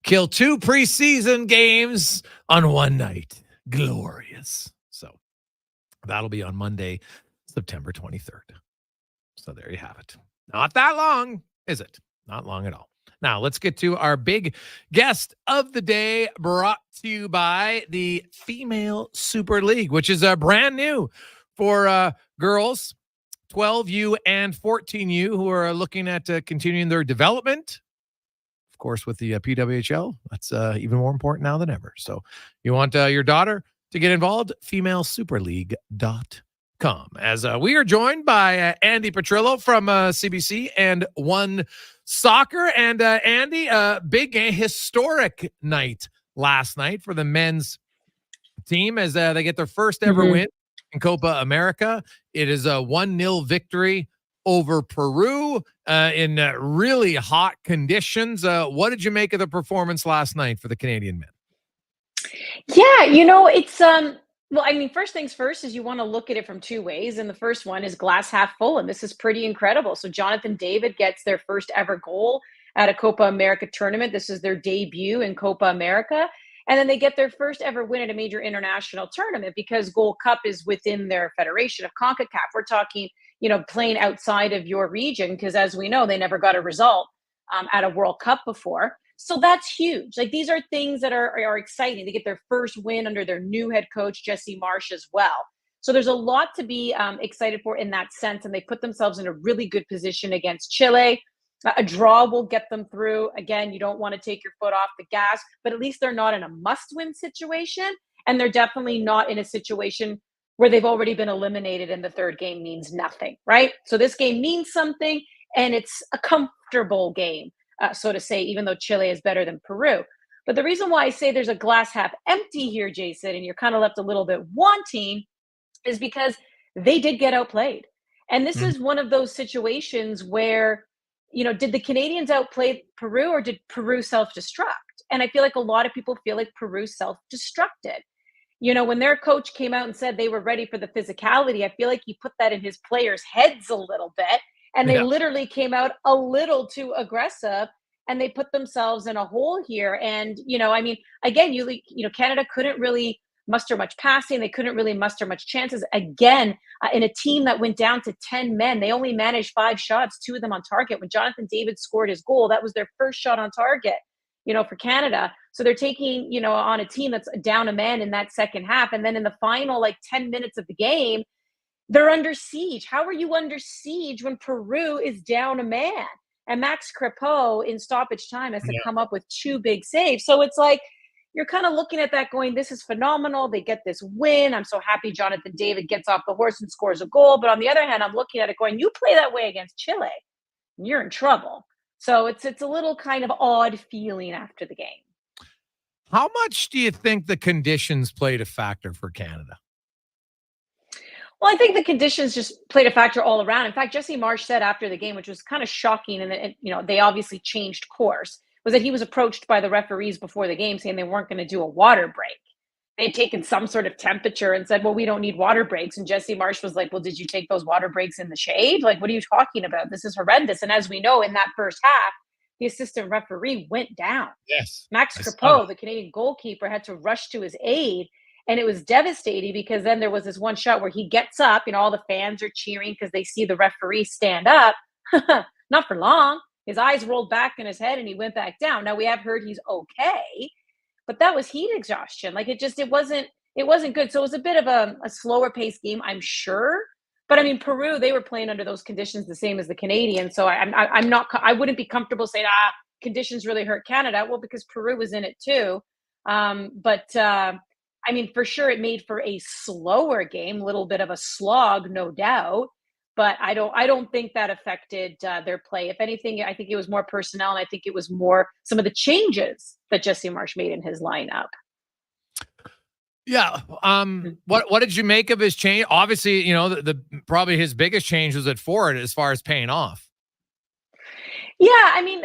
Kill 2 preseason games on one night. Glorious. So that'll be on Monday, September 23rd. So there you have it. Not that long, is it? Not long at all. Now, let's get to our big guest of the day, brought to you by the Female Super League, which is brand new for girls, 12U and 14U, who are looking at continuing their development. Of course, with the PWHL, that's even more important now than ever. So you want your daughter to get involved, femalesuperleague.com. As we are joined by Andy Petrillo from CBC and One Soccer. And Andy, big historic night last night for the men's team as they get their first ever win in Copa America. It is a 1-0 victory over Peru in really hot conditions. What did you make of the performance last night for the Canadian men? Yeah, it's well, I mean, first things first is you want to look at it from 2 ways. And the first one is glass half full. And this is pretty incredible. So Jonathan David gets their first ever goal at a Copa America tournament. This is their debut in Copa America. And then they get their first ever win at a major international tournament because Gold Cup is within their federation of CONCACAF. We're talking, playing outside of your region because, as we know, they never got a result at a World Cup before. So that's huge. Like, these are things that are exciting. They get their first win under their new head coach, Jesse Marsh, as well. So there's a lot to be excited for in that sense. And they put themselves in a really good position against Chile. A draw will get them through. Again, you don't want to take your foot off the gas, but at least they're not in a must-win situation. And they're definitely not in a situation where they've already been eliminated and the third game means nothing, right? So this game means something, and it's a comfortable game. So to say, even though Chile is better than Peru. But the reason why I say there's a glass half empty here, Jason, and you're kind of left a little bit wanting, is because they did get outplayed. And this is one of those situations where, did the Canadians outplay Peru or did Peru self-destruct? And I feel like a lot of people feel like Peru self-destructed. When their coach came out and said they were ready for the physicality, I feel like he put that in his players' heads a little bit. And they literally came out a little too aggressive, and they put themselves in a hole here. And, again, Canada couldn't really muster much passing. They couldn't really muster much chances. Again, in a team that went down to 10 men, they only managed 5 shots, 2 of them on target. When Jonathan David scored his goal, that was their first shot on target. for Canada. So they're taking, on a team that's down a man in that second half. And then in the final, 10 minutes of the game, they're under siege. How are you under siege when Peru is down a man? And Max Crepeau in stoppage time has to come up with 2 big saves. So it's you're kind of looking at that going, this is phenomenal. They get this win. I'm so happy Jonathan David gets off the horse and scores a goal. But on the other hand, I'm looking at it going, you play that way against Chile, and you're in trouble. So it's a little kind of odd feeling after the game. How much do you think the conditions played a factor for Canada? Well, I think the conditions just played a factor all around. In fact, Jesse Marsh said after the game, which was kind of shocking, and they obviously changed course, was that he was approached by the referees before the game saying they weren't going to do a water break. They'd taken some sort of temperature and said, well, we don't need water breaks. And Jesse Marsh was like, well, did you take those water breaks in the shade? What are you talking about? This is horrendous. And as we know, in that first half, the assistant referee went down. Yes. Max Crepeau, the Canadian goalkeeper, had to rush to his aid. And it was devastating because then there was this one shot where he gets up, all the fans are cheering because they see the referee stand up. Not for long. His eyes rolled back in his head and he went back down. Now we have heard he's okay, but that was heat exhaustion. It wasn't good. So it was a bit of a slower paced game, I'm sure. But I mean, Peru, they were playing under those conditions the same as the Canadians. So I wouldn't be comfortable saying, conditions really hurt Canada. Well, because Peru was in it too. I mean, for sure, it made for a slower game, a little bit of a slog, no doubt. But I don't think that affected their play. If anything, I think it was more personnel, and I think it was more some of the changes that Jesse Marsh made in his lineup. Yeah. What did you make of his change? Obviously, the probably his biggest change was at forward as far as paying off. Yeah, I mean,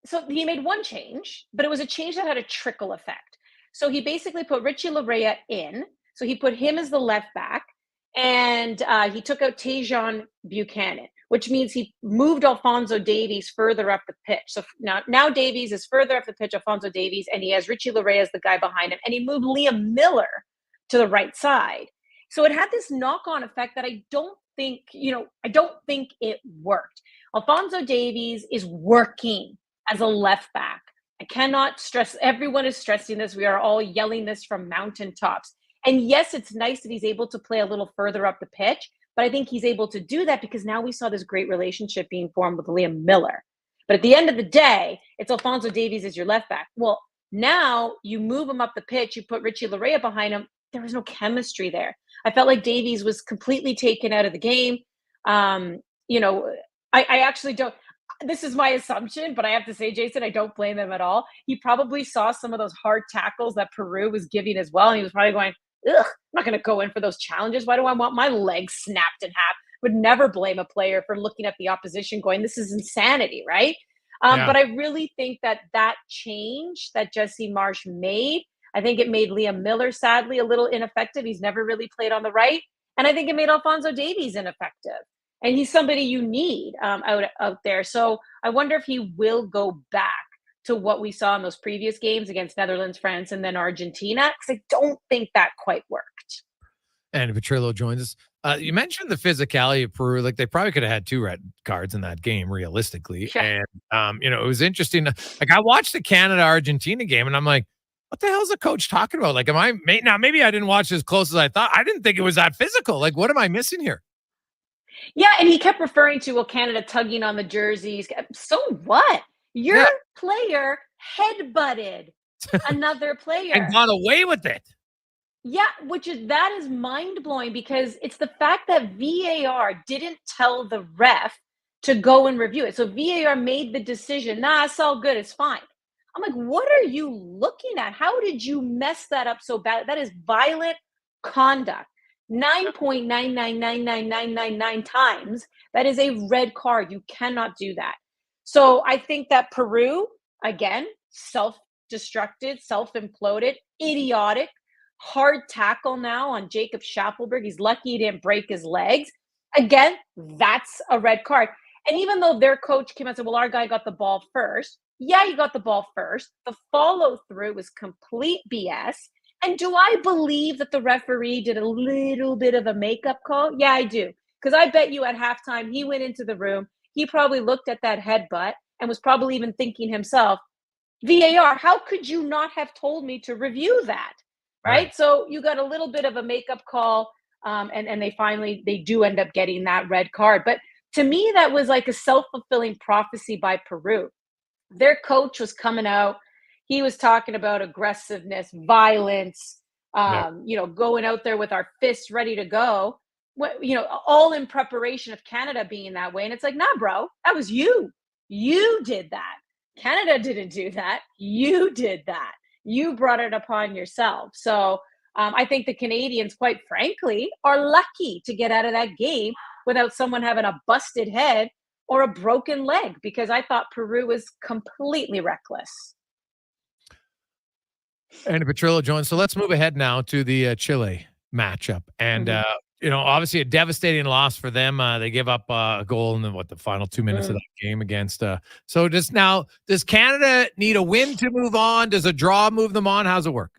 so he made one change, but it was a change that had a trickle effect. So he basically put Richie Larea in. So he put him as the left back, and he took out Tejan Buchanan, which means he moved Alphonso Davies further up the pitch. So now Davies is further up the pitch, Alphonso Davies, and he has Richie Larea as the guy behind him, and he moved Liam Miller to the right side. So it had this knock-on effect that I don't think it worked. Alphonso Davies is working as a left back. I cannot stress, everyone is stressing this. We are all yelling this from mountaintops. And yes, it's nice that he's able to play a little further up the pitch, but I think he's able to do that because now we saw this great relationship being formed with Liam Miller. But at the end of the day, it's Alphonso Davies as your left back. Well, now you move him up the pitch, you put Richie Larea behind him. There was no chemistry there. I felt like Davies was completely taken out of the game. I actually don't. This is my assumption, but I have to say, Jason, I don't blame him at all. He probably saw some of those hard tackles that Peru was giving as well. And he was probably going, I'm not going to go in for those challenges. Why do I want my legs snapped in half? Would never blame a player for looking at the opposition going, this is insanity, right? But I really think that change that Jesse Marsh made, I think it made Liam Miller, sadly, a little ineffective. He's never really played on the right. And I think it made Alphonso Davies ineffective. And he's somebody you need out there. So I wonder if he will go back to what we saw in those previous games against Netherlands, France, and then Argentina, because I don't think that quite worked. And Petrillo joins us. You mentioned the physicality of Peru. They probably could have had 2 red cards in that game, realistically. Sure. And, it was interesting. I watched the Canada-Argentina game, and I'm like, what the hell is the coach talking about? Now maybe I didn't watch as close as I thought. I didn't think it was that physical. What am I missing here? Yeah, and he kept referring to, Canada tugging on the jerseys. So what? Your player headbutted another player. And got away with it. Yeah, that is mind-blowing because it's the fact that VAR didn't tell the ref to go and review it. So VAR made the decision, it's all good, it's fine. I'm like, what are you looking at? How did you mess that up so bad? That is violent conduct. 9.9999999 times. That is a red card. You cannot do that. So I think that Peru, again, self-destructed, self-imploded, idiotic, hard tackle now on Jacob Schaffelberg. He's lucky he didn't break his legs. Again, that's a red card. And even though their coach came out and said, well, our guy got the ball first. Yeah, he got the ball first. The follow-through was complete BS. And do I believe that the referee did a little bit of a makeup call? Yeah, I do. Because I bet you at halftime, he went into the room. He probably looked at that headbutt and was probably even thinking himself, VAR. How could you not have told me to review that? Right. So you got a little bit of a makeup call, and they do end up getting that red card. But to me, that was like a self-fulfilling prophecy by Peru. Their coach was coming out. He was talking about aggressiveness, violence, going out there with our fists ready to go, all in preparation of Canada being that way. And it's like, nah, bro, that was you. You did that. Canada didn't do that. You did that. You brought it upon yourself. So I think the Canadians, quite frankly, are lucky to get out of that game without someone having a busted head or a broken leg, because I thought Peru was completely reckless. And Petrillo joins. So let's move ahead now to the Chile matchup. And, obviously a devastating loss for them. They give up a goal in the final 2 minutes of that game against. So does Canada need a win to move on? Does a draw move them on? How's it work?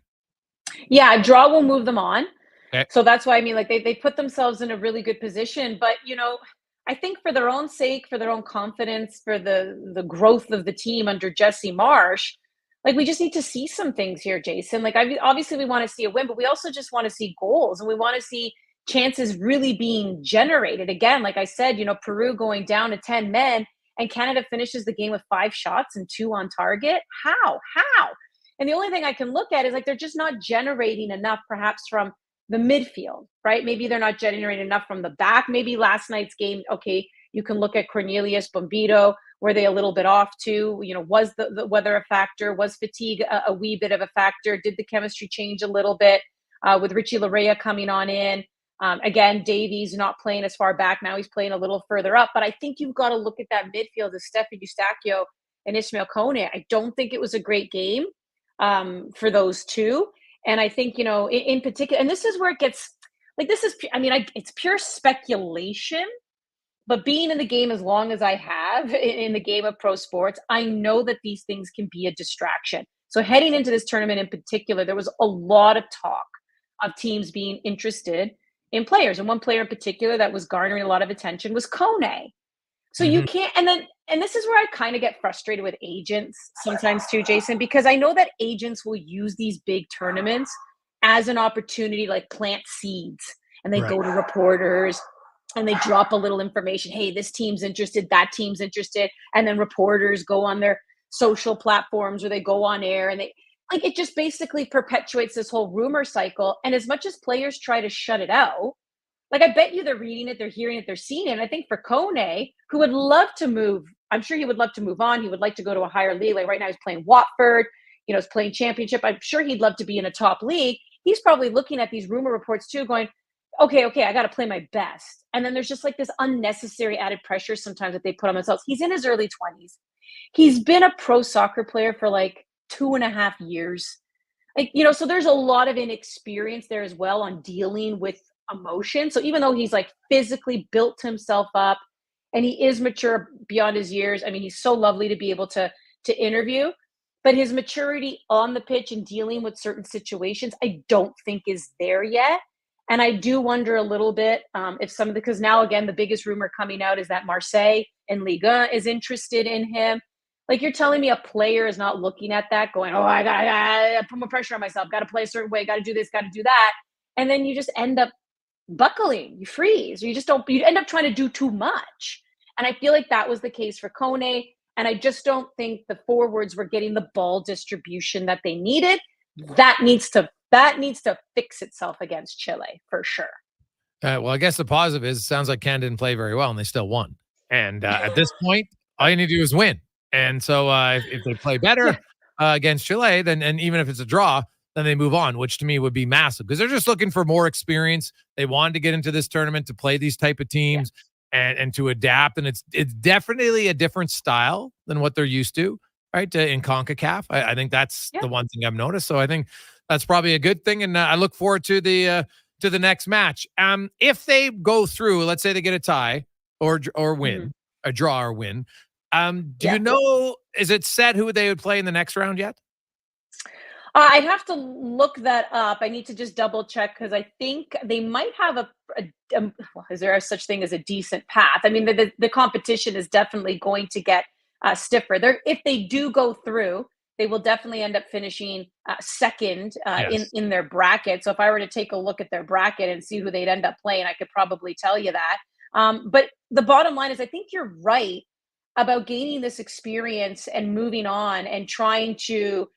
Yeah, a draw will move them on. Okay. So that's why, they put themselves in a really good position. But, I think for their own sake, for their own confidence, for the growth of the team under Jesse Marsh, we just need to see some things here, Jason. Obviously we want to see a win, but we also just want to see goals, and we want to see chances really being generated. Again, like I said, Peru going down to 10 men, and Canada finishes the game with 5 shots and 2 on target. How? And the only thing I can look at is they're just not generating enough, perhaps from the midfield, right? Maybe they're not generating enough from the back. Maybe last night's game, okay, you can look at Cornelius, Bombito. Were they a little bit off too? Was the weather a factor? Was fatigue a wee bit of a factor? Did the chemistry change a little bit with Richie Larea coming on in? Again, Davies not playing as far back. Now he's playing a little further up. But I think you've got to look at that midfield of Stefan Eustachio and Ismail Kone. I don't think it was a great game for those two. And I think, in particular, and this is where it gets, it's pure speculation. But being in the game as long as I have in the game of pro sports, I know that these things can be a distraction. So heading into this tournament in particular, there was a lot of talk of teams being interested in players. And one player in particular that was garnering a lot of attention was Kone. So you can't, and this is where I kind of get frustrated with agents sometimes too, Jason, because I know that agents will use these big tournaments as an opportunity, plant seeds, and they go to reporters and they drop a little information. Hey, this team's interested, that team's interested. And then reporters go on their social platforms or they go on air, and it just basically perpetuates this whole rumor cycle. And as much as players try to shut it out, I bet you they're reading it, they're hearing it, they're seeing it. And I think for Kone, who would love to move, I'm sure he would love to move on. He would like to go to a higher league. Right now he's playing Watford, he's playing championship. I'm sure he'd love to be in a top league. He's probably looking at these rumor reports too, going, okay, I got to play my best. And then there's just this unnecessary added pressure sometimes that they put on themselves. He's in his early 20s. He's been a pro soccer player for 2.5 years. So there's a lot of inexperience there as well on dealing with emotion. So even though he's physically built himself up and he is mature beyond his years, he's so lovely to be able to interview, but his maturity on the pitch and dealing with certain situations, I don't think is there yet. And I do wonder a little bit if because now, again, the biggest rumor coming out is that Marseille and Ligue 1 is interested in him. You're telling me a player is not looking at that going, oh, I got to put more pressure on myself, got to play a certain way, got to do this, got to do that. And then you just end up buckling, you freeze, or you end up trying to do too much. And I feel like that was the case for Kone. And I just don't think the forwards were getting the ball distribution that they needed. That needs to fix itself against Chile for sure. Well, I guess the positive is it sounds like Canada didn't play very well and they still won. And at this point, all you need to do is win. And so if they play better against Chile, then, and even if it's a draw, then they move on, which to me would be massive because they're just looking for more experience. They wanted to get into this tournament to play these type of teams and to adapt. And it's definitely a different style than what they're used to, right? In CONCACAF. I think that's the one thing I've noticed. So I think that's probably a good thing. And I look forward to the next match. If they go through, let's say they get a tie or win, a draw or win. Do you know, is it set who they would play in the next round yet? I'd have to look that up. I need to just double check because I think they might have is there such thing as a decent path? I mean, the competition is definitely going to get stiffer. If they do go through, they will definitely end up finishing second Yes. in their bracket. So if I were to take a look at their bracket and see who they'd end up playing, I could probably tell you that. But the bottom line is, I think you're right about gaining this experience and moving on and trying to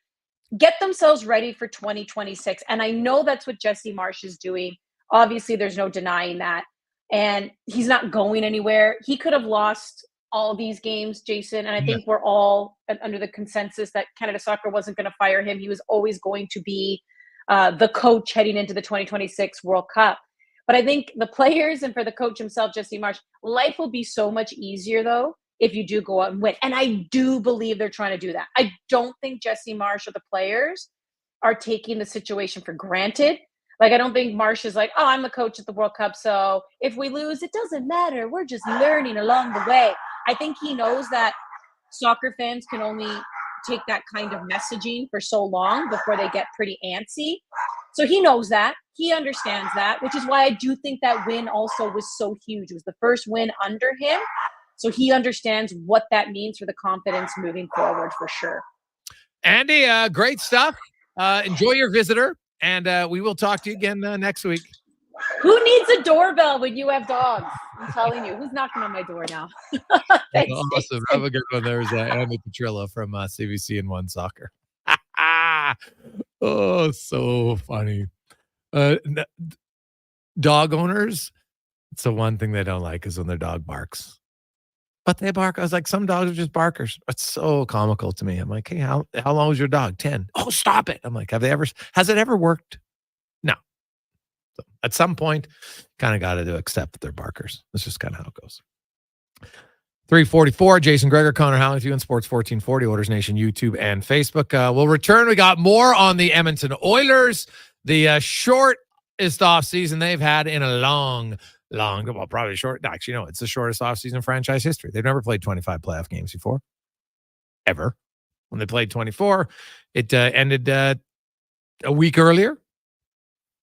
get themselves ready for 2026. And I know that's what Jesse Marsh is doing. Obviously, there's no denying that. And he's not going anywhere. He could have lost all these games, Jason. And I think we're all under the consensus that Canada Soccer wasn't going to fire him. He was always going to be the coach heading into the 2026 World Cup. But I think the players and for the coach himself, Jesse Marsh, life will be so much easier, though, if you do go out and win. And I do believe they're trying to do that. I don't think Jesse Marsh or the players are taking the situation for granted. Like, I don't think Marsh is like, oh, I'm the coach at the World Cup, so if we lose, it doesn't matter. We're just learning along the way. I think he knows that soccer fans can only take that kind of messaging for so long before they get pretty antsy. So he knows that. He understands that, which is why I do think that win also was so huge. It was the first win under him. So he understands what that means for the confidence moving forward for sure. Andy, great stuff. Enjoy your visitor, and we will talk to you again next week. Who needs a doorbell when you have dogs? I'm telling you. Who's knocking on my door now? Thanks, Awesome. Have a good one. There's Andy Petrillo from CBC and One Soccer. Oh, so funny. Dog owners, it's the one thing they don't like is when their dog barks. But they bark. I was like, some dogs are just barkers. It's so comical to me. I'm like, hey, how long was your dog? 10. Oh, stop it. I'm like, has it ever worked? No. So at some point, kind of got to accept that they're barkers. That's just kind of how it goes. 344, Jason Gregor, Connor Halley with you on Sports 1440, Oilers Nation, YouTube, and Facebook. We'll return. We got more on the Edmonton Oilers, the shortest offseason they've had in a long, well, probably short. Actually, no, it's the shortest offseason in franchise history. They've never played 25 playoff games before, ever. When they played 24, it ended a week earlier.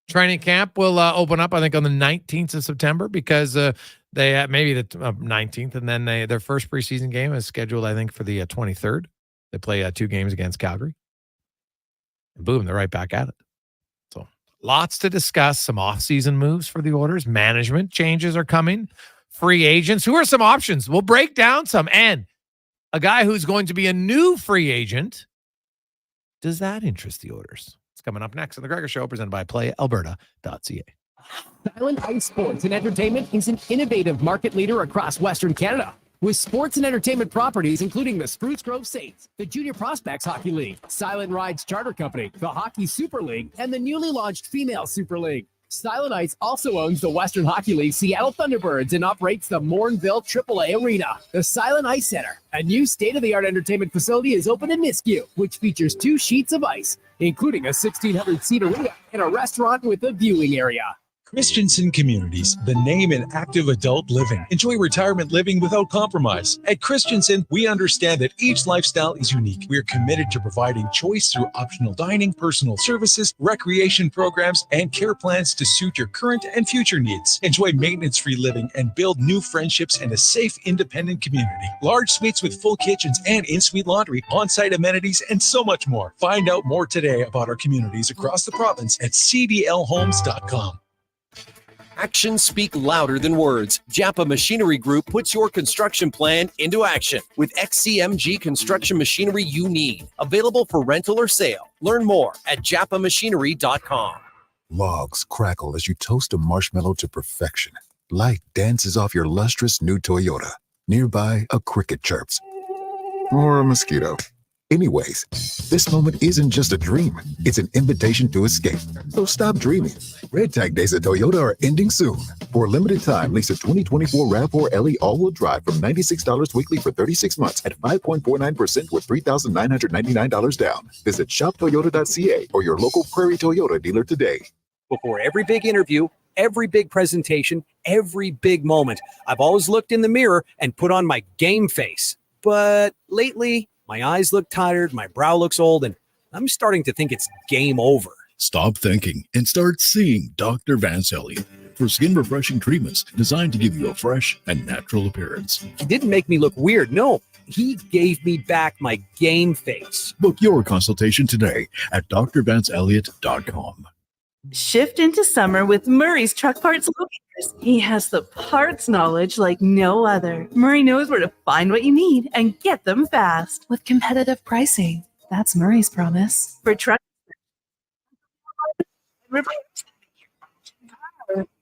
Training camp will open up, I think, on the 19th of September because they maybe the 19th, and then their first preseason game is scheduled, I think, for the 23rd. They play 2 games against Calgary. And boom, they're right back at it. So lots to discuss. Some off-season moves for the Oilers. Management changes are coming. Free agents. Who are some options? We'll break down some. And a guy who's going to be a new free agent. Does that interest the Oilers? It's coming up next on The Gregor Show, presented by PlayAlberta.ca. Silent Ice Sports and Entertainment is an innovative market leader across Western Canada. With sports and entertainment properties including the Spruce Grove Saints, the Junior Prospects Hockey League, Silent Rides Charter Company, the Hockey Super League, and the newly launched Female Super League. Silent Ice also owns the Western Hockey League Seattle Thunderbirds and operates the Morinville AAA Arena. The Silent Ice Center, a new state-of-the-art entertainment facility, is open in Nisku, which features 2 sheets of ice, including a 1,600-seat arena and a restaurant with a viewing area. Christensen Communities, the name in active adult living. Enjoy retirement living without compromise. At Christensen, we understand that each lifestyle is unique. We are committed to providing choice through optional dining, personal services, recreation programs, and care plans to suit your current and future needs. Enjoy maintenance-free living and build new friendships in a safe, independent community. Large suites with full kitchens and in-suite laundry, on-site amenities, and so much more. Find out more today about our communities across the province at cblhomes.com. Actions speak louder than words. Japa Machinery Group puts your construction plan into action with XCMG construction machinery you need. Available for rental or sale. Learn more at japamachinery.com. Logs crackle as you toast a marshmallow to perfection. Light dances off your lustrous new Toyota. Nearby, a cricket chirps. Or a mosquito. Anyways, this moment isn't just a dream. It's an invitation to escape. So stop dreaming. Red Tag days at Toyota are ending soon. For a limited time, lease a 2024 RAV4 LE all-wheel drive from $96 weekly for 36 months at 5.49% with $3,999 down. Visit shoptoyota.ca or your local Prairie Toyota dealer today. Before every big interview, every big presentation, every big moment, I've always looked in the mirror and put on my game face. But lately, my eyes look tired, my brow looks old, and I'm starting to think it's game over. Stop thinking and start seeing Dr. Vancelli for skin refreshing treatments designed to give you a fresh and natural appearance. He didn't make me look weird, no. He gave me back my game face. Book your consultation today at drvanceelliott.com. Shift into summer with Murray's Truck Parts Locators. He has the parts knowledge like no other. Murray knows where to find what you need and get them fast. With competitive pricing. That's Murray's promise. For truck.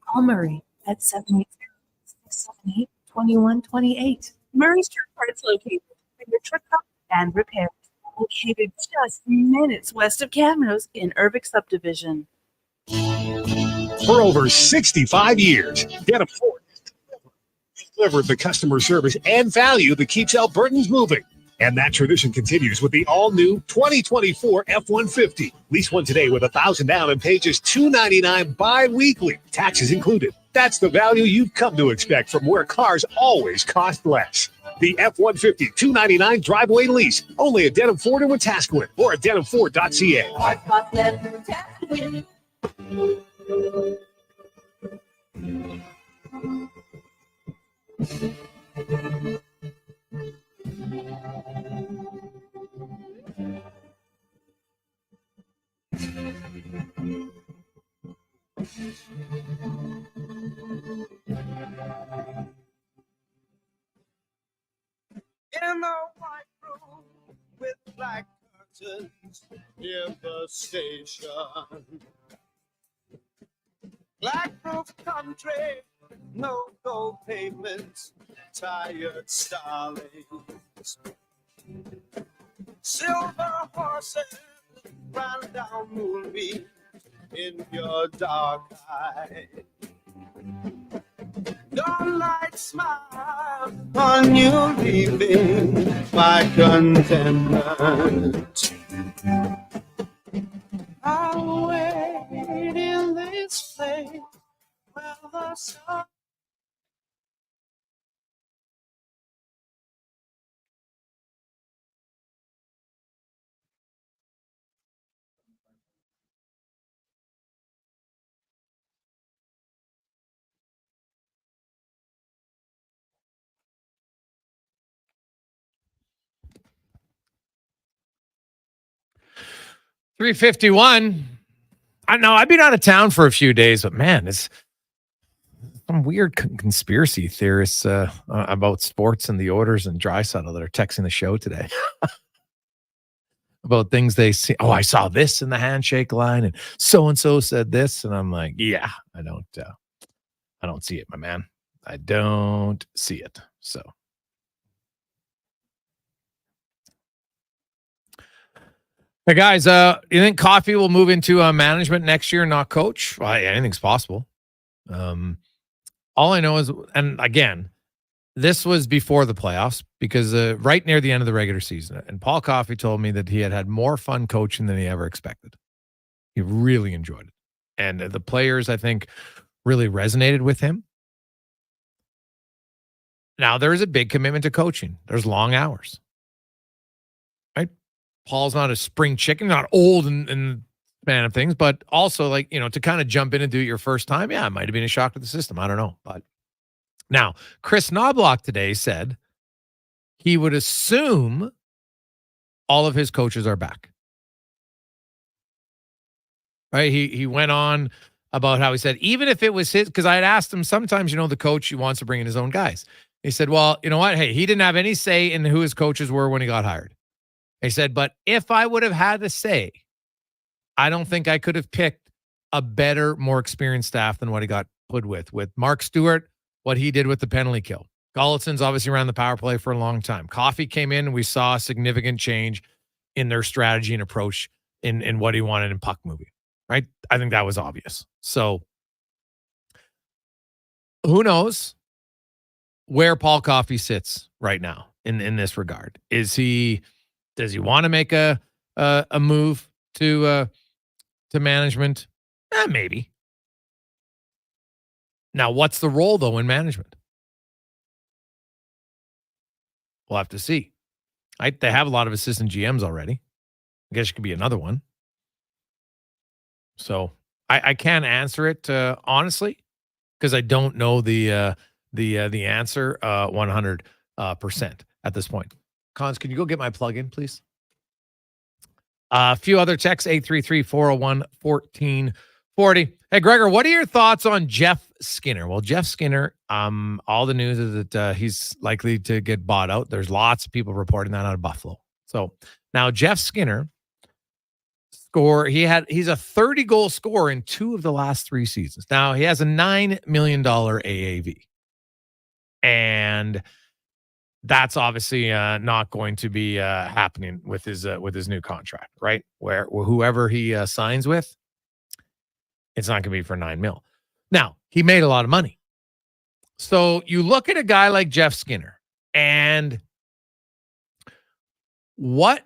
Call Murray at 780-678-2128. Murray's Truck Parts located for your truck and repairs. Located just minutes west of Camrose in Urbic Subdivision. For over 65 years, Denim Ford delivered the customer service and value that keeps Albertans moving. And that tradition continues with the all-new 2024 F-150. Lease one today with $1,000 down and pay just $299 bi-weekly, taxes included. That's the value you've come to expect from where cars always cost less. The F-150 $299 driveway lease, only at Denim Ford in Wetaskiwin or at denimford.ca. In a white room with black curtains near the station. Black roof country, no gold pavements, tired starlings. Silver horses ran down moonbeams in your dark eye. Dawnlight smile on you leaving my contentment. I'll wait in this place where the sun. $351. I know I've been out of town for a few days, but man, it's some weird conspiracy theorists about sports and the Oilers and Draisaitl that are texting the show today about things they see. Oh, I saw this in the handshake line, and so said this, and I'm like, yeah, I don't see it, my man. I don't see it. So. Hey guys, you think Coffey will move into management next year, not coach? Well, anything's possible. All I know is, and again, this was before the playoffs because right near the end of the regular season, and Paul Coffey told me that he had more fun coaching than he ever expected. He really enjoyed it, and the players, I think, really resonated with him. Now there is a big commitment to coaching. There's long hours. Paul's not a spring chicken, not old and span of things, but also like, to kind of jump in and do it your first time. Yeah, it might have been a shock to the system. I don't know. But now Chris Knobloch today said he would assume all of his coaches are back. Right. He went on about how he said, even if it was his, because I had asked him sometimes, the coach, he wants to bring in his own guys. He said, well, you know what? Hey, he didn't have any say in who his coaches were when he got hired. He said, but if I would have had to say, I don't think I could have picked a better, more experienced staff than what he got put with Mark Stewart, what he did with the penalty kill. Golliton's obviously ran the power play for a long time. Coffey came in and we saw a significant change in their strategy and approach in what he wanted in puck moving, right? I think that was obvious. So who knows where Paul Coffey sits right now in this regard? Does he want to make a move to management? Maybe. Now, what's the role though in management? We'll have to see. They have a lot of assistant GMs already. I guess it could be another one. So I can't answer it honestly because I don't know the answer 100% at this point. Cons, can you go get my plug-in, please? A few other texts, 833-401-1440. Hey, Gregor, what are your thoughts on Jeff Skinner? Well, Jeff Skinner, all the news is that he's likely to get bought out. There's lots of people reporting that out of Buffalo. So now Jeff Skinner he's a 30-goal scorer in 2 of the last 3 seasons. Now he has a $9 million AAV. And that's obviously not going to be happening with his new contract, right? Where whoever he signs with, it's not going to be for $9 million. Now, he made a lot of money. So you look at a guy like Jeff Skinner, and what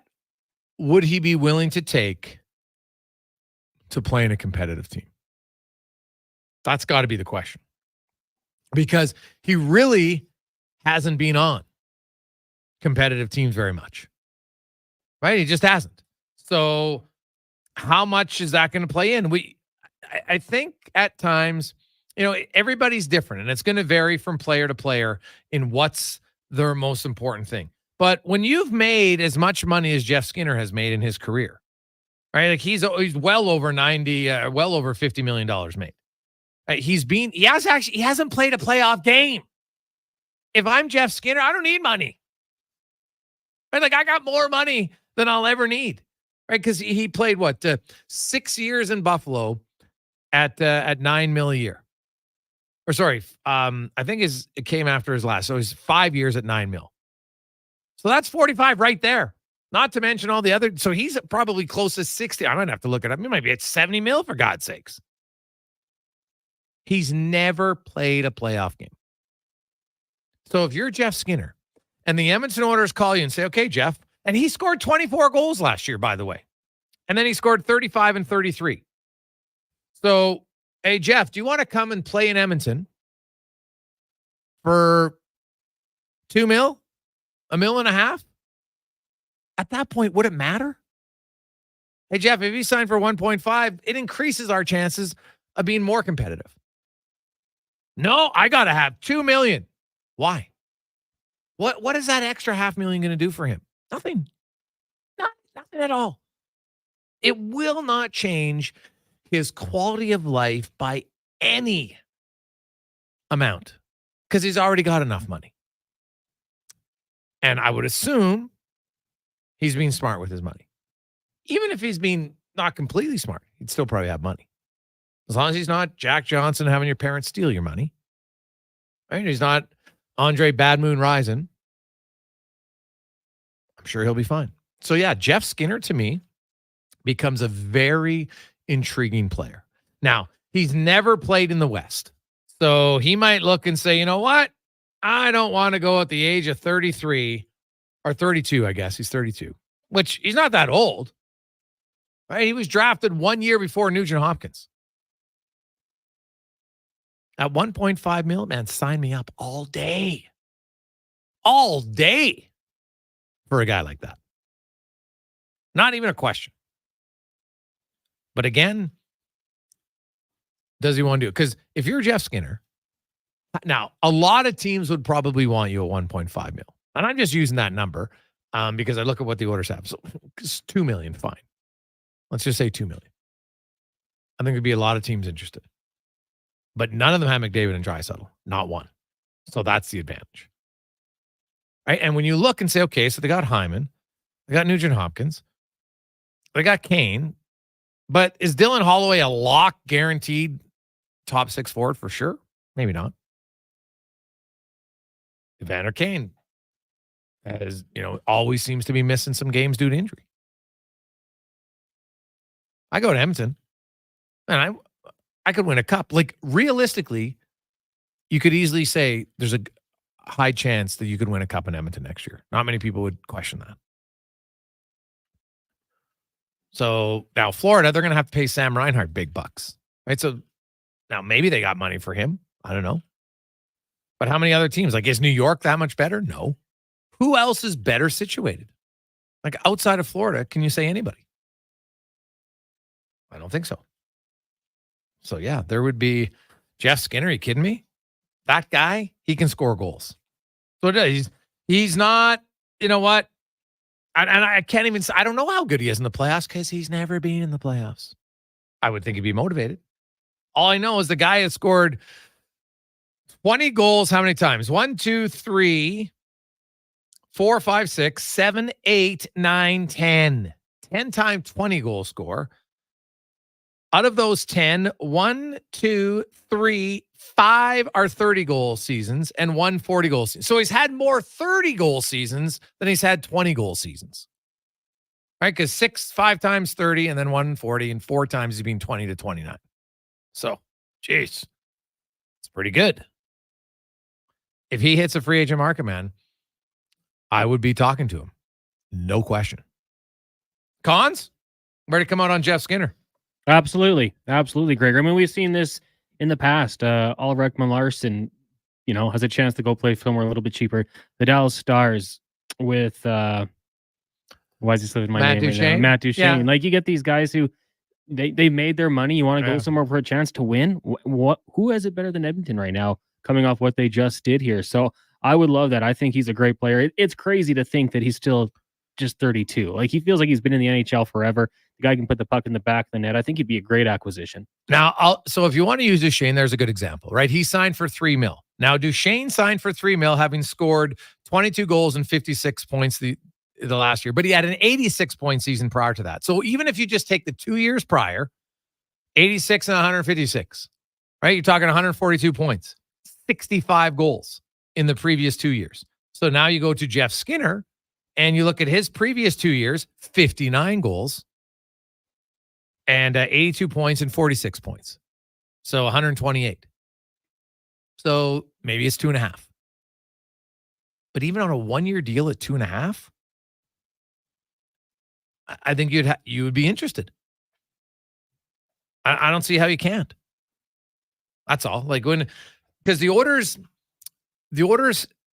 would he be willing to take to play in a competitive team? That's got to be the question. Because he really hasn't been on competitive teams very much. Right? He just hasn't. So how much is that going to play in? I think at times, everybody's different, and it's going to vary from player to player in what's their most important thing. But when you've made as much money as Jeff Skinner has made in his career, right? Like he's well over $50 million made. He hasn't played a playoff game. If I'm Jeff Skinner, I don't need money. Right? Like I got more money than I'll ever need. Right? Because he played 6 years in Buffalo at $9 million a year. Or sorry, I think it came after his last. So he's 5 years at $9 million. So that's 45 right there. Not to mention all the other. So he's probably close to 60. I might have to look it up. He might be at 70 million for God's sakes. He's never played a playoff game. So if you're Jeff Skinner and the Edmonton Oilers call you and say, okay, Jeff, and he scored 24 goals last year, by the way. And then he scored 35 and 33. So, hey, Jeff, do you want to come and play in Edmonton for $2 million? $1.5 million? At that point, would it matter? Hey, Jeff, if he signed for 1.5, it increases our chances of being more competitive. No, I got to have $2 million. Why? What is that extra $500,000 going to do for him? Nothing. Nothing at all. It will not change his quality of life by any amount because he's already got enough money. And I would assume he's being smart with his money. Even if he's being not completely smart, he'd still probably have money. As long as he's not Jack Johnson having your parents steal your money. Right? He's not Andre Bad Moon Rising. I'm sure he'll be fine. So yeah, Jeff Skinner to me becomes a very intriguing player. Now, he's never played in the West. So he might look and say, you know what? I don't want to go at the age of 33 or 32, I guess. He's 32, which he's not that old. Right? He was drafted 1 year before Nugent Hopkins. At 1.5 million, man, sign me up all day. All day for a guy like that. Not even a question. But again, does he want to do it? Because if you're Jeff Skinner, now a lot of teams would probably want you at 1.5 million. And I'm just using that number because I look at what the Oilers have. So it's 2 million, fine. Let's just say 2 million. I think there'd be a lot of teams interested. But none of them have McDavid and Draisaitl. Not one. So that's the advantage. Right? And when you look and say, okay, so they got Hyman, they got Nugent Hopkins, they got Kane, but is Dylan Holloway a lock guaranteed top 6 forward for sure? Maybe not. Evander Kane as always seems to be missing some games due to injury. I go to Edmonton and I could win a cup. Like realistically, you could easily say there's a high chance that you could win a cup in Edmonton next year. Not many people would question that. So now Florida, they're going to have to pay Sam Reinhart big bucks, right? So now maybe they got money for him. I don't know. But how many other teams? Like, is New York that much better? No. Who else is better situated? Like outside of Florida, can you say anybody? I don't think so. So yeah, there would be Jeff Skinner. Are you kidding me? That guy, he can score goals. So he's not, you know what? And I can't even say, I don't know how good he is in the playoffs because he's never been in the playoffs. I would think he'd be motivated. All I know is the guy has scored 20 goals how many times? 1, 2, 3, 4, 5, 6, 7, 8, 9, 10. 10 time 20 goal score. Out of those 10, 1, 2, 3, 5 are 30 goal seasons and 1 40 goal season. So he's had more 30 goal seasons than he's had 20 goal seasons. Right? Because 5 times 30 and then 1 40 and 4 times he's been 20 to 29. So, geez, it's pretty good. If he hits a free agent market, man, I would be talking to him. No question. Cons? Ready to come out on Jeff Skinner? Absolutely. Absolutely, Gregor. I mean, we've seen this in the past. Oliver Ekman-Larsson, has a chance to go play somewhere a little bit cheaper. The Dallas Stars with, why is he slipping my name right now? Matt Duchene. Yeah. Like, you get these guys who, they made their money. You want to go somewhere for a chance to win? Who has it better than Edmonton right now, coming off what they just did here? So I would love that. I think he's a great player. It's crazy to think that he's still just 32. Like, he feels like he's been in the NHL forever. The guy can put the puck in the back of the net. I think he'd be a great acquisition. Now, so if you want to use Duchene, there's a good example, right? He signed for $3 million. Now, Duchene signed for $3 million, having scored 22 goals and 56 points the last year, but he had an 86-point season prior to that. So even if you just take the 2 years prior, 86 and 156, right? You're talking 142 points, 65 goals in the previous 2 years. So now you go to Jeff Skinner and you look at his previous 2 years, 59 goals and 82 points and 46 points. So 128. So maybe it's 2.5. But even on a 1-year deal at 2.5, I think you would be interested. I don't see how you can't. That's all. Like, because the Oilers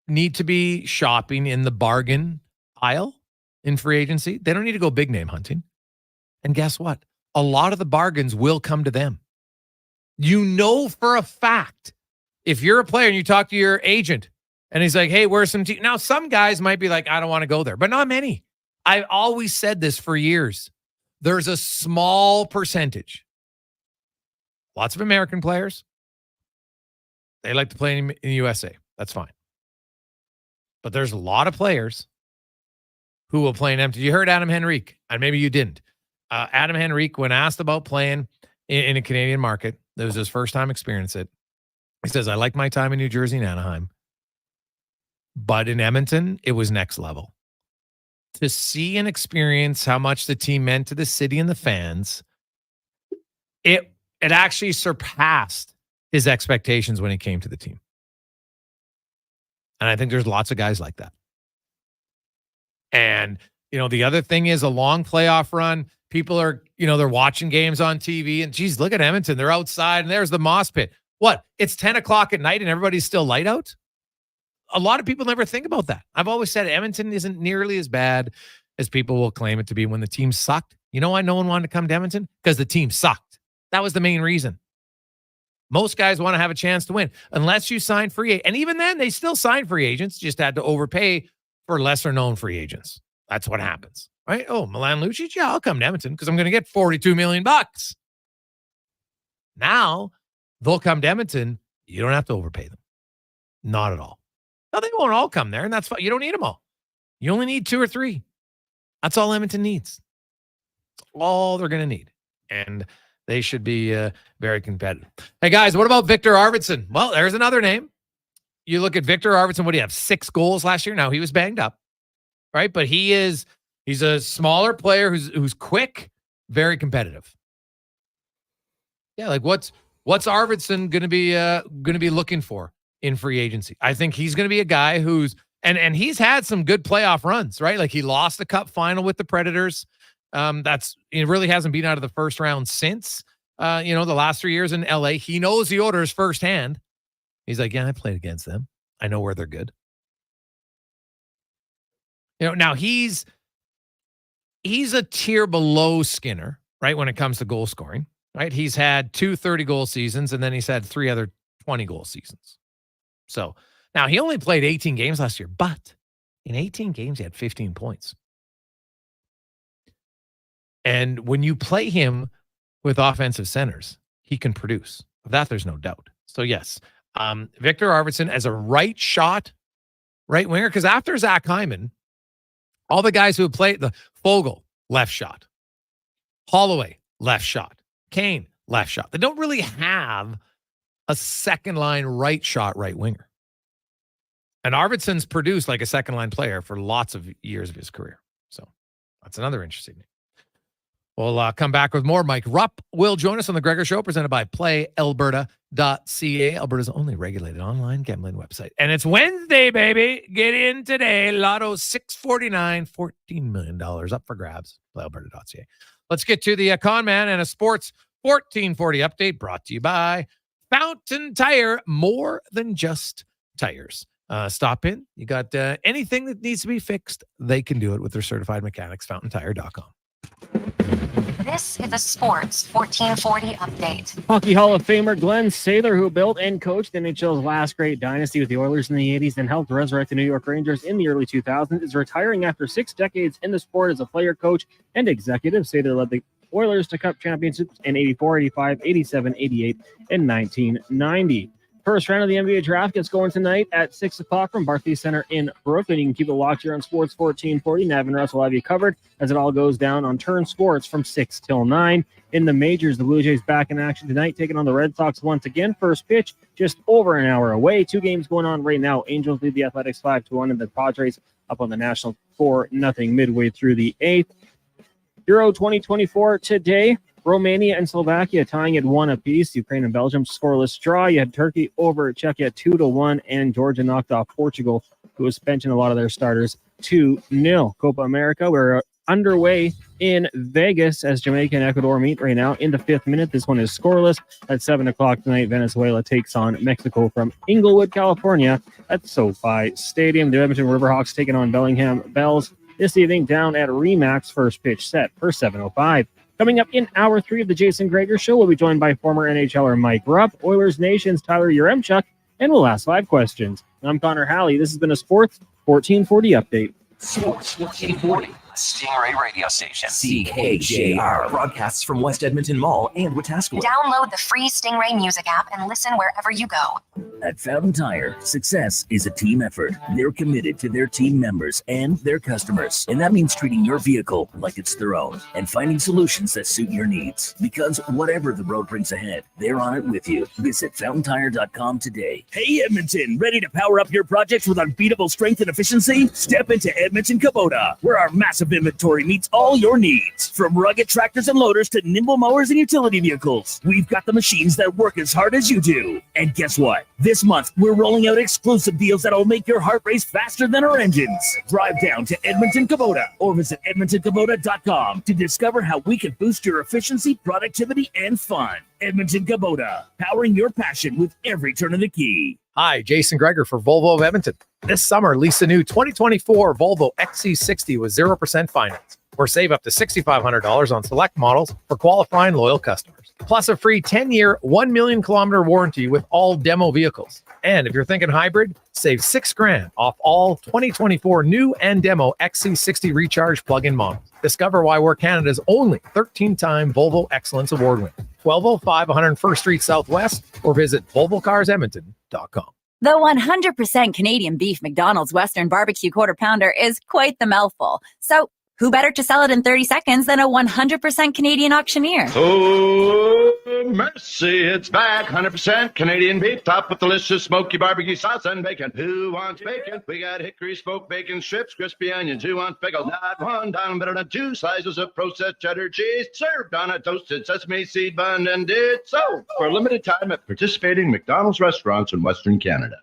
need to be shopping in the bargain aisle in free agency. They don't need to go big name hunting. And guess what? A lot of the bargains will come to them. You know for a fact, if you're a player and you talk to your agent and he's like, hey, where's some now some guys might be like, I don't want to go there, but not many. I've always said this for years. There's a small percentage. Lots of American players. They like to play in the USA. That's fine. But there's a lot of players who will play in empty. You heard Adam Henrique, and maybe you didn't. Adam Henrique, when asked about playing in a Canadian market, that was his first time experience it. He says, I like my time in New Jersey and Anaheim. But in Edmonton, it was next level. To see and experience how much the team meant to the city and the fans, it actually surpassed his expectations when he came to the team. And I think there's lots of guys like that. And, the other thing is a long playoff run. People are, they're watching games on TV and geez, look at Edmonton. They're outside and there's the moss pit. What? It's 10 o'clock at night and everybody's still light out? A lot of people never think about that. I've always said Edmonton isn't nearly as bad as people will claim it to be when the team sucked. You know why no one wanted to come to Edmonton? Because the team sucked. That was the main reason. Most guys want to have a chance to win unless you sign free agents. And even then, they still sign free agents, just had to overpay for lesser known free agents. That's what happens, right? Oh, Milan Lucic? Yeah, I'll come to Edmonton because I'm going to get $42 million. Now, they'll come to Edmonton. You don't have to overpay them. Not at all. Now, they won't all come there, and that's fine. You don't need them all. You only need 2 or 3. That's all Edmonton needs. That's all they're going to need. And they should be very competitive. Hey, guys, what about Victor Arvidsson? Well, there's another name. You look at Victor Arvidsson, what do you have? 6 goals last year? Now, he was banged up, right? But he's a smaller player who's quick, very competitive. Yeah, like what's Arvidsson going to be looking for in free agency? I think he's going to be a guy who's and he's had some good playoff runs, right? Like he lost the cup final with the Predators. It really hasn't been out of the first round since the last 3 years in LA. He knows the Oilers firsthand. He's like, yeah, I played against them. I know where they're good. Now he's a tier below Skinner, right? When it comes to goal scoring, right? He's had 2 30-goal seasons, and then he's had 3 other 20-goal seasons. So now he only played 18 games last year, but in 18 games, he had 15 points. And when you play him with offensive centers, he can produce. Of that, there's no doubt. So, yes, Victor Arvidsson as a right winger, because after Zach Hyman, all the guys who have played, the Fogle, left shot. Holloway, left shot. Kane, left shot. They don't really have a second-line right shot right winger. And Arvidsson's produced like a second-line player for lots of years of his career. So that's another interesting name. We'll come back with more. Mike Rupp will join us on the Gregor Show, presented by PlayAlberta.ca, Alberta's only regulated online gambling website. And it's Wednesday, baby. Get in today. Lotto 649, $14 million up for grabs. PlayAlberta.ca. Let's get to the Con Man and a Sports 1440 update brought to you by Fountain Tire. More than just tires. Stop in. You got anything that needs to be fixed, they can do it with their certified mechanics, fountaintire.com. This is a Sports 1440 update. Hockey Hall of Famer Glenn Sather, who built and coached NHL's last great dynasty with the Oilers in the 80s and helped resurrect the New York Rangers in the early 2000s, is retiring after 6 decades in the sport as a player, coach, and executive. Sather led the Oilers to Cup championships in 84, 85, 87, 88, and 1990. First round of the NBA draft gets going tonight at 6 o'clock from Barclays Center in Brooklyn. You can keep it locked here on Sports 1440. Nav and Russ will have you covered as it all goes down on Turn Sports from 6 till 9. In the majors, the Blue Jays back in action tonight, taking on the Red Sox once again. First pitch just over an hour away. 2 games going on right now. Angels lead the Athletics 5-1, and the Padres up on the Nationals 4-0 midway through the 8th. Euro 2024 today. Romania and Slovakia tying at 1 apiece. Ukraine and Belgium scoreless draw. You had Turkey over Czechia 2-1, and Georgia knocked off Portugal, who was benching a lot of their starters 2-0. Copa America, we're underway in Vegas as Jamaica and Ecuador meet right now in the 5th minute. This one is scoreless. At 7 o'clock tonight, Venezuela takes on Mexico from Inglewood, California at SoFi Stadium. The Edmonton Riverhawks taking on Bellingham Bells this evening down at Remax. First pitch set for 7:05. Coming up in Hour 3 of the Jason Gregor Show, we'll be joined by former NHLer Mike Rupp, Oilers Nation's Tyler Yaremchuk, and we'll ask 5 questions. I'm Connor Halley. This has been a Sports 1440 update. Sports 1440, Stingray radio station. CKJR broadcasts from West Edmonton Mall and Wetaskiwin. Download the free Stingray music app and listen wherever you go. At Fountain Tire, success is a team effort. They're committed to their team members and their customers. And that means treating your vehicle like it's their own and finding solutions that suit your needs. Because whatever the road brings ahead, they're on it with you. Visit fountaintire.com today. Hey, Edmonton, ready to power up your projects with unbeatable strength and efficiency? Step into Edmonton Kubota, where our massive inventory meets all your needs. From rugged tractors and loaders to nimble mowers and utility vehicles, we've got the machines that work as hard as you do. And guess what? This month, we're rolling out exclusive deals that'll make your heart race faster than our engines. Drive down to Edmonton Kubota or visit EdmontonKubota.com to discover how we can boost your efficiency, productivity, and fun. Edmonton Kubota, powering your passion with every turn of the key. Hi, Jason Gregor for Volvo of Edmonton. This summer, lease a new 2024 Volvo XC60 with 0% finance, or save up to $6,500 on select models for qualifying loyal customers. Plus a free 10-year, 1 million kilometer warranty with all demo vehicles. And if you're thinking hybrid, save $6,000 off all 2024 new and demo XC60 Recharge plug-in models. Discover why we're Canada's only 13-time Volvo Excellence Award winner. 1205 101st Street Southwest, or visit volvocarsedmonton.com. The 100% Canadian beef McDonald's Western Barbecue Quarter Pounder is quite the mouthful. So, who better to sell it in 30 seconds than a 100% Canadian auctioneer? Oh, mercy, it's back. 100% Canadian beef, topped with delicious smoky barbecue sauce and bacon. Who wants bacon? We got hickory smoked bacon strips, crispy onions. Who wants pickles? Not one down, better than 2 slices of processed cheddar cheese, served on a toasted sesame seed bun, and it's so for a limited time at participating McDonald's restaurants in Western Canada.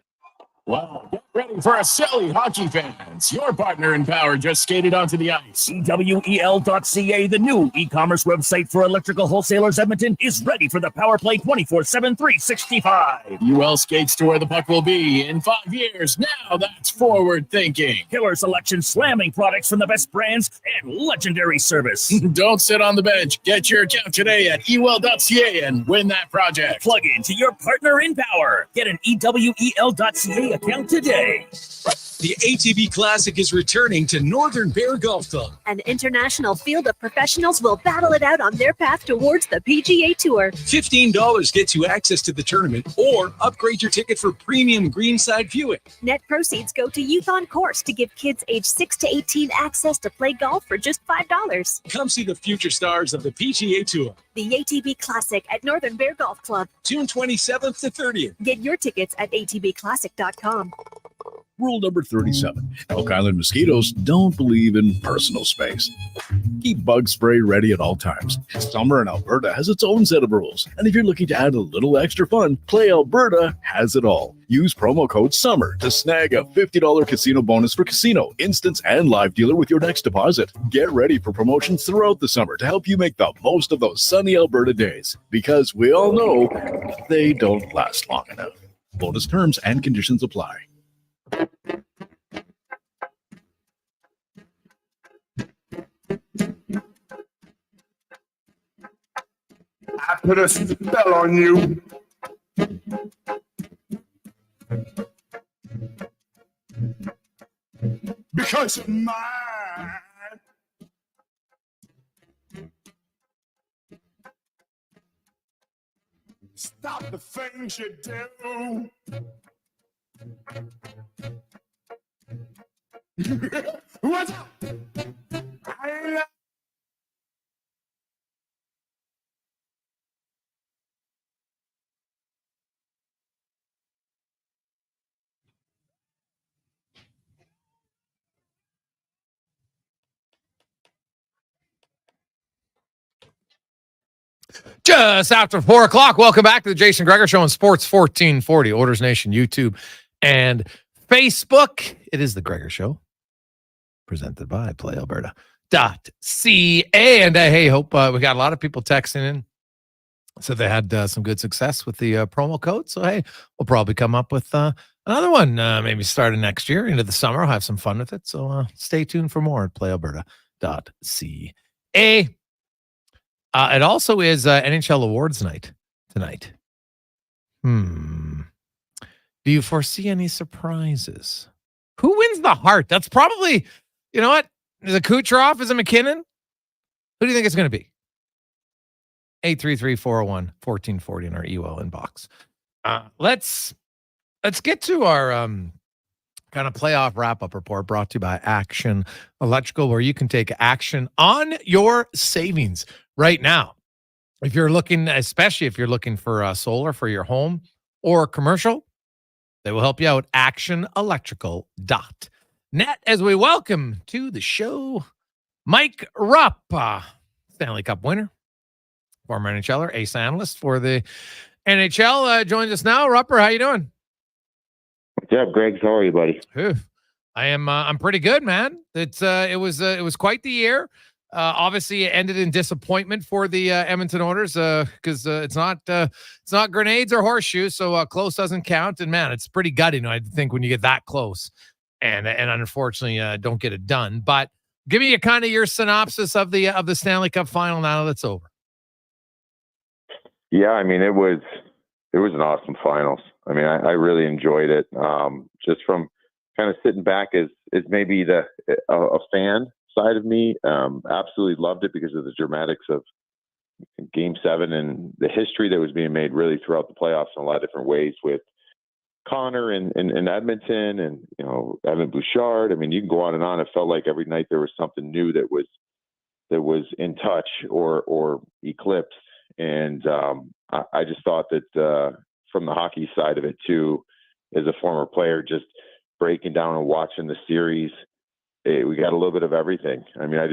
Wow, get ready for a silly hockey fans. Your partner in power just skated onto the ice. EWEL.ca, the new e-commerce website for electrical wholesalers Edmonton, is ready for the power play 24/7, 365. UL skates to where the puck will be in 5 years. Now that's forward thinking. Killer selection, slamming products from the best brands, and legendary service. Don't sit on the bench. Get your account today at EWEL.ca and win that project. Plug into your partner in power. Get an EWEL.ca ATB account today. The ATB Classic is returning to Northern Bear Golf Club. An international field of professionals will battle it out on their path towards the PGA Tour. $15 gets you access to the tournament or upgrade your ticket for premium greenside viewing. Net proceeds go to Youth on Course to give kids age 6 to 18 access to play golf for just $5. Come see the future stars of the PGA Tour. The ATB Classic at Northern Bear Golf Club. June 27th to 30th. Get your tickets at atbclassic.com. Rule number 37. Elk Island mosquitoes don't believe in personal space. Keep bug spray ready at all times. Summer in Alberta has its own set of rules. And if you're looking to add a little extra fun, Play Alberta has it all. Use promo code SUMMER to snag a $50 casino bonus for casino, instance, and live dealer with your next deposit. Get ready for promotions throughout the summer to help you make the most of those sunny Alberta days. Because we all know they don't last long enough. Bonus terms and conditions apply. I put a spell on you. Because of mine. Stop the things you do. What's up? I love Just after 4 o'clock, welcome back to the Jason Gregor Show on Sports 1440, Oilers Nation, YouTube, and Facebook. It is the Gregor Show, presented by PlayAlberta.ca. And hey, hope we got a lot of people texting in. So they had some good success with the promo code. So hey, we'll probably come up with another one, maybe starting next year into the summer. I'll have some fun with it. So stay tuned for more at PlayAlberta.ca. It also is NHL Awards night tonight. Do you foresee any surprises? Who wins the Hart? That's probably, you know what? Is it Kucherov? Is it McKinnon? Who do you think it's going to be? 833-401-1440 in our email inbox. Let's get to our kind of playoff wrap-up report brought to you by Action Electrical, where you can take action on your savings right now. If you're looking, especially if you're looking for solar for your home or commercial, they will help you out. ActionElectrical.net. As we welcome to the show, Mike Rupp, Stanley Cup winner, former NHLer, ace analyst for the NHL, joins us now. Rupper, how you doing? What's up, Greg? How are you, buddy? I'm pretty good, man. It was quite the year. Obviously, it ended in disappointment for the Edmonton Oilers because it's not grenades or horseshoes, so close doesn't count. And man, it's pretty gutting, I think, when you get that close, and unfortunately don't get it done. But give me kind of your synopsis of the Stanley Cup final now that it's over. Yeah, I mean it was an awesome finals. I mean, I really enjoyed it. Just from kind of sitting back as maybe a fan side of me, absolutely loved it because of the dramatics of Game 7 and the history that was being made really throughout the playoffs in a lot of different ways with Connor and Edmonton and, you know, Evan Bouchard. I mean, you can go on and on. It felt like every night there was something new that was in touch or eclipsed. And I just thought that from the hockey side of it too, as a former player, just breaking down and watching the series, we got a little bit of everything. I mean, I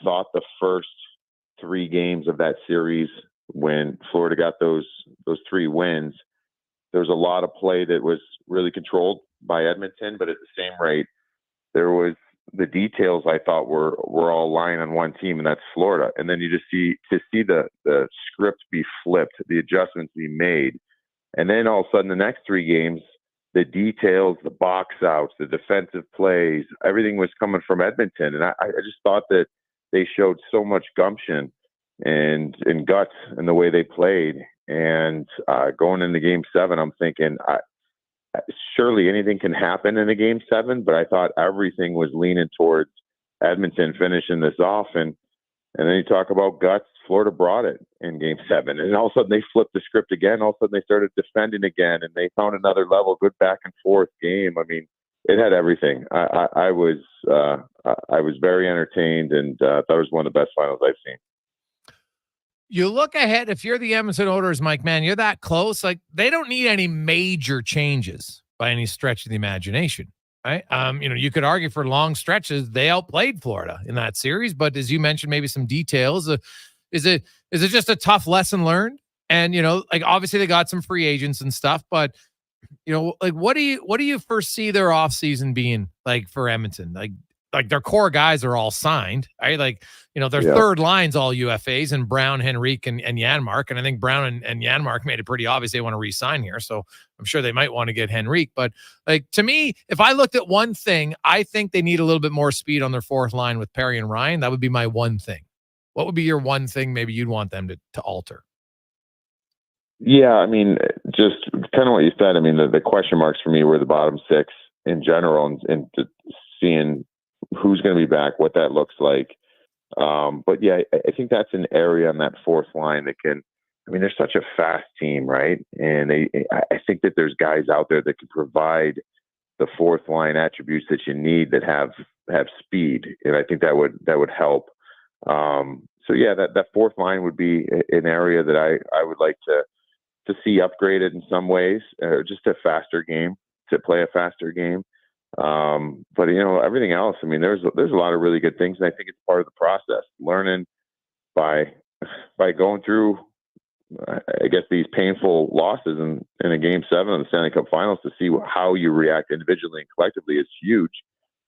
thought the first 3 games of that series, when Florida got those 3 wins, there was a lot of play that was really controlled by Edmonton, but at the same rate, there was the details I thought were all lying on one team, and that's Florida. And then you just see the script be flipped, the adjustments be made, and then all of a sudden the next 3 games, the details, the box outs, the defensive plays, everything was coming from Edmonton. And I just thought that they showed so much gumption and guts in the way they played. And going into Game 7, I'm thinking, surely anything can happen in a Game 7, but I thought everything was leaning towards Edmonton finishing this off. And then you talk about guts. Florida brought it in Game 7, and all of a sudden they flipped the script again. All of a sudden they started defending again, and they found another level. Good back and forth game. I mean, it had everything. I was very entertained, and thought it was one of the best finals I've seen. You look ahead, if you're the Edmonton Oilers, Mike, man, you're that close. Like, they don't need any major changes by any stretch of the imagination, right? You could argue for long stretches they outplayed Florida in that series, but as you mentioned, maybe some details. Is it just a tough lesson learned? And obviously they got some free agents and stuff, but what do you foresee their offseason being like for Edmonton? Like their core guys are all signed, right? Their third line's all UFAs, and Brown, Henrique, and Janmark. And I think Brown and Janmark made it pretty obvious they want to re-sign here. So I'm sure they might want to get Henrique. But to me, if I looked at one thing, I think they need a little bit more speed on their fourth line with Perry and Ryan. That would be my one thing. What would be your one thing maybe you'd want them to alter? Yeah, I mean, just kind of what you said. I mean, the question marks for me were the bottom six in general, and seeing who's going to be back, what that looks like. But yeah, I think that's an area on that fourth line that can. I mean, they're such a fast team, right? And I think that there's guys out there that can provide the fourth line attributes that you need that have speed, and I think that would help. So yeah, that fourth line would be an area that I would like to see upgraded in some ways, just a faster game, to play a faster game. But everything else, I mean, there's a lot of really good things, and I think it's part of the process, learning by going through, I guess, these painful losses in a Game 7 of the Stanley Cup Finals to see how you react individually and collectively is huge.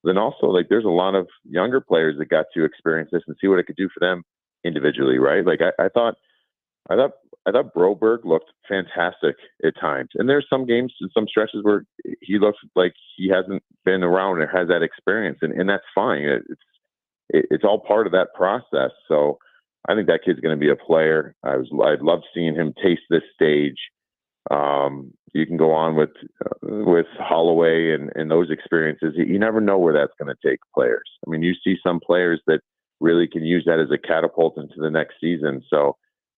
Then also, there's a lot of younger players that got to experience this and see what it could do for them individually, right? I thought Broberg looked fantastic at times, and there's some games and some stretches where he looks like he hasn't been around or has that experience, and that's fine. It's all part of that process. So I think that kid's going to be a player. I'd love seeing him taste this stage. You can go on with Holloway and those experiences. You never know where that's going to take players. I mean, you see some players that really can use that as a catapult into the next season. So,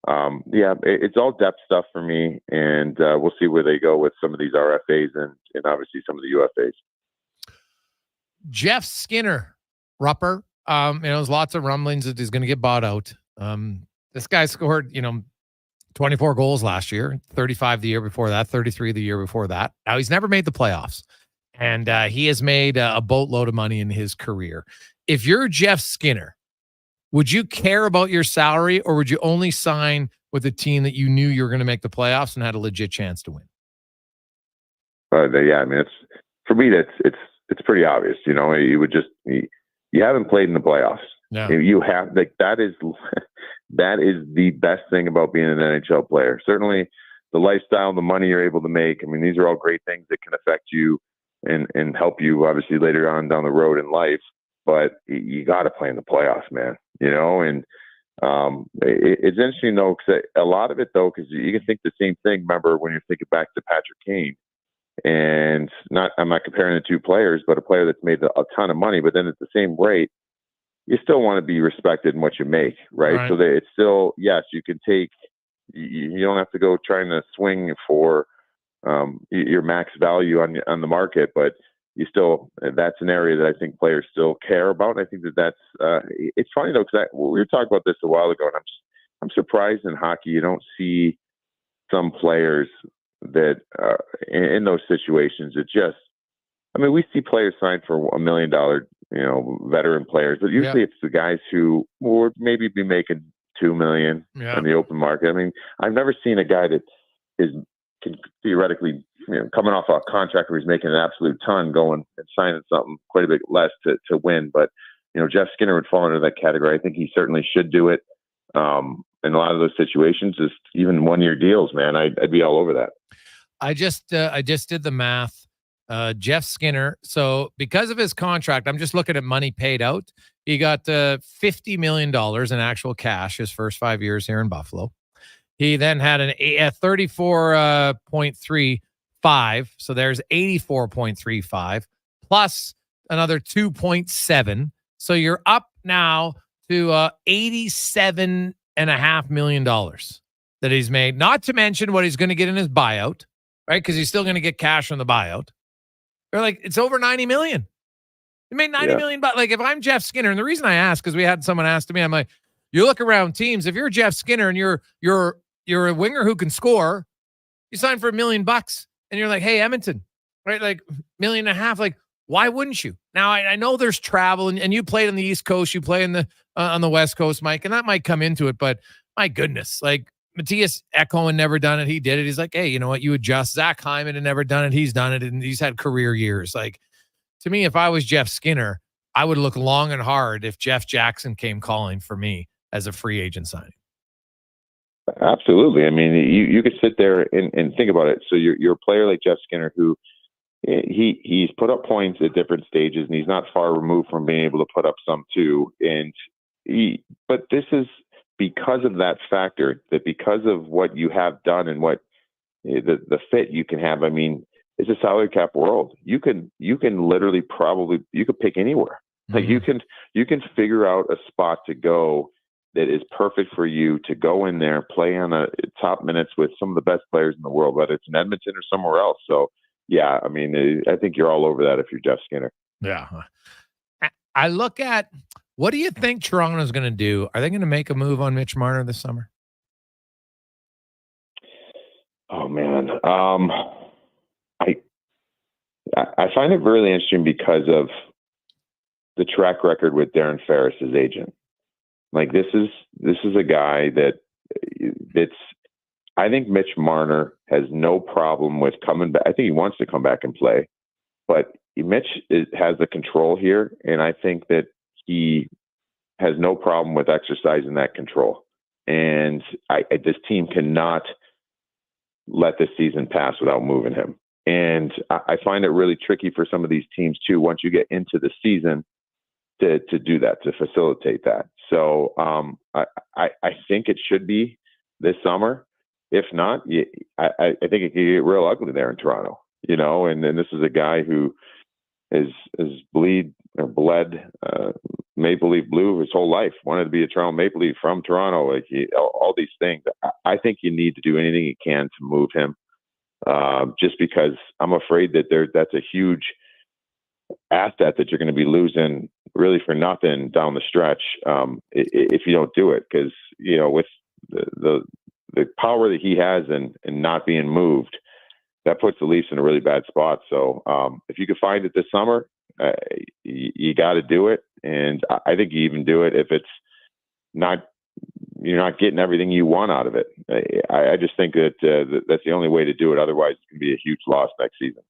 it's all depth stuff for me, and we'll see where they go with some of these RFAs and obviously some of the UFAs. Jeff Skinner, Rupper. There's lots of rumblings that he's going to get bought out. This guy scored, 24 goals last year, 35 the year before that, 33 the year before that. Now, he's never made the playoffs, and he has made a boatload of money in his career. If you're Jeff Skinner, would you care about your salary, or would you only sign with a team that you knew you were going to make the playoffs and had a legit chance to win? Yeah, I mean, for me, it's pretty obvious. You would just you haven't played in the playoffs. No. You have that is the best thing about being an NHL player. Certainly, the lifestyle, the money you're able to make. I mean, these are all great things that can affect you and help you obviously later on down the road in life. But you got to play in the playoffs, man. And it's interesting though, because a lot of it though, because you can think the same thing. Remember when you're thinking back to Patrick Kane, and I'm not comparing the two players, but a player that's made a ton of money, but then at the same rate, you still want to be respected in what you make, right? So that it's still, yes, you can take. You don't have to go trying to swing for your max value on the market, but you still, that's an area that I think players still care about. And I think that's it's funny though, because we were talking about this a while ago, and I'm surprised in hockey you don't see some players that in those situations. We see players signed for $1 million, veteran players, but usually it's the guys who would maybe be making $2 million on the open market. I mean, I've never seen a guy that can theoretically, coming off a contract where he's making an absolute ton, going and signing something quite a bit less to win. But Jeff Skinner would fall into that category. I think he certainly should do it. In a lot of those situations, just even 1-year deals, man, I'd be all over that. I just did the math. Jeff Skinner. So because of his contract, I'm just looking at money paid out. He got $50 million in actual cash his first 5 years here in Buffalo. He then had a 34.3 5. So there's 84.35 plus another 2.7. So you're up now to $87.5 million that he's made. Not to mention what he's going to get in his buyout, right? Because he's still going to get cash from the buyout. They're like, it's over $90 million. He made $90 million. But like, if I'm Jeff Skinner, and the reason I ask, because we had someone ask to me, I'm like, you look around teams, if you're Jeff Skinner and you're a winger who can score, you sign for $1 million and you're like, hey, Edmonton, right? Like $1.5 million. Like, why wouldn't you? Now, I know there's travel and you played on the East Coast, you play in the on the West Coast, Mike, and that might come into it, but my goodness, like Matthias Ekholm never done it. He did it. He's like, hey, you know what? You adjust. Zach Hyman had never done it. He's done it, and he's had career years. Like, to me, if I was Jeff Skinner, I would look long and hard if Jeff Jackson came calling for me as a free agent signing. Absolutely. I mean, you could sit there and think about it. So you're a player like Jeff Skinner who he's put up points at different stages, and he's not far removed from being able to put up some too. But this is because of that factor, that because of what you have done and what the fit you can have. I mean, it's a salary cap world. You can literally you could pick anywhere. Like you can figure out a spot to go that is perfect for you to go in there, play on the top minutes with some of the best players in the world, whether it's in Edmonton or somewhere else. So yeah, I mean, I think you're all over that if you're Jeff Skinner. Yeah. I look at, what do you think Toronto's going to do? Are they going to make a move on Mitch Marner this summer? Oh man. I find it really interesting because of the track record with Darren Ferris, his agent. Like this is a guy that's I think Mitch Marner has no problem with coming back. I think he wants to come back and play, but Mitch has the control here, and I think that he has no problem with exercising that control. And this team cannot let this season pass without moving him. And I find it really tricky for some of these teams too, once you get into the season, to do that, to facilitate that. So I think it should be this summer. If not, I think it could get real ugly there in Toronto, you know, and this is a guy who is bled Maple Leaf blue his whole life, wanted to be a Toronto Maple Leaf from Toronto, like all these things. I think you need to do anything you can to move him, just because I'm afraid that that's a huge asset that you're going to be losing really for nothing down the stretch if you don't do it, because you know with the power that he has and not being moved, that puts the Leafs in a really bad spot. So if you could find it this summer, you got to do it. And I think you even do it if it's not, you're not getting everything you want out of it. I just think that that's the only way to do it. Otherwise, it's going to be a huge loss next season.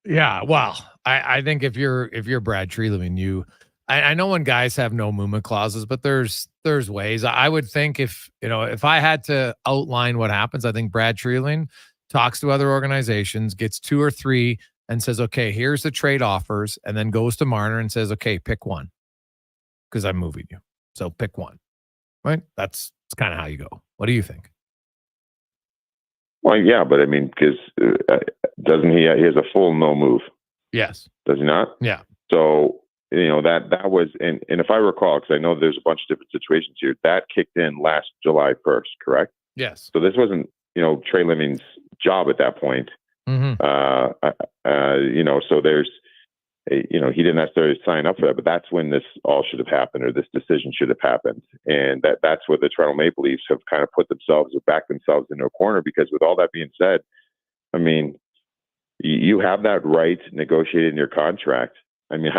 Yeah, well, I think if you're Brad Treliving, I know when guys have no movement clauses, but there's ways. I would think if I had to outline what happens, I think Brad Treliving talks to other organizations, gets 2 or 3, and says, okay, here's the trade offers, and then goes to Marner and says, okay, pick one, because I'm moving you. So pick one, right? That's kind of how you go. What do you think? Well, yeah, but I mean, because doesn't he has a full no move? Yes. Does he not? Yeah. So, that was, and if I recall, because I know there's a bunch of different situations here, that kicked in last July 1st, correct? Yes. So this wasn't, Trey Living's job at that point. Mm-hmm. So there's, he didn't necessarily sign up for that, but that's when this all should have happened, or this decision should have happened. And that's where the Toronto Maple Leafs have kind of put themselves or backed themselves into a corner, because with all that being said, I mean, you have that right negotiated in your contract. I mean,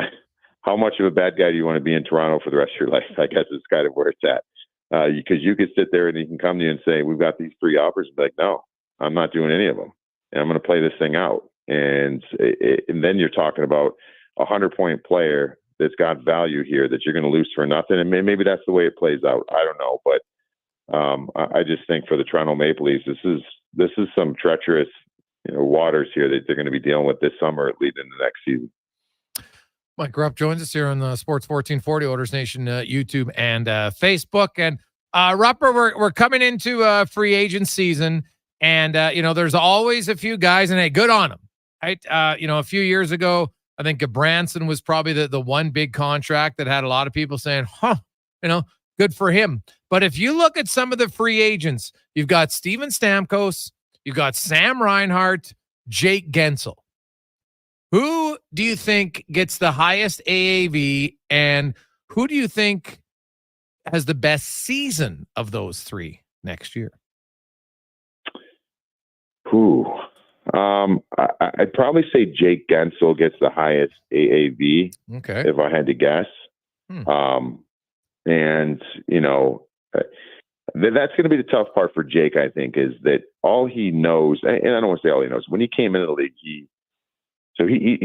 how much of a bad guy do you want to be in Toronto for the rest of your life? I guess is kind of where it's at. Because you could sit there and he can come to you and say, we've got these 3 offers, and be like, no, I'm not doing any of them. And I'm going to play this thing out. And then you're talking about a 100-point player that's got value here that you're going to lose for nothing. And maybe that's the way it plays out. I don't know. But I just think for the Toronto Maple Leafs, this is some treacherous waters here that they're going to be dealing with this summer leading into next season. Mike Rupp joins us here on the Sports 1440 Oilers Nation YouTube and Facebook. And Rupper, we're coming into free agent season. And, there's always a few guys, and hey, good on them. Right? A few years ago, I think Branson was probably the one big contract that had a lot of people saying, good for him. But if you look at some of the free agents, you've got Steven Stamkos, you've got Sam Reinhart, Jake Gensel. Who do you think gets the highest AAV, and who do you think has the best season of those three next year? I'd probably say Jake Gensel gets the highest AAV. Okay. If I had to guess. That's going to be the tough part for Jake, I think, is that all he knows, and I don't want to say all he knows, when he came into the league, he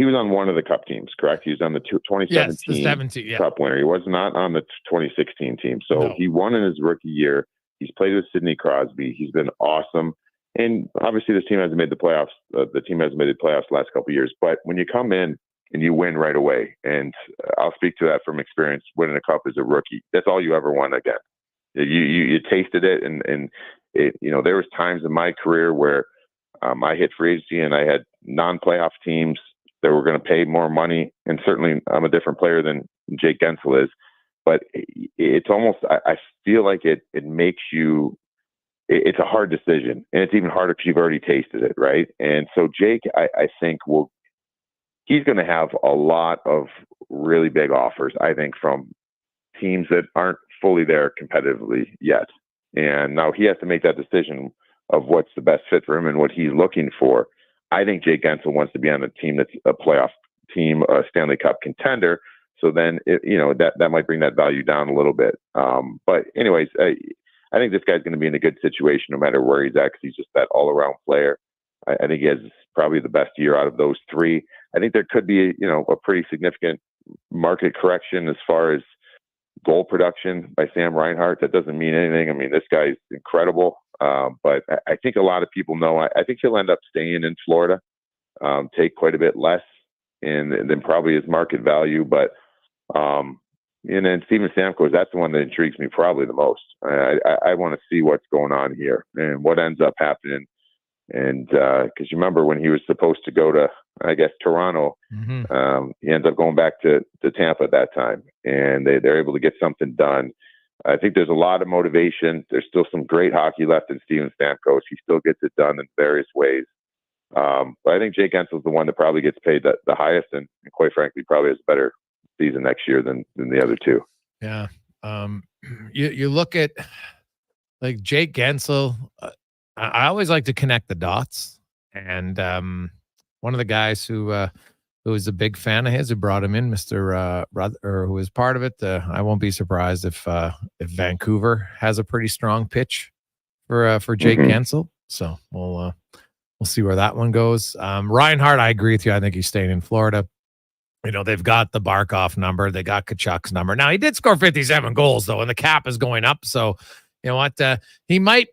was on one of the cup teams, correct? He was on the 2017 cup winner. He was not on the 2016 team. So he won in his rookie year. He's played with Sidney Crosby. He's been awesome. And obviously this team hasn't made the playoffs. The team hasn't made the playoffs the last couple of years. But when you come in and you win right away, and I'll speak to that from experience, winning a cup as a rookie, that's all you ever want again. You tasted it. And it, there was times in my career where I hit free agency and I had non-playoff teams that were going to pay more money. And certainly I'm a different player than Jake Gensel is, but it's almost, I feel like it makes you, it's a hard decision, and it's even harder because you've already tasted it. Right. And so Jake, I think he's going to have a lot of really big offers, I think, from teams that aren't fully there competitively yet. And now he has to make that decision of what's the best fit for him and what he's looking for. I think Jake Gensel wants to be on a team that's a playoff team, a Stanley Cup contender. So then, that might bring that value down a little bit. But anyways, I think this guy's going to be in a good situation no matter where he's at, because he's just that all-around player. I think he has probably the best year out of those three. I think there could be, a pretty significant market correction as far as goal production by Sam Reinhart. That doesn't mean anything. I mean, this guy's incredible. But I think a lot of people know, I think he'll end up staying in Florida, take quite a bit less than probably his market value. But, and then Steven Stamkos, that's the one that intrigues me probably the most. I want to see what's going on here and what ends up happening. And because you remember when he was supposed to go to, I guess, Toronto, he ends up going back to Tampa at that time, and they're able to get something done. I think there's a lot of motivation. There's still some great hockey left in Steven Stamkos. He still gets it done in various ways. But I think Jake Gensel is the one that probably gets paid the highest, and quite frankly, probably has a better season next year than the other two. Yeah. You look at like Jake Gensel. I always like to connect the dots, and one of the guys who was a big fan of his, who brought him in, Mr. Ruther, who was part of it. I won't be surprised if Vancouver has a pretty strong pitch for Jake Gensel. So we'll see where that one goes. Reinhart, I agree with you. I think he's staying in Florida. They've got the Barkov number. They got Kachuk's number. Now, he did score 57 goals, though, and the cap is going up. So, you know what? He might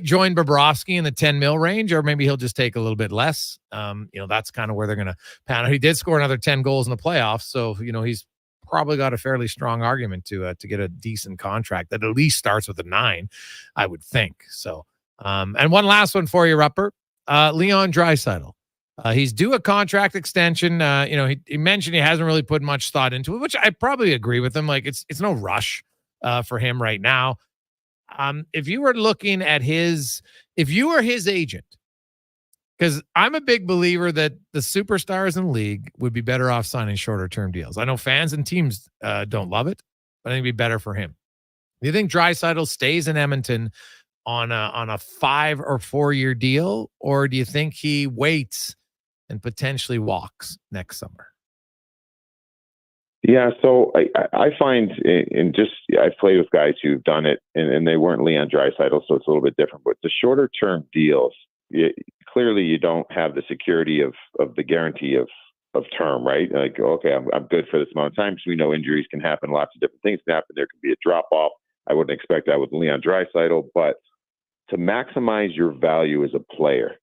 join Bobrovsky in the 10 mil range, or maybe he'll just take a little bit less. That's kind of where they're going to pan out. He did score another 10 goals in the playoffs. So, he's probably got a fairly strong argument to get a decent contract that at least starts with a 9, I would think. So, and one last one for you, Rupper. Leon Draisaitl. He's due a contract extension. He mentioned he hasn't really put much thought into it, which I probably agree with him. Like it's no rush for him right now. If you were looking at if you were his agent, because I'm a big believer that the superstars in the league would be better off signing shorter term deals. I know fans and teams don't love it, but I think it'd be better for him. Do you think Draisaitl stays in Edmonton on a 5 or 4 year deal, or do you think he waits and potentially walks next summer? Yeah, so I find, I've played with guys who've done it, and they weren't Leon Draisaitl, so it's a little bit different. But the shorter term deals, clearly you don't have the security of the guarantee of term, right? Like, okay, I'm good for this amount of time. So we know injuries can happen, lots of different things can happen. There could be a drop off. I wouldn't expect that with Leon Draisaitl, but to maximize your value as a player,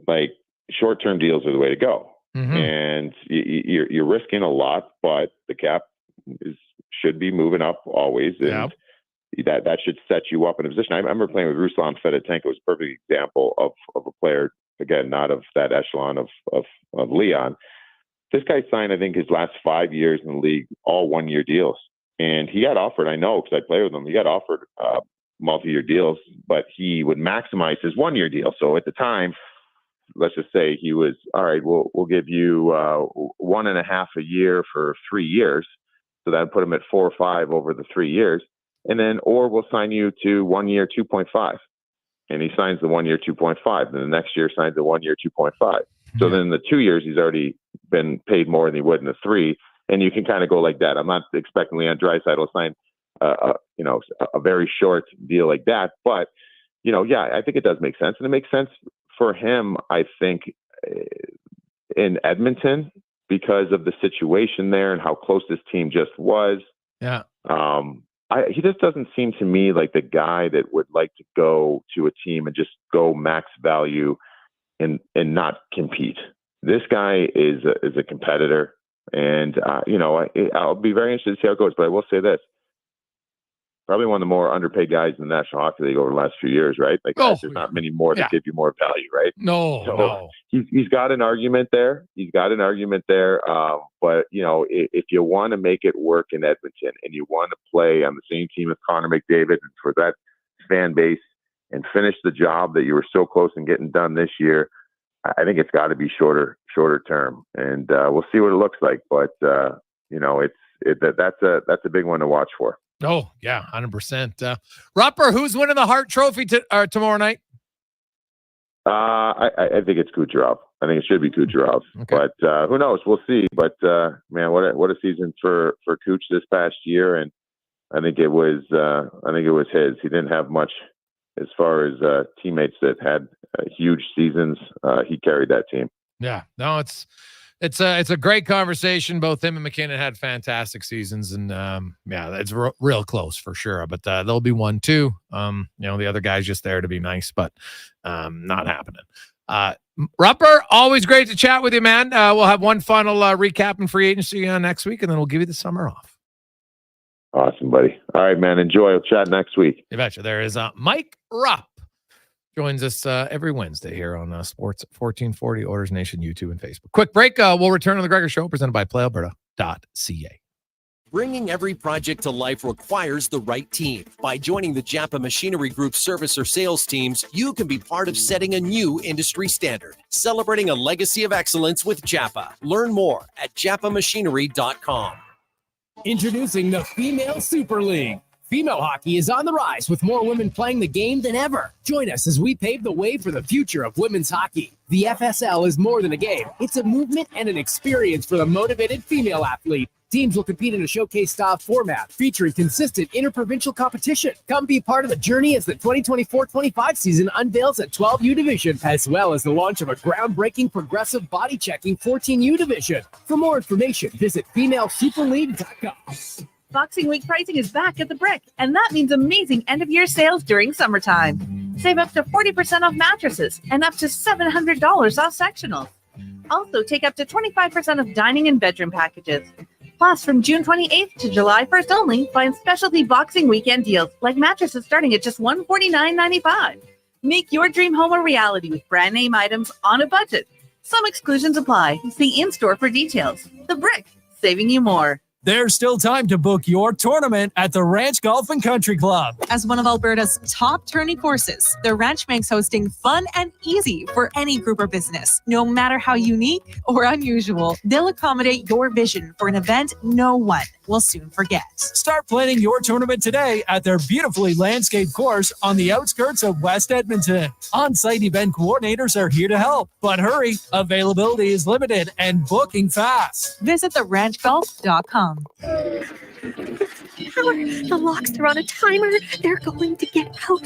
like short term deals are the way to go. And you're risking a lot, but the cap should be moving up always. And that should set you up in a position. I remember playing with Ruslan Fedotenko. Was a perfect example of a player, again, not of that echelon of Leon. This guy signed, I think, his last 5 years in the league, all 1-year deals. And he got offered, I know because I play with him, he got offered multi-year deals, but he would maximize his 1-year deal. So at the time, let's just say he was, all right, we'll give you 1.5 a year for 3 years. So that would put him at 4 or 5 over the 3 years. And then, or we'll sign you to 1 year, 2.5. And he signs the 1 year, 2.5. Then the next year signs the 1 year, 2.5. So then in the 2 years, he's already been paid more than he would in the 3. And you can kind of go like that. I'm not expecting Leon Draisaitl to sign, a very short deal like that. But, yeah, I think it does make sense. And it makes sense for him, I think, in Edmonton because of the situation there and how close this team just was. Yeah. He just doesn't seem to me like the guy that would like to go to a team and just go max value and not compete. This guy is a competitor, and I'll be very interested to see how it goes. But I will say this: probably one of the more underpaid guys in the National Hockey League over the last few years, right? Like there's not many more that give you more value, right? No. He's got an argument there. But if you want to make it work in Edmonton and you want to play on the same team as Connor McDavid and for that fan base and finish the job that you were so close in getting done this year, I think it's got to be shorter term, and we'll see what it looks like. But that's a big one to watch for. Oh yeah, 100%. Rupper, who's winning the Hart Trophy tomorrow night? I think it's Kucherov. I think it should be Kucherov, but who knows? We'll see. But man, what a season for Kuch this past year, and I think it was his. He didn't have much as far as teammates that had huge seasons. He carried that team. Yeah, no, it's a great conversation. Both him and McKinnon had fantastic seasons, and it's real close for sure. But there'll be 1, 2. The other guy's just there to be nice, but not happening. Rupper, always great to chat with you, man. We'll have one final recap and free agency next week, and then we'll give you the summer off. Awesome, buddy. All right, man. Enjoy. We'll chat next week. You betcha. There is Mike Rupp. Joins us every Wednesday here on Sports 1440, Oilers Nation, YouTube, and Facebook. Quick break. We'll return on the Gregor Show, presented by PlayAlberta.ca. Bringing every project to life requires the right team. By joining the Japa Machinery Group service or sales teams, you can be part of setting a new industry standard. Celebrating a legacy of excellence with Japa. Learn more at japamachinery.com. Introducing the Female Super League. Female hockey is on the rise with more women playing the game than ever. Join us as we pave the way for the future of women's hockey. The FSL is more than a game. It's a movement and an experience for the motivated female athlete. Teams will compete in a showcase-style format featuring consistent interprovincial competition. Come be part of the journey as the 2024-25 season unveils a 12U division, as well as the launch of a groundbreaking progressive body-checking 14U division. For more information, visit FemaleSuperLeague.com. Boxing Week pricing is back at the Brick, and that means amazing end-of-year sales during summertime. Save up to 40% off mattresses and up to $700 off sectionals. Also, take up to 25% off dining and bedroom packages. Plus, from June 28th to July 1st only, find specialty Boxing Weekend deals like mattresses starting at just $149.95. Make your dream home a reality with brand name items on a budget. Some exclusions apply. See in-store for details. The Brick, saving you more. There's still time to book your tournament at the Ranch Golf and Country Club. As one of Alberta's top tourney courses, the Ranch makes hosting fun and easy for any group or business. No matter how unique or unusual, they'll accommodate your vision for an event no one will soon forget. Start planning your tournament today at their beautifully landscaped course on the outskirts of West Edmonton. On-site event coordinators are here to help, but hurry, availability is limited and booking fast. Visit theranchgolf.com. The locks are on a timer. They're going to get out.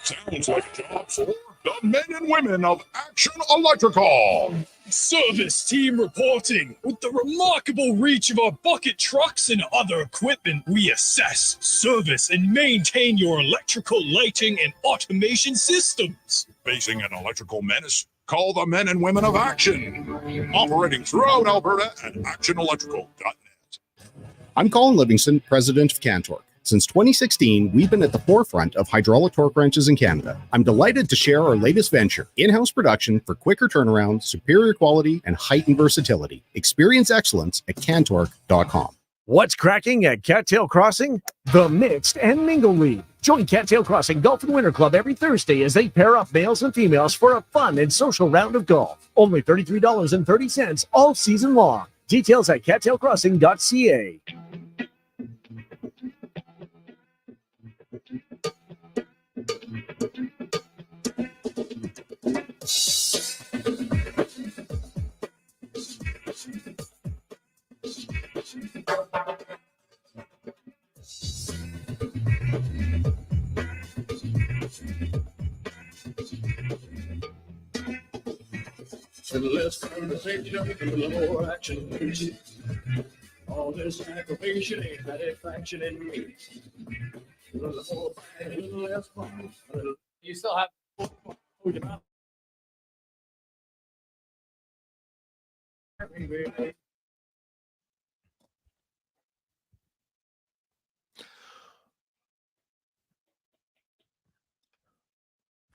Sounds like a job for the men and women of Action Electrical. Service team reporting. With the remarkable reach of our bucket trucks and other equipment, we assess, service, and maintain your electrical lighting and automation systems. Facing an electrical menace? Call the men and women of Action. Operating throughout Alberta at actionelectrical.net. I'm Colin Livingston, president of Cantork. Since 2016, we've been at the forefront of hydraulic torque wrenches in Canada. I'm delighted to share our latest venture, in-house production for quicker turnaround, superior quality, and heightened versatility. Experience excellence at cantorque.com. What's cracking at Cattail Crossing? The Mixed and Mingle League. Join Cattail Crossing Golf and Winter Club every Thursday as they pair up males and females for a fun and social round of golf. Only $33.30 all season long. Details at cattailcrossing.ca. Less conversation, a little more action. All this aggravation ain't satisfaction in me. A little more fight, a little less fun. You still have.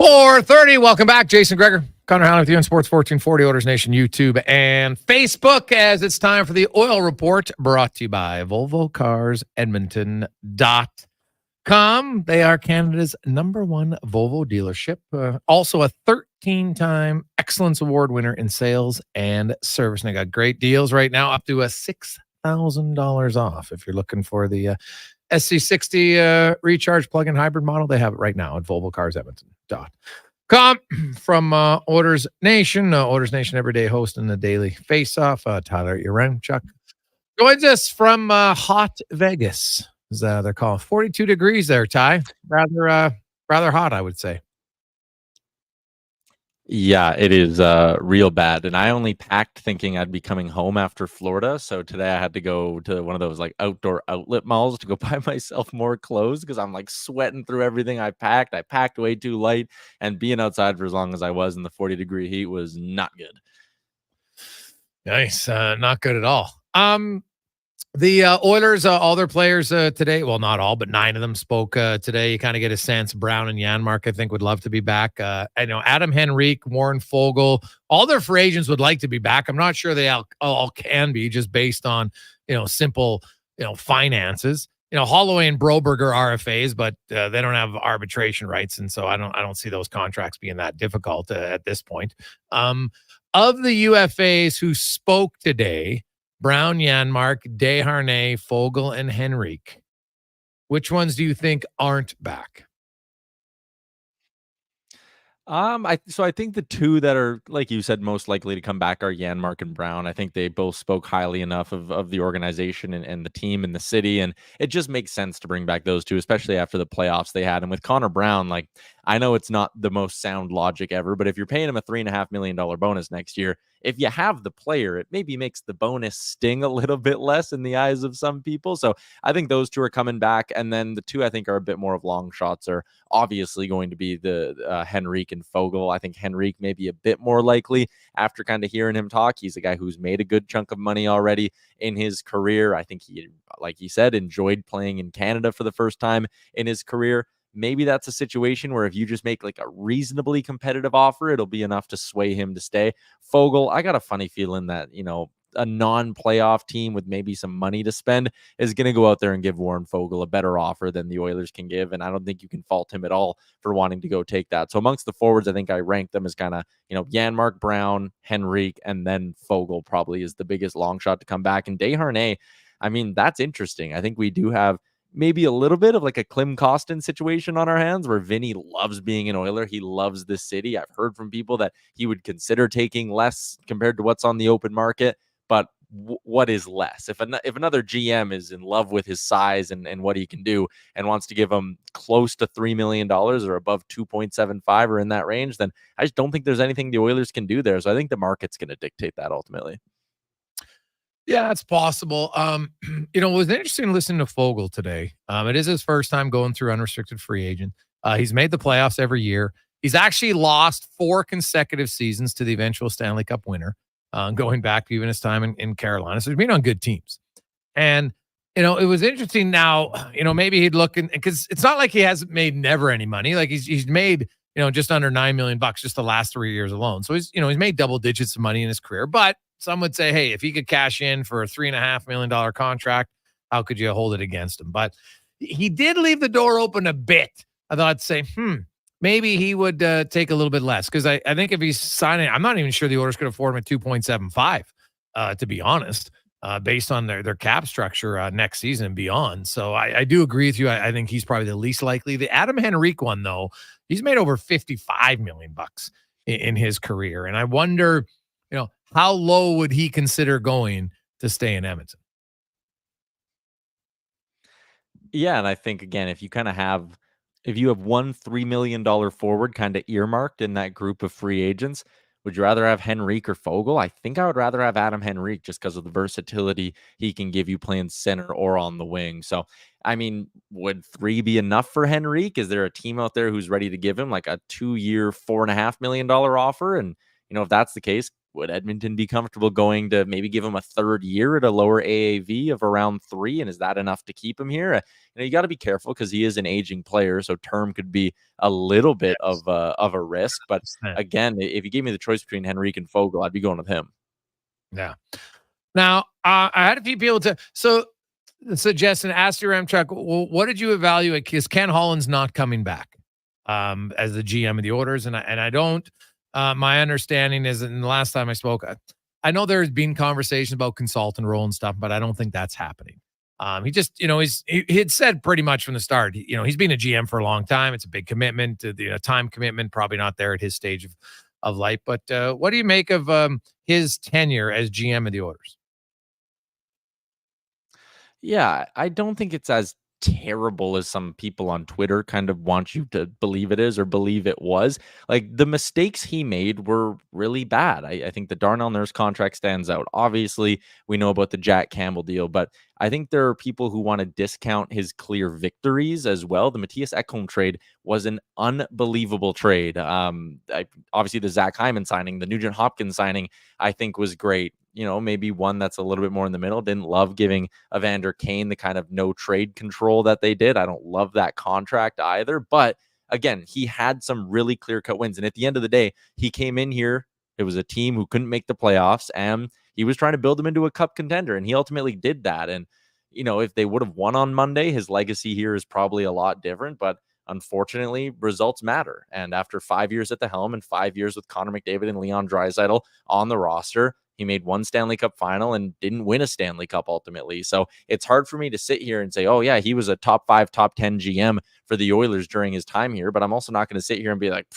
4:30. Welcome back. Jason Gregor, Connor Halley with you on Sports 1440, Oilers Nation, YouTube, and Facebook, as it's time for the Oil Report, brought to you by Volvo Cars Edmonton.com. They are Canada's #1 Volvo dealership. Also a 13-time Excellence Award winner in sales and service. And they got great deals right now, up to $6,000 off. If you're looking for the SC60 recharge plug-in hybrid model, they have it right now at Volvo Cars Edmonton.com. From Oilers Nation, Oilers Nation Everyday host in the daily face-off, Tyler Yaremchuk joins us from hot Vegas, as they're calling 42 degrees there, Ty. Rather hot, I would say. Yeah, it is real bad. And I only packed thinking I'd be coming home after Florida. So today I had to go to one of those like outdoor outlet malls to go buy myself more clothes because I'm like sweating through everything I packed. I packed way too light, and being outside for as long as I was in the 40-degree heat was not good. Nice. Not good at all. The Oilers, all their players today, well, not all, but 9 of them spoke today. You kind of get a sense Brown and Janmark, I think, would love to be back. I know Adam Henrique, Warren Foegele, all their free agents would like to be back. I'm not sure they all can be, just based on, simple, finances. Holloway and Broberg are RFAs, but they don't have arbitration rights. And so I don't see those contracts being that difficult at this point. Of the UFAs who spoke today, Brown, Janmark, Desharnais, Foegele, and Henrique, which ones do you think aren't back? I think the 2 that are, like you said, most likely to come back are Janmark and Brown. I think they both spoke highly enough of the organization and the team and the city, and it just makes sense to bring back those 2, especially after the playoffs they had. And with Connor Brown, like, I know it's not the most sound logic ever, but if you're paying him a $3.5 million bonus next year, if you have the player, it maybe makes the bonus sting a little bit less in the eyes of some people. So I think those 2 are coming back. And then the 2 I think are a bit more of long shots are obviously going to be the Henrique and Foegele. I think Henrique may be a bit more likely after kind of hearing him talk. He's a guy who's made a good chunk of money already in his career. I think he, like he said, enjoyed playing in Canada for the first time in his career. Maybe that's a situation where if you just make like a reasonably competitive offer, it'll be enough to sway him to stay. Foegele, I got a funny feeling that, a non-playoff team with maybe some money to spend is going to go out there and give Warren Foegele a better offer than the Oilers can give. And I don't think you can fault him at all for wanting to go take that. So amongst the forwards, I think I rank them as kind of, Janmark, Brown, Henrique, and then Foegele probably is the biggest long shot to come back. And Desharnais, I mean, that's interesting. I think we do have maybe a little bit of like a Klim Kostin situation on our hands where Vinny loves being an Oiler. He loves this city. I've heard from people that he would consider taking less compared to what's on the open market. But what is less? If another GM is in love with his size and what he can do and wants to give him close to $3 million or above 2.75 or in that range, then I just don't think there's anything the Oilers can do there. So I think the market's going to dictate that ultimately. Yeah, it's possible. It was interesting listening to Foegele today. It is his first time going through unrestricted free agent. He's made the playoffs every year. He's actually lost 4 consecutive seasons to the eventual Stanley Cup winner, going back to even his time in Carolina. So he's been on good teams. And, it was interesting now, maybe he'd look because it's not like he hasn't made never any money. Like he's made, just under $9 million just the last 3 years alone. So he's made double digits of money in his career. But some would say, hey, if he could cash in for a $3.5 million contract, how could you hold it against him? But he did leave the door open a bit. I thought, say, maybe he would take a little bit less. Because I think if he's signing, I'm not even sure the Oilers could afford him at 2.75, to be honest. Based on their cap structure next season and beyond. So I do agree with you. I think he's probably the least likely. The Adam Henrique one, though, he's made over $55 million in his career. And I wonder, how low would he consider going to stay in Edmonton? Yeah, and I think, again, if you have one $3 million forward kind of earmarked in that group of free agents, would you rather have Henrique or Fogle? I think I would rather have Adam Henrique just because of the versatility he can give you playing center or on the wing. So, I mean, would 3 be enough for Henrique? Is there a team out there who's ready to give him like a 2-year, $4.5 million offer? And, if that's the case, would Edmonton be comfortable going to maybe give him a third year at a lower AAV of around 3? And is that enough to keep him here? You got to be careful because he is an aging player, so term could be a little bit of a risk. But again, if you gave me the choice between Henrique and Fogle, I'd be going with him. Yeah. Now, I had a few people suggest and ask Yaremchuk, well, what did you evaluate? Because Ken Holland's not coming back as the GM of the Oilers, and I don't. My understanding is, and the last time I spoke, I know there's been conversations about consultant role and stuff, but I don't think that's happening. He just, he had said pretty much from the start, he's been a GM for a long time. It's a big commitment, time commitment, probably not there at his stage of life. But what do you make of his tenure as GM of the Oilers? Yeah, I don't think it's as terrible as some people on Twitter kind of want you to believe it is or believe it was. Like, the mistakes he made were really bad. I think the Darnell Nurse contract stands out. Obviously, we know about the Jack Campbell deal, but I think there are people who want to discount his clear victories as well. The Matthias Ekholm trade was an unbelievable trade. Obviously, the Zach Hyman signing, the Nugent Hopkins signing, I think was great. Maybe one that's a little bit more in the middle. Didn't love giving Evander Kane the kind of no trade control that they did. I don't love that contract either. But again, he had some really clear-cut wins. And at the end of the day, he came in here. It was a team who couldn't make the playoffs, and he was trying to build them into a cup contender, and he ultimately did that. And, if they would have won on Monday, his legacy here is probably a lot different. But unfortunately, results matter. And after 5 years at the helm and 5 years with Connor McDavid and Leon Draisaitl on the roster, he made one Stanley Cup final and didn't win a Stanley Cup ultimately. So it's hard for me to sit here and say, oh yeah, he was a top 5, top 10 GM for the Oilers during his time here. But I'm also not going to sit here and be like,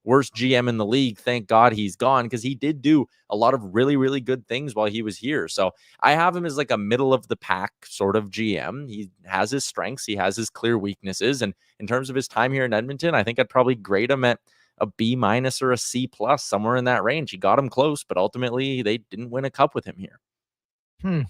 worst GM in the league. Thank God he's gone, because he did do a lot of really, really good things while he was here. So I have him as like a middle of the pack sort of GM. He has his strengths. He has his clear weaknesses. And in terms of his time here in Edmonton, I think I'd probably grade him at a B- or a C+, somewhere in that range. He got him close, but ultimately they didn't win a cup with him here.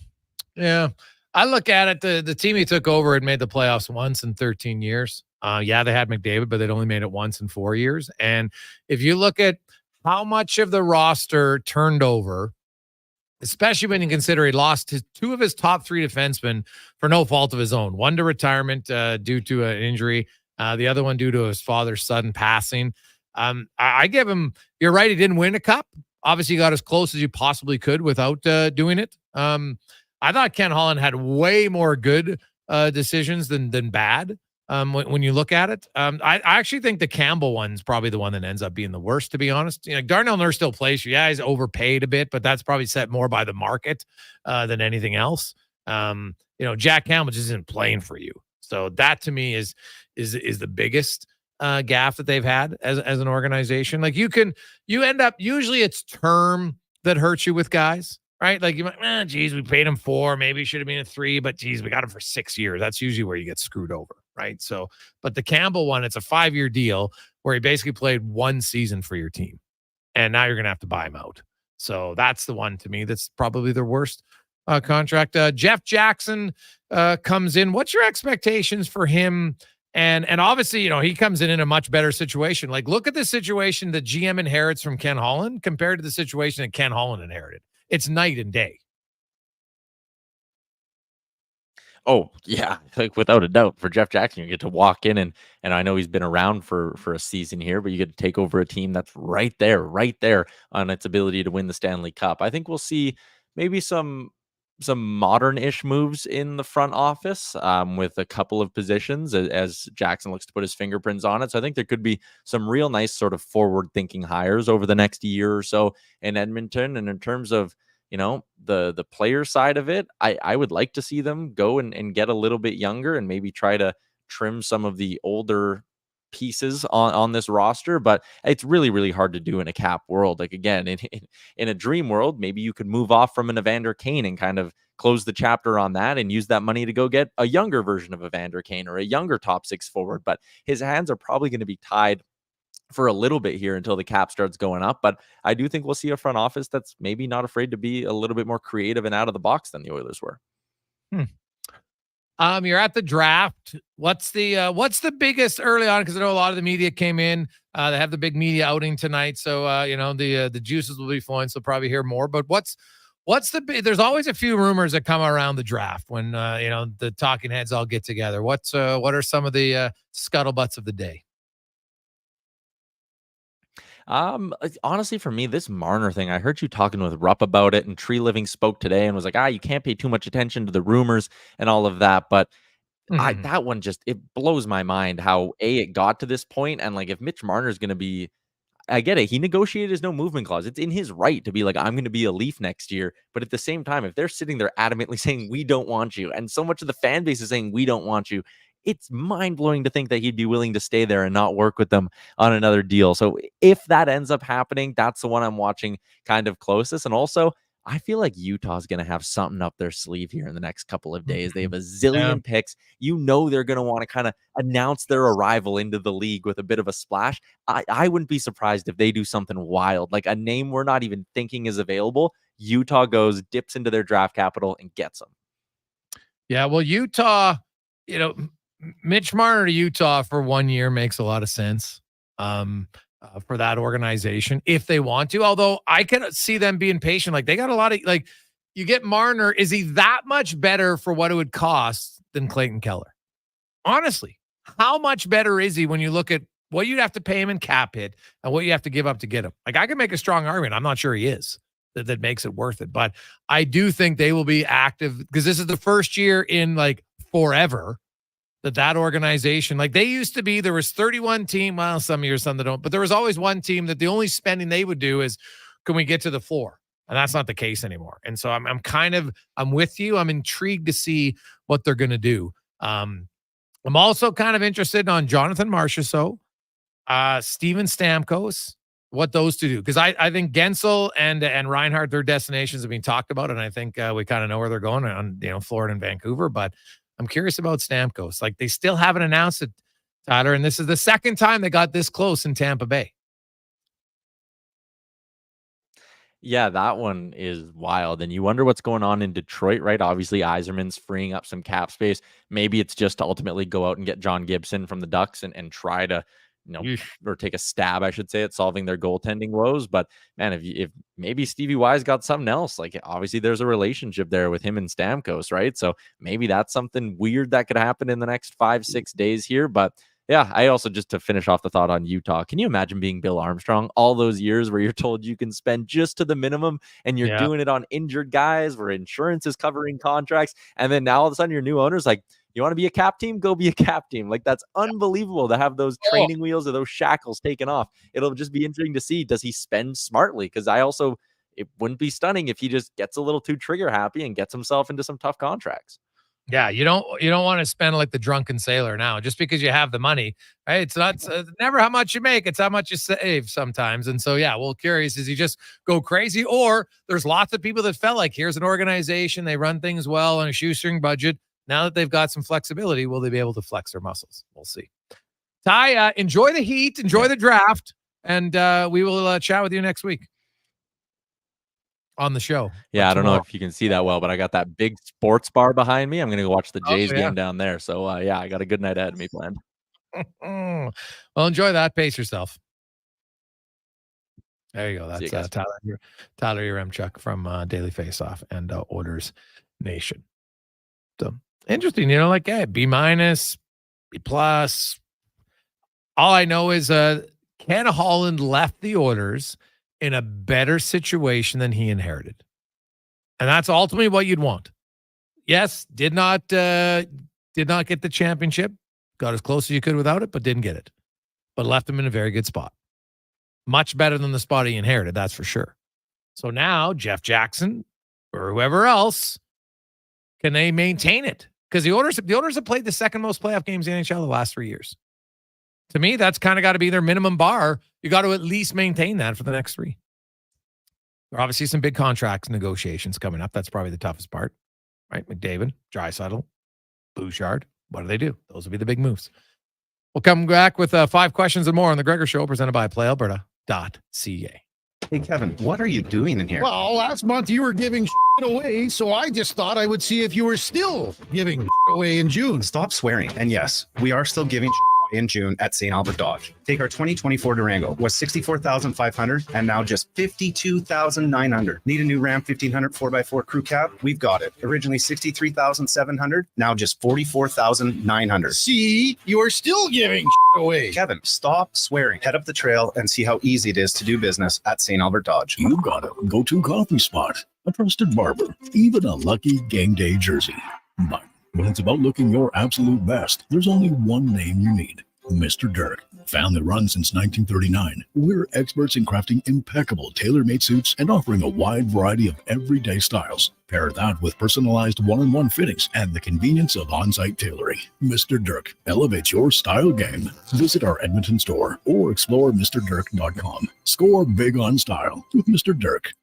Yeah. I look at it, the team he took over had made the playoffs once in 13 years. They had McDavid, but they'd only made it once in 4 years. And if you look at how much of the roster turned over, especially when you consider he lost two of his top 3 defensemen for no fault of his own. One to retirement due to an injury, the other one due to his father's sudden passing. I give him, you're right, he didn't win a cup. Obviously, he got as close as you possibly could without doing it. I thought Ken Holland had way more good decisions than bad when you look at it. I actually think the Campbell one's probably the one that ends up being the worst, to be honest. Darnell Nurse still plays. Yeah, he's overpaid a bit, but that's probably set more by the market than anything else. Jack Campbell just isn't playing for you. So that to me is the biggest gaffe that they've had as an organization. Like you end up, usually it's term that hurts you with guys, right? Like you might, geez, we paid him 4, maybe it should have been a 3, but geez, we got him for 6 years. That's usually where you get screwed over, right? So, but the Campbell one, it's a 5-year deal where he basically played 1 season for your team, and now you're going to have to buy him out. So that's the one to me that's probably the worst contract. Jeff Jackson comes in. What's your expectations for him? And obviously, he comes in a much better situation. Like, look at the situation that GM inherits from Ken Holland compared to the situation that Ken Holland inherited. It's night and day. Oh yeah, like without a doubt. For Jeff Jackson, you get to walk in and I know he's been around for a season here, but you get to take over a team that's right there on its ability to win the Stanley Cup. I think we'll see maybe some modern-ish moves in the front office with a couple of positions as Jackson looks to put his fingerprints on it. So I think there could be some real nice sort of forward-thinking hires over the next year or so in Edmonton. And in terms of the player side of it, I would like to see them go and get a little bit younger and maybe try to trim some of the older pieces on this roster, but it's really, really hard to do in a cap world. Like again, in a dream world, maybe you could move off from an Evander Kane and kind of close the chapter on that and use that money to go get a younger version of Evander Kane or a younger top six forward. But his hands are probably going to be tied for a little bit here until the cap starts going up. But I do think we'll see a front office that's maybe not afraid to be a little bit more creative and out of the box than the Oilers were. You're at the draft. What's the biggest early on? Because I know a lot of the media came in. They have the big media outing tonight, so the juices will be flowing. So probably hear more. But what's there's always a few rumors that come around the draft when the talking heads all get together. What are some of the scuttlebutts of the day? Honestly, for me, this Marner thing, I heard you talking with Rupp about it, and Tree Living spoke today and was like, you can't pay too much attention to the rumors and all of that. But that one it blows my mind how it got to this point. And like, if Mitch Marner is going to be, I get it. He negotiated his no movement clause. It's in his right to be like, I'm going to be a Leaf next year. But at the same time, if they're sitting there adamantly saying, we don't want you, and so much of the fan base is saying, we don't want you, it's mind-blowing to think that he'd be willing to stay there and not work with them on another deal. So if that ends up happening, that's the one I'm watching kind of closest. And also, I feel like Utah's going to have something up their sleeve here in the next couple of days. They have a zillion picks. They're going to want to kind of announce their arrival into the league with a bit of a splash. I wouldn't be surprised if they do something wild, like a name we're not even thinking is available. Utah goes, dips into their draft capital and gets them. Yeah, well, Utah, Mitch Marner to Utah for 1 year makes a lot of sense for that organization if they want to. Although I can see them being patient. Like they got a lot of you get Marner. Is he that much better for what it would cost than Clayton Keller? Honestly, how much better is he when you look at what you'd have to pay him in cap hit and what you have to give up to get him? Like I can make a strong argument. I'm not sure he is. That makes it worth it. But I do think they will be active because this is the first year in forever that organization, they used to be, there was 31 team, well, some years, some that don't, but there was always one team that the only spending they would do is, can we get to the floor? And that's not the case anymore. And so I'm with you. I'm intrigued to see what they're going to do. I'm also kind of interested on Jonathan Marchessault, Steven Stamkos, what those two do. Because I think Gensel and Reinhart, their destinations have been talked about, and I think we kind of know where they're going on, Florida and Vancouver, but I'm curious about Stamkos. They still haven't announced it, Tyler, and this is the second time they got this close in Tampa Bay. Yeah, that one is wild. And you wonder what's going on in Detroit, right? Obviously, Yzerman's freeing up some cap space. Maybe it's just to ultimately go out and get John Gibson from the Ducks and try to, or take a stab, I should say, at solving their goaltending woes. But man, if maybe Stevie Y's got something else, obviously there's a relationship there with him and Stamkos, right? So maybe that's something weird that could happen in the next 5-6 days here. But yeah, I also, just to finish off the thought on Utah, can you imagine being Bill Armstrong all those years where you're told you can spend just to the minimum and you're doing it on injured guys where insurance is covering contracts, and then now all of a sudden your new owner's like, you want to be a cap team? Go be a cap team. That's unbelievable to have those training wheels or those shackles taken off. It'll just be interesting to see, does he spend smartly? Because it wouldn't be stunning if he just gets a little too trigger happy and gets himself into some tough contracts. Yeah, you don't want to spend like the drunken sailor now just because you have the money, right? It's not never how much you make, it's how much you save sometimes. And so, yeah, well, curious, does he just go crazy? Or there's lots of people that felt like, here's an organization, they run things well on a shoestring budget. Now that they've got some flexibility, will they be able to flex their muscles? We'll see. Ty, enjoy the heat, enjoy the draft, and we will chat with you next week on the show. Yeah, I don't know if you can see that well, but I got that big sports bar behind me. I'm going to go watch the Jays game down there. So, I got a good night ahead of me planned. Well, enjoy that. Pace yourself. There you go. That's Tyler Yaremchuk from Daily Faceoff and Oilers Nation. So Interesting. Hey, B-, B+. All I know is Ken Holland left the Oilers in a better situation than he inherited. And that's ultimately what you'd want. Yes, did not get the championship. Got as close as you could without it, but didn't get it. But left him in a very good spot. Much better than the spot he inherited, that's for sure. So now Jeff Jackson or whoever else, can they maintain it? Because the Oilers have played the second most playoff games in the NHL the last 3 years. To me, that's kind of got to be their minimum bar. You got to at least maintain that for the next 3. There are obviously some big contracts negotiations coming up. That's probably the toughest part, right? McDavid, Draisaitl, Bouchard. What do they do? Those will be the big moves. We'll come back with 5 questions and more on the Gregor Show, presented by PlayAlberta.ca. Hey, Kevin, what are you doing in here? Well, last month you were giving away, so I just thought I would see if you were still giving away in June. Stop swearing. And yes, we are still giving away in June at St. Albert Dodge. Take our 2024 Durango. Was $64,500 and now just $52,900. Need a new Ram 1500 4x4 crew cab? We've got it. Originally $63,700, now just $44,900. See, you are still giving away. Kevin, stop swearing. Head up the trail and see how easy it is to do business at St. Albert Dodge. You've got a go-to coffee spot, a trusted barber, even a lucky game day jersey. But when it's about looking your absolute best, there's only one name you need: Mr. Dirk. Family run since 1939, we're experts in crafting impeccable tailor-made suits and offering a wide variety of everyday styles. Pair that with personalized one-on-one fittings and the convenience of on-site tailoring. Mr. Dirk elevates your style game. Visit our Edmonton store or explore MrDirk.com. Score big on style with Mr. Dirk.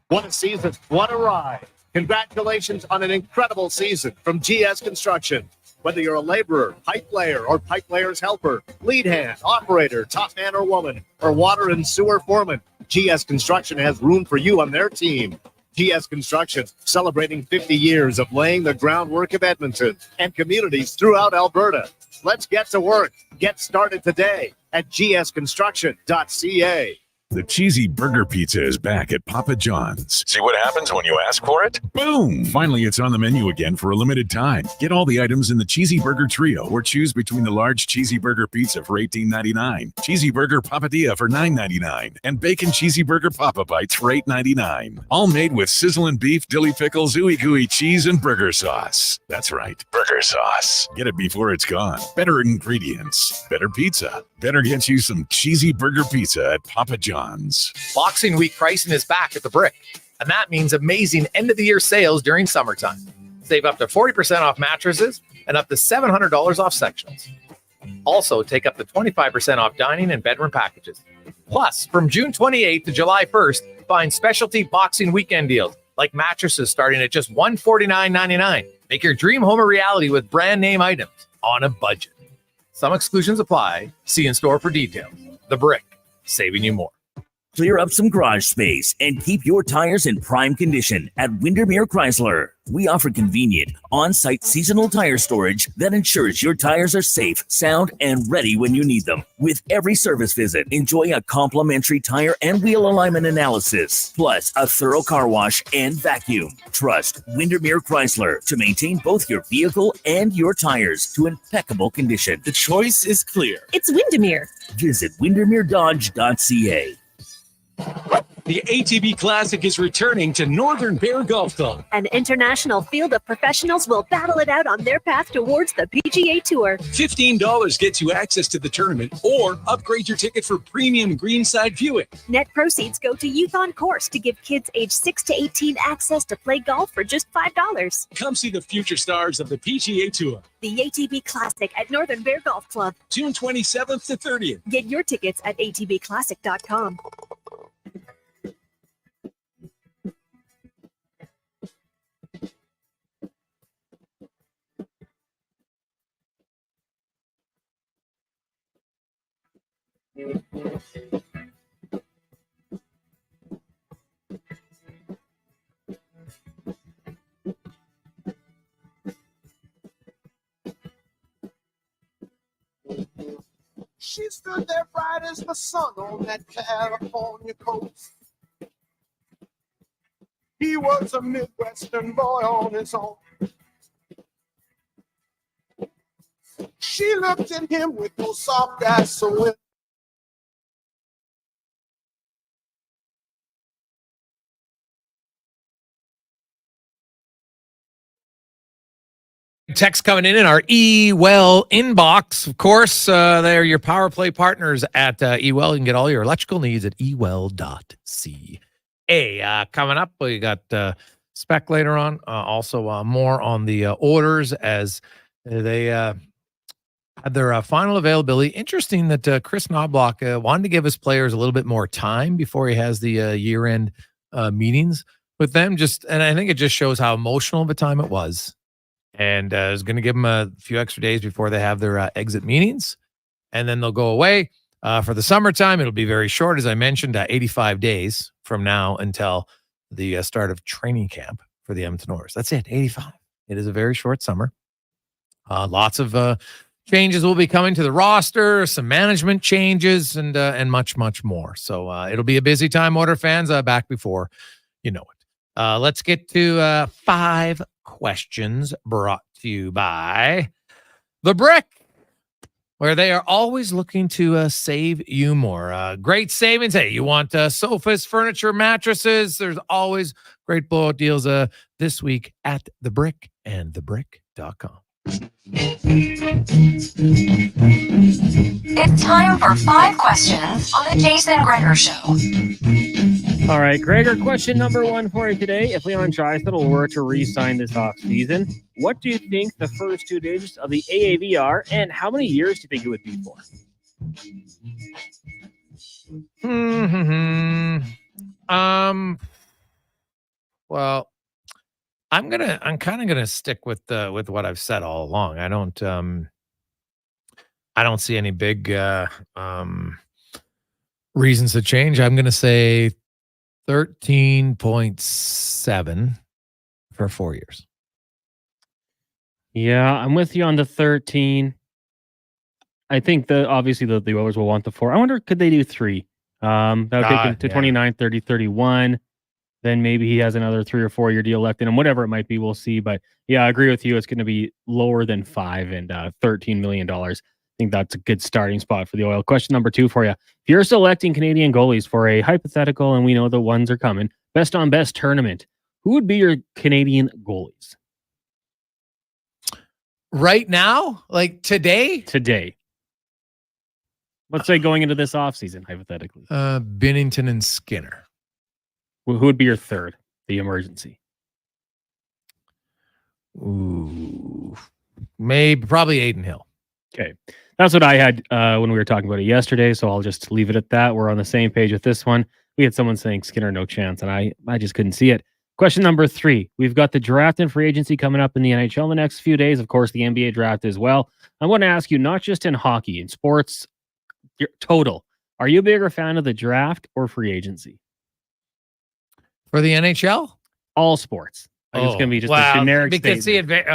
What a season. What a ride. Congratulations on an incredible season from GS Construction. Whether you're a laborer, pipe layer, or pipe layer's helper, lead hand, operator, top man or woman, or water and sewer foreman, GS Construction has room for you on their team. GS Construction, celebrating 50 years of laying the groundwork of Edmonton and communities throughout Alberta. Let's get to work. Get started today at gsconstruction.ca. The cheesy burger pizza is back at Papa John's. See what happens when you ask for it? Boom! Finally, it's on the menu again for a limited time. Get all the items in the cheesy burger trio or choose between the large cheesy burger pizza for $18.99, cheesy burger papadilla for $9.99, and bacon cheesy burger papa bites for $8.99. All made with sizzling beef, dilly pickles, ooey gooey cheese, and burger sauce. That's right, burger sauce. Get it before it's gone. Better ingredients, better pizza. Better get you some cheesy burger pizza at Papa John's. Boxing Week pricing is back at the Brick, and that means amazing end-of-the-year sales during summertime. Save up to 40% off mattresses and up to $700 off sectionals. Also, take up to 25% off dining and bedroom packages. Plus, from June 28th to July 1st, find specialty Boxing Weekend deals, like mattresses starting at just $149.99. Make your dream home a reality with brand name items on a budget. Some exclusions apply. See in store for details. The Brick, saving you more. Clear up some garage space and keep your tires in prime condition at Windermere Chrysler. We offer convenient, on-site seasonal tire storage that ensures your tires are safe, sound, and ready when you need them. With every service visit, enjoy a complimentary tire and wheel alignment analysis, plus a thorough car wash and vacuum. Trust Windermere Chrysler to maintain both your vehicle and your tires to impeccable condition. The choice is clear. It's Windermere. Visit windermeredodge.ca. The ATB Classic is returning to Northern Bear Golf Club. An international field of professionals will battle it out on their path towards the PGA Tour. $15 gets you access to the tournament or upgrade your ticket for premium greenside viewing. Net proceeds go to Youth on Course to give kids age 6 to 18 access to play golf for just $5. Come see the future stars of the PGA Tour. The ATB Classic at Northern Bear Golf Club. June 27th to 30th. Get your tickets at atbclassic.com. She stood there bright as the sun on that California coast. He was a Midwestern boy on his own. She looked at him with those soft eyes so Text coming in our eWell inbox. Of course, they're your power play partners at eWell. You can get all your electrical needs at ewell.ca. Coming up, we got spec later on. Also, more on the orders as they had their final availability. Interesting that Chris Knobloch wanted to give his players a little bit more time before he has the year-end meetings with them. And I think it just shows how emotional of a time it was. And is going to give them a few extra days before they have their exit meetings. And then they'll go away. For the summertime, it'll be very short, as I mentioned, 85 days from now until the start of training camp for the Edmonton Oilers. That's it, 85. It is a very short summer. Lots of changes will be coming to the roster, some management changes, and much, much more. So it'll be a busy time, Oiler fans, back before you know it. Let's get to 5 questions brought to you by The Brick, where they are always looking to save you more. Great savings. Hey, you want sofas, furniture, mattresses? There's always great blowout deals this week at The Brick and thebrick.com. It's time for 5 questions on the Jason Gregor Show. All right, Gregor, question number 1 for you today. If Leon Draisaitl were to re-sign this offseason, what do you think the first 2 digits of the AAV are, and how many years do you think it would be for? Well, I'm kind of gonna stick with what I've said all along. I don't see any big reasons to change. I'm gonna say 13.7 for 4 years. Yeah, I'm with you on the 13. I think obviously the Oilers will want the 4. I wonder, could they do 3? That would take him to 29, 30, 31. Then maybe he has another 3 or 4 year deal left in him, whatever it might be. We'll see. But yeah, I agree with you. It's going to be lower than 5 and $13 million. I think that's a good starting spot for the Oil. Question number 2 for you. If you're selecting Canadian goalies for a hypothetical, and we know the ones are coming, best on best tournament, who would be your Canadian goalies? Right now? Like today? Today. Let's say going into this offseason, hypothetically. Binnington and Skinner. Who would be your third, the emergency? Ooh. Probably Aiden Hill. Okay. That's what I had when we were talking about it yesterday, so I'll just leave it at that. We're on the same page with this one. We had someone saying Skinner, no chance, and I just couldn't see it. Question number 3. We've got the draft and free agency coming up in the NHL in the next few days. Of course, the NBA draft as well. I want to ask you, not just in hockey, in sports, total. Are you a bigger fan of the draft or free agency? For the NHL? All sports. It's going to be just a generic because statement.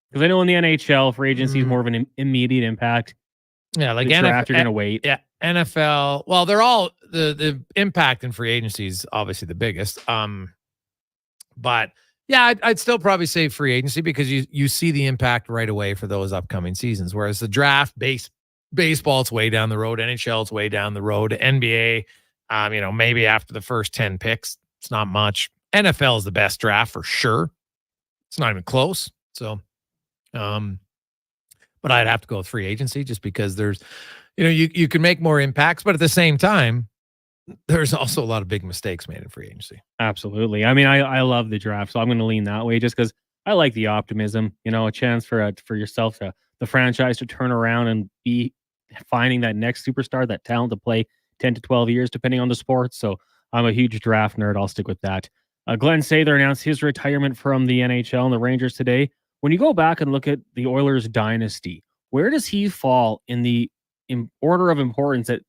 Because I know in the NHL, free agency is more of an immediate impact. Yeah, like the draft, you're going to wait. Yeah, NFL. Well, they're all the impact in free agency is obviously the biggest. But yeah, I'd still probably say free agency because you see the impact right away for those upcoming seasons. Whereas the draft, baseball, it's way down the road. NHL, it's way down the road. NBA, maybe after the first 10 picks, it's not much. NFL is the best draft for sure. It's not even close. So, but I'd have to go with free agency just because there's, you can make more impacts, but at the same time, there's also a lot of big mistakes made in free agency. Absolutely. I mean, I love the draft, so I'm going to lean that way just because I like the optimism, a chance for yourself the franchise to turn around and be finding that next superstar, that talent to play 10 to 12 years, depending on the sport. So I'm a huge draft nerd. I'll stick with that. Glenn Sather announced his retirement from the NHL and the Rangers today. When you go back and look at the Oilers dynasty, where does he fall in the order of importance that,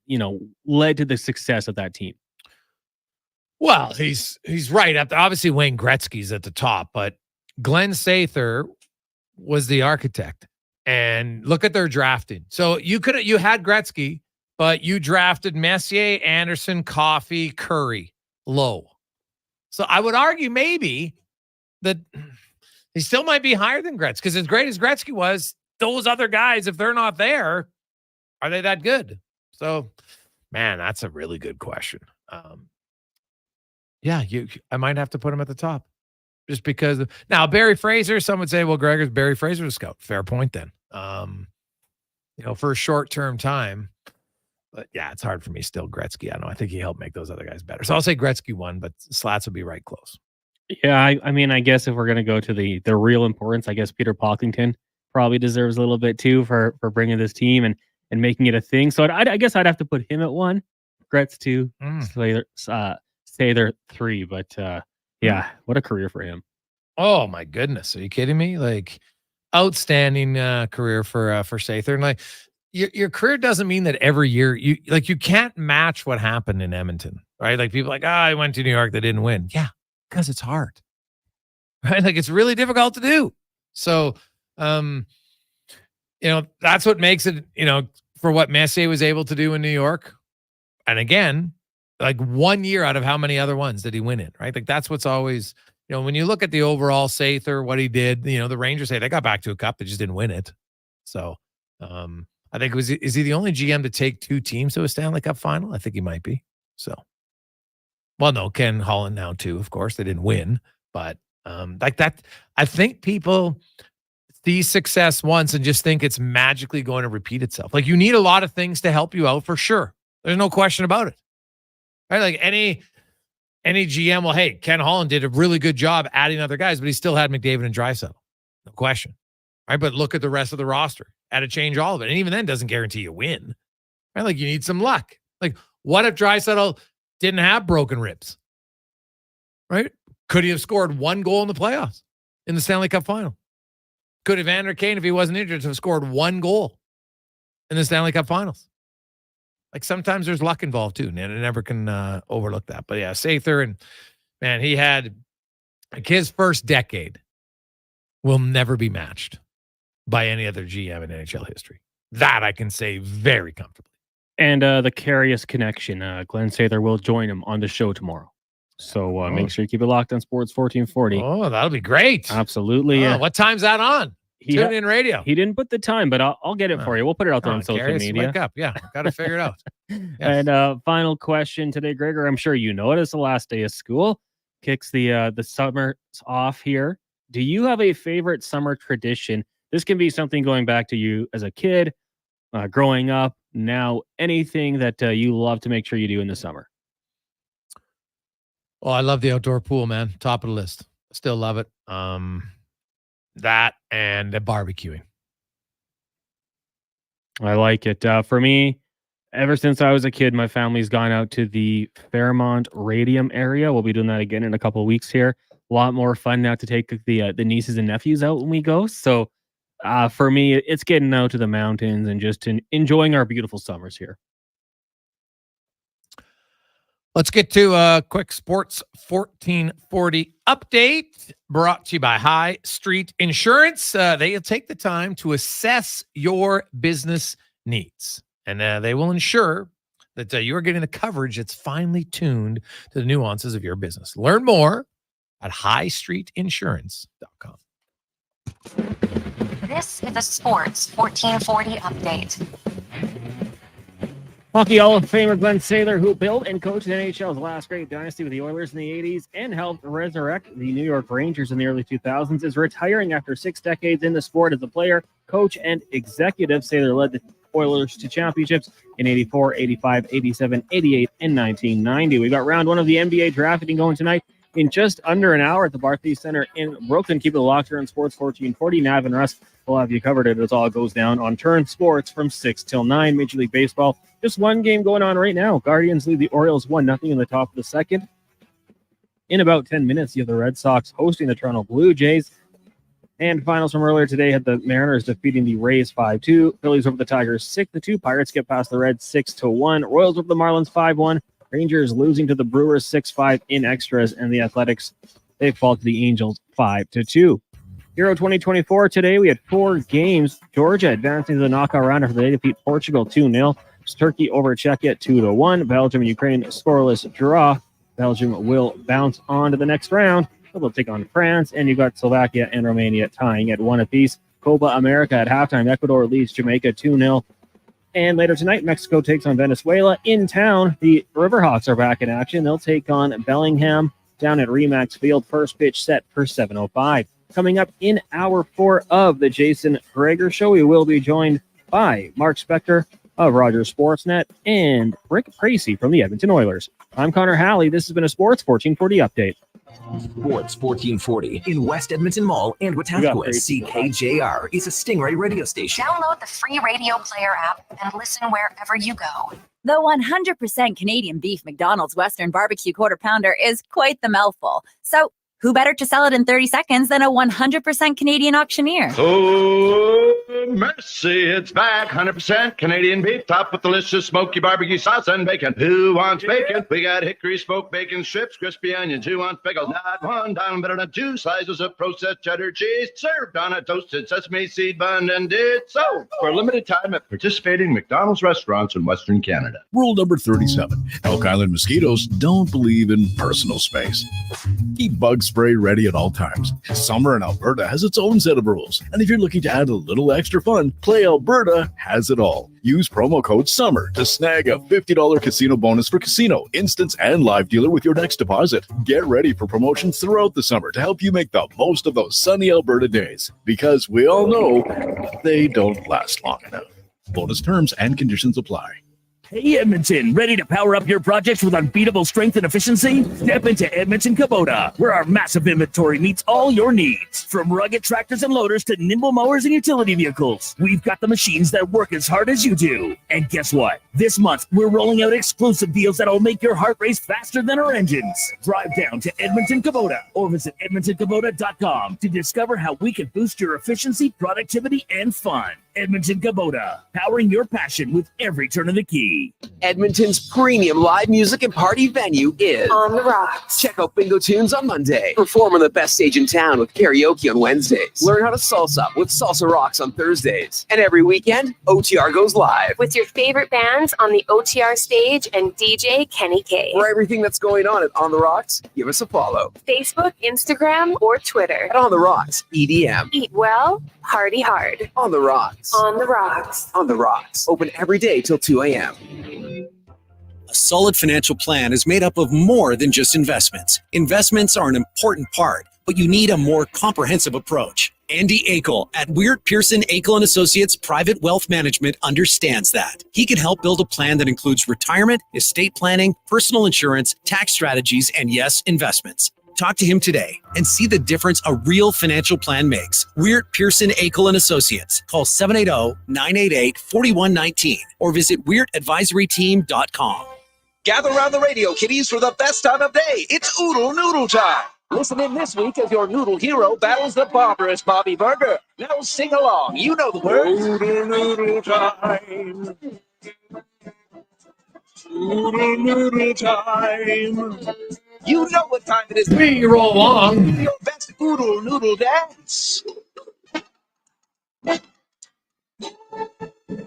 led to the success of that team? Well, he's right up there. Obviously, Wayne Gretzky's at the top, but Glenn Sather was the architect. And look at their drafting. So you had Gretzky, but you drafted Messier, Anderson, Coffey, Curry low. So I would argue maybe that he still might be higher than Gretzky, because as great as Gretzky was, those other guys, if they're not there, are they that good? So, man, that's a really good question. Yeah, I might have to put him at the top just because now Barry Fraser, some would say, well, Gregor's Barry Fraser's a scout. Fair point then. For a short-term time. But yeah, it's hard for me still. Gretzky, I don't know. I think he helped make those other guys better. So I'll say Gretzky won, but Slats will be right close. Yeah, I mean, I guess if we're going to go to the real importance, I guess Peter Pocklington probably deserves a little bit too for bringing this team and making it a thing. So I guess I'd have to put him at 1, Gretz 2, Sather 3. But yeah, what a career for him. Oh my goodness. Are you kidding me? Like outstanding career for Sather. And like your career doesn't mean that every year you can't match what happened in Edmonton, right? Like people I went to New York, they didn't win. Yeah, because it's hard, right? Like it's really difficult to do. So, that's what makes it, for what Messier was able to do in New York. And again, like 1 year out of how many other ones did he win in, right? Like that's what's always, when you look at the overall Sather, what he did, the Rangers say they got back to a cup, they just didn't win it. So, I think is he the only GM to take 2 teams to a Stanley Cup final? I think he might be. So, well, no, Ken Holland now too, of course. They didn't win, but like that, I think people see success once and just think it's magically going to repeat itself. Like you need a lot of things to help you out for sure. There's no question about it. Right? Like any GM, well, hey, Ken Holland did a really good job adding other guys, but he still had McDavid and Draisaitl. No question. Right? But look at the rest of the roster. Had to change all of it. And even then doesn't guarantee you win. Right? Like you need some luck. Like what if Draisaitl didn't have broken ribs? Right? Could he have scored 1 goal in the playoffs in the Stanley Cup final? Could Evander Kane, if he wasn't injured, have scored 1 goal in the Stanley Cup finals? Like sometimes there's luck involved too, and I never can overlook that. But yeah, Sather, and man, he had his first decade will never be matched by any other GM in NHL history. That I can say very comfortably. And the Carius connection, Glenn Sather will join him on the show tomorrow. So make sure you keep it locked on Sports 1440. Oh, that'll be great. Absolutely. What time's that on? Tune in radio. He didn't put the time, but I'll get it for you. We'll put it out there on social media. Wake up. Yeah, got to figure it out. Yes. And final question today, Gregor. I'm sure you know it. It's the last day of school. Kicks the summer off here. Do you have a favorite summer tradition? This can be something going back to you as a kid, growing up, now anything that you love to make sure you do in the summer. Well, I love the outdoor pool, man. Top of the list. Still love it. That and barbecuing. I like it. For me, ever since I was a kid, my family's gone out to the Fairmont Radium area. We'll be doing that again in a couple of weeks here. A lot more fun now to take the nieces and nephews out when we go. So for me, it's getting out to the mountains and just enjoying our beautiful summers here. Let's get to a quick Sports 1440 update brought to you by High Street Insurance. They'll take the time to assess your business needs, and they will ensure that you are getting the coverage that's finely tuned to the nuances of your business. Learn more at highstreetinsurance.com. This is a Sports 1440 update. Hockey Hall of Famer Glenn Sather, who built and coached NHL's last great dynasty with the Oilers in the 80s and helped resurrect the New York Rangers in the early 2000s, is retiring after 6 decades in the sport as a player, coach, and executive. Sather led the Oilers to championships in 84, 85, 87, 88, and 1990. We got round 1 of the NBA drafting going tonight in just under an hour at the Barclays Center in Brooklyn. Keep it locked here on Sports 1440. Nav and Russ will have you covered as it all goes down on Turn Sports from 6 till 9. Major League Baseball, just one game going on right now. Guardians lead the Orioles 1-0 in the top of the second. In about 10 minutes, you have the Red Sox hosting the Toronto Blue Jays. And finals from earlier today had the Mariners defeating the Rays 5-2. Phillies over the Tigers 6-2. Pirates get past the Reds 6-1. Royals over the Marlins 5-1. Rangers losing to the Brewers 6-5 in extras. And the Athletics, they fall to the Angels 5-2. Euro 2024 today, we had 4 games. Georgia advancing to the knockout round after they defeat Portugal 2-0. Turkey over Czechia 2-1. Belgium and Ukraine scoreless draw. Belgium will bounce on to the next round. They'll take on France, and you've got Slovakia and Romania tying at 1 apiece. Copa America at halftime. Ecuador leads Jamaica 2-0. And later tonight, Mexico takes on Venezuela. In town, the Riverhawks are back in action. They'll take on Bellingham down at Remax Field. First pitch set for 7:05. Coming up in hour 4 of the Jason Gregor Show, we will be joined by Mark Spector of Rogers Sportsnet and Rick Tracy from the Edmonton Oilers. I'm Connor Halley. This has been a Sports 1440 update. Sports 1440 in West Edmonton Mall and Wetaskiwin. CKJR is a Stingray radio station. Download the free radio player app and listen wherever you go. The 100% Canadian beef McDonald's Western Barbecue Quarter Pounder is quite the mouthful. So, who better to sell it in 30 seconds than a 100% Canadian auctioneer? Oh, mercy, it's back. 100% Canadian beef, topped with delicious smoky barbecue sauce and bacon. Who wants bacon? We got hickory smoked bacon strips, crispy onions. Who wants pickles? Not one down, better than 2 slices of processed cheddar cheese, served on a toasted sesame seed bun, and it's so for a limited time at participating McDonald's restaurants in Western Canada. Rule number 37. Elk Island mosquitoes don't believe in personal space. Keep bug spray ready at all times. Summer in Alberta has its own set of rules. And if you're looking to add a little extra fun, Play Alberta has it all. Use promo code SUMMER to snag a $50 casino bonus for casino, instance, and live dealer with your next deposit. Get ready for promotions throughout the summer to help you make the most of those sunny Alberta days. Because we all know they don't last long enough. Bonus terms and conditions apply. Hey Edmonton, ready to power up your projects with unbeatable strength and efficiency? Step into Edmonton Kubota, where our massive inventory meets all your needs. From rugged tractors and loaders to nimble mowers and utility vehicles, we've got the machines that work as hard as you do. And guess what? This month, we're rolling out exclusive deals that'll make your heart race faster than our engines. Drive down to Edmonton Kubota or visit EdmontonKubota.com to discover how we can boost your efficiency, productivity, and fun. Edmonton Kubota, powering your passion with every turn of the key. Edmonton's premium live music and party venue is On the Rocks. Check out Bingo Tunes on Monday. Perform on the best stage in town with karaoke on Wednesdays. Learn how to salsa with Salsa Rocks on Thursdays. And every weekend, OTR goes live. With your favorite bands on the OTR stage and DJ Kenny K. For everything that's going on at On the Rocks, give us a follow. Facebook, Instagram, or Twitter. At On the Rocks, EDM. Eat well, party hard. On the Rocks. On the Rocks. On the Rocks. Open every day till 2 a.m. A solid financial plan is made up of more than just investments. Investments are an important part, but you need a more comprehensive approach. Andy Akel at Weird Pearson Akel & Associates Private Wealth Management understands that. He can help build a plan that includes retirement, estate planning, personal insurance, tax strategies, and yes, investments. Talk to him today and see the difference a real financial plan makes. Weird Pearson Akel & Associates. Call 780-988-4119 or visit weirdadvisoryteam.com. Gather around the radio, kiddies, for the best time of day. It's Oodle Noodle time. Listen in this week as your noodle hero battles the barbarous Bobby Burger. Now sing along. You know the words. Oodle Noodle time. Oodle Noodle time. You know what time it is. We roll on. Your best Oodle Noodle dance.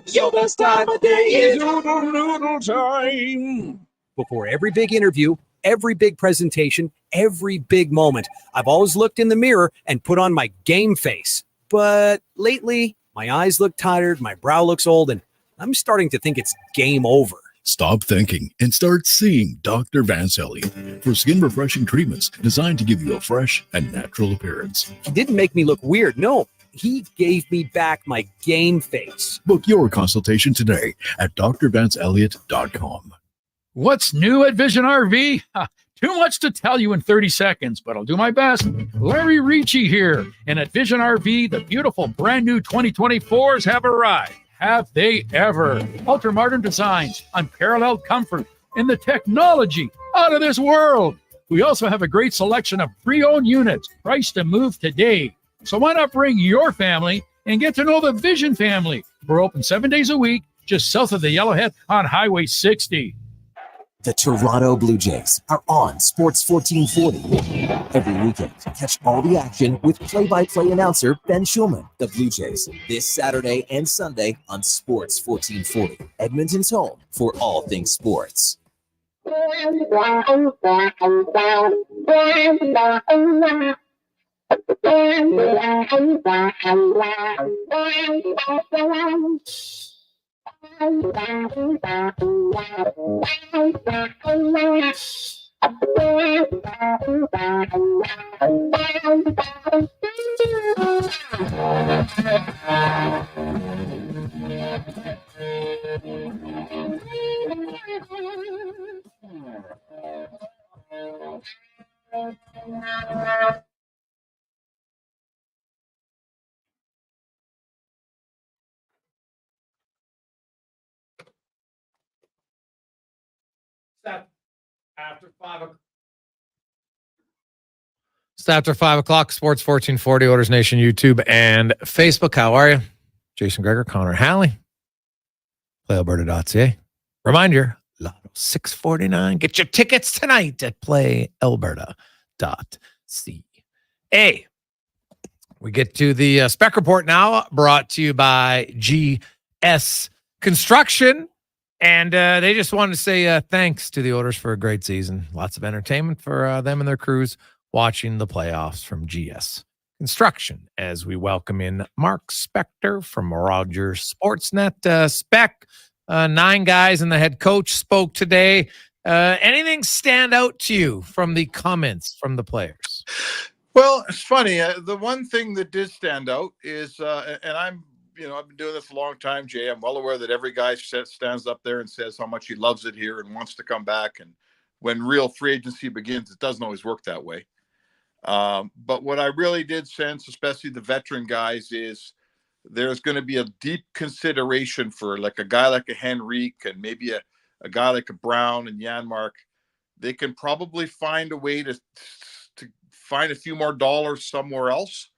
Your best time of day is Oodle Noodle time. Before every big interview, every big presentation, every big moment, I've always looked in the mirror and put on my game face. But lately, my eyes look tired, my brow looks old, and I'm starting to think it's game over. Stop thinking and start seeing Dr. Vance Elliott for skin refreshing treatments designed to give you a fresh and natural appearance. He didn't make me look weird, no. He gave me back my game face. Book your consultation today at drvanceelliott.com. What's new at Vision RV? Too much to tell you in 30 seconds, but I'll do my best. Larry Ricci here. And at Vision RV, the beautiful brand new 2024s have arrived. Have they ever? Ultra-modern designs, unparalleled comfort, and the technology out of this world. We also have a great selection of pre-owned units priced to move today. So why not bring your family and get to know the Vision family? We're open 7 days a week, just south of the Yellowhead on Highway 60. The Toronto Blue Jays are on Sports 1440. Every weekend, catch all the action with play-by-play announcer Ben Schulman. The Blue Jays, this Saturday and Sunday on Sports 1440. Edmonton's home for all things sports. After 5 o'clock. It's after 5 o'clock. Sports 1440, Oilers Nation, YouTube and Facebook. How are you? Jason Gregor, Connor Halley. PlayAlberta.ca. Reminder, Lotto 649. Get your tickets tonight at PlayAlberta.ca. We get to the Spec Report now, brought to you by GS Construction. And they just wanted to say thanks to the Oilers for a great season. Lots of entertainment for them and their crews watching the playoffs from GS Construction, as we welcome in Mark Spector from Rogers Sportsnet. Spec, 9 guys and the head coach spoke today. Anything stand out to you from the comments from the players? Well, it's funny. The one thing that did stand out is, and I've been doing this a long time, Jay. I'm well aware that every guy stands up there and says how much he loves it here and wants to come back. And when real free agency begins, it doesn't always work that way. But what I really did sense, especially the veteran guys, is there's going to be a deep consideration for like a guy like a Henrique and maybe a guy like a Brown and Janmark. They can probably find a way to find a few more dollars somewhere else,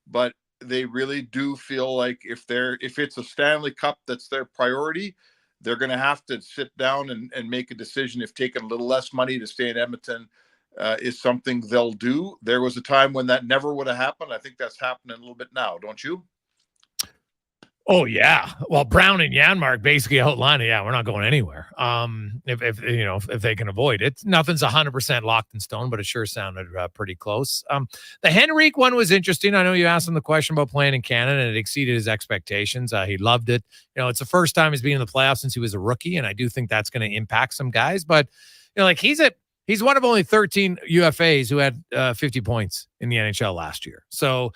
but they really do feel like if it's a Stanley Cup that's their priority, they're going to have to sit down and make a decision if taking a little less money to stay in Edmonton is something they'll do. There was a time when that never would have happened. I think that's happening a little bit now, don't you? Oh yeah. Well, Brown and Janmark basically outlined, yeah, we're not going anywhere. If they can avoid it, nothing's 100% locked in stone, but it sure sounded pretty close. The Henrique one was interesting. I know you asked him the question about playing in Canada, and it exceeded his expectations. He loved it. It's the first time he's been in the playoffs since he was a rookie, and I do think that's going to impact some guys. But he's one of only 13 UFAs who had 50 points in the NHL last year. So,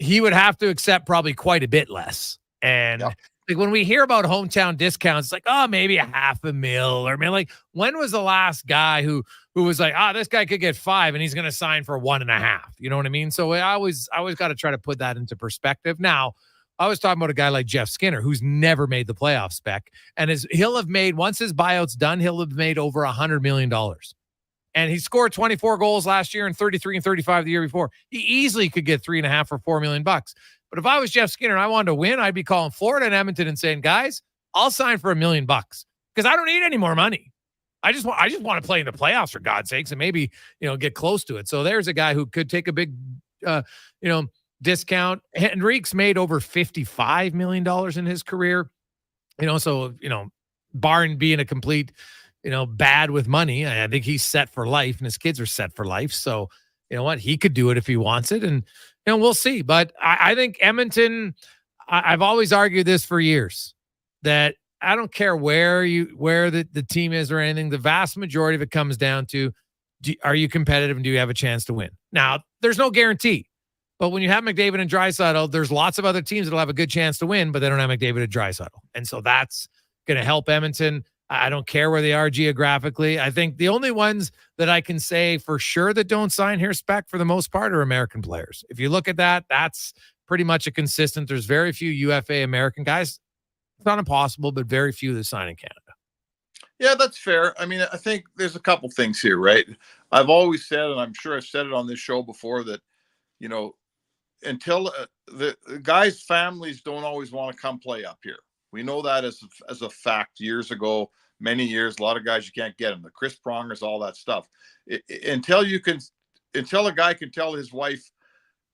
he would have to accept probably quite a bit less. And like when we hear about hometown discounts, it's like, oh, maybe $500,000 or maybe like, when was the last guy who was like, this guy could get 5 and he's going to sign for 1.5? You know what I mean? So I always got to try to put that into perspective. Now, I was talking about a guy like Jeff Skinner, who's never made the playoff spec, and he'll have made, once his buyout's done, he'll have made over $100 million. And he scored 24 goals last year and 33 and 35 the year before. He easily could get $3.5 or $4 million. But if I was Jeff Skinner and I wanted to win, I'd be calling Florida and Edmonton and saying, guys, I'll sign for $1 million because I don't need any more money. I just want to play in the playoffs, for God's sakes, and maybe, get close to it. So there's a guy who could take a big, discount. Henrique's made over $55 million in his career. Barring being a complete, bad with money, I think he's set for life and his kids are set for life. So, you know what? He could do it if he wants it. And, we'll see. But I think Edmonton, I've always argued this for years, that I don't care where the team is or anything. The vast majority of it comes down to, are you competitive and do you have a chance to win? Now, there's no guarantee. But when you have McDavid and Draisaitl, there's lots of other teams that'll have a good chance to win, but they don't have McDavid and Draisaitl. And so that's going to help Edmonton. I don't care where they are geographically. I think the only ones that I can say for sure that don't sign here, Spec, for the most part, are American players. If you look at that, that's pretty much a consistent. There's very few UFA American guys. It's not impossible, but very few that sign in Canada. Yeah, that's fair. I mean, I think there's a couple things here, right? I've always said, and I'm sure I've said it on this show before, that, until the guys' families don't always want to come play up here. We know that as a fact. Years ago, many years, a lot of guys, you can't get them. The Chris Prongers, all that stuff. Until a guy can tell his wife,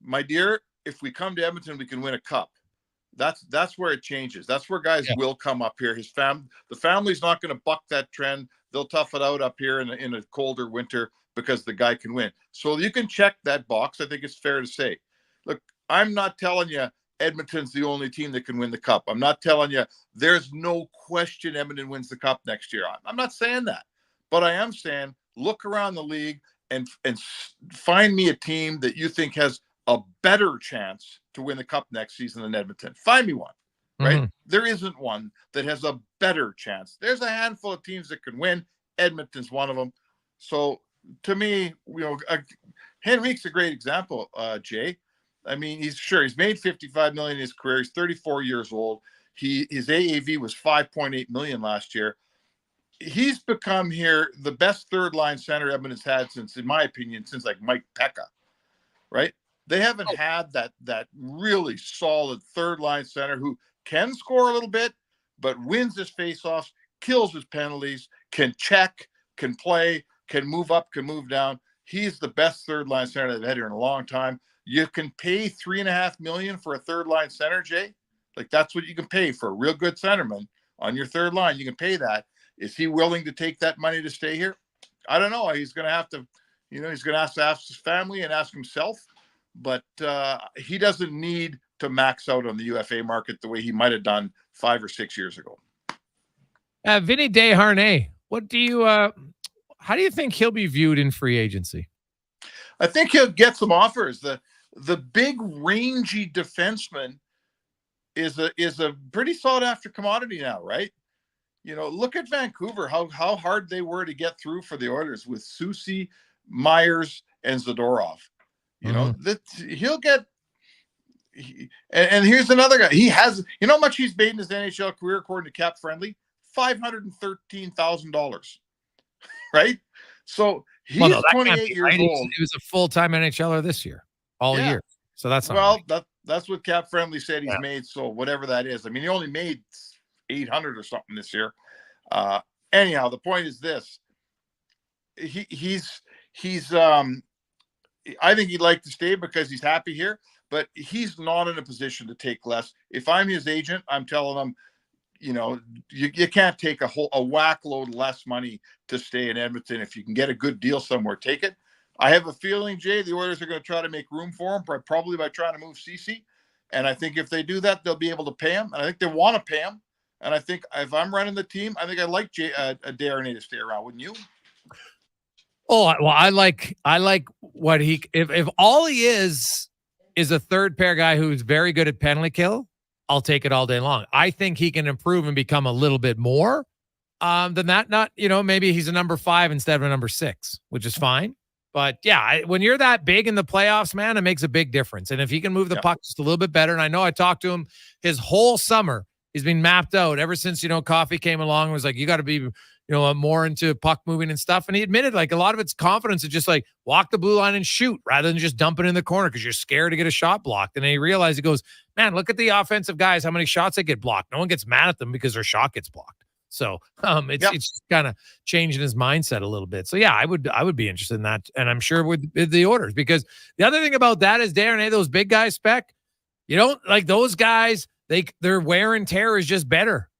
my dear, if we come to Edmonton, we can win a cup. That's where it changes. That's where guys will come up here. The family's not going to buck that trend. They'll tough it out up here in a colder winter because the guy can win. So you can check that box. I think it's fair to say. Look, I'm not telling you Edmonton's the only team that can win the cup. I'm not telling you there's no question Edmonton wins the cup next year. I'm not saying that, but I am saying look around the league and find me a team that you think has a better chance to win the cup next season than Edmonton. Find me one, right? Mm-hmm. There isn't one that has a better chance. There's a handful of teams that can win. Edmonton's one of them. So to me, Henrique's a great example, Jay. I mean, he's made $55 million in his career. He's 34 years old. His AAV was $5.8 million last year. He's become here the best third line center Edmonton's had since, in my opinion, since like Mike Pekka, right? They haven't had that really solid third line center who can score a little bit, but wins his faceoffs, kills his penalties, can check, can play, can move up, can move down. He's the best third line center they've had here in a long time. You can pay $3.5 million for a third line center, Jay. Like that's what you can pay for a real good centerman on your third line. You can pay that. Is he willing to take that money to stay here? I don't know. He's going to have to, he's going to have to ask his family and ask himself. But he doesn't need to max out on the UFA market the way he might have done 5 or 6 years ago. Vinny Desharnais, how do you think he'll be viewed in free agency? I think he'll get some offers. The big rangy defenseman is a pretty sought after commodity now, right? Look at Vancouver, how hard they were to get through for the Oilers with Soucy, Myers, and Zadorov. That he'll get. And here's another guy. He has, how much he's made in his NHL career according to Cap Friendly? $513,000, right? So he's 28 years old. He was a full-time NHLer this year, all year. So that's not that's what Cap Friendly said he's made. So whatever that is, I mean, he only made 800 or something this year. Anyhow, the point is this: he's I think he'd like to stay because he's happy here, but he's not in a position to take less. If I'm his agent, I'm telling him, you can't take a whack load less money to stay in Edmonton. If you can get a good deal somewhere, take it. I have a feeling, Jay, the Oilers are going to try to make room for him, probably by trying to move Ceci. And I think if they do that, they'll be able to pay him. And I think they want to pay him. And I think if I'm running the team, I think I'd like Desharnais to stay around, wouldn't you? Oh, well, I like what if all he is a third pair guy who's very good at penalty kill, I'll take it all day long. I think he can improve and become a little bit more than that. Not, maybe he's a number 5 instead of a number 6, which is fine. But yeah, when you're that big in the playoffs, man, it makes a big difference. And if he can move the puck just a little bit better, and I know I talked to him his whole summer, he's been mapped out ever since, Coffey came along and was like, you got to be, more into puck moving and stuff. And he admitted like a lot of it's confidence to just like walk the blue line and shoot rather than just dump it in the corner because you're scared to get a shot blocked. And then he realized, he goes, man, look at the offensive guys, how many shots they get blocked. No one gets mad at them because their shot gets blocked. So it's kind of changing his mindset a little bit. So yeah, I would be interested in that. And I'm sure with the Oilers, because the other thing about that is Desharnais, those big guys spec, you don't like those guys, their wear and tear is just better.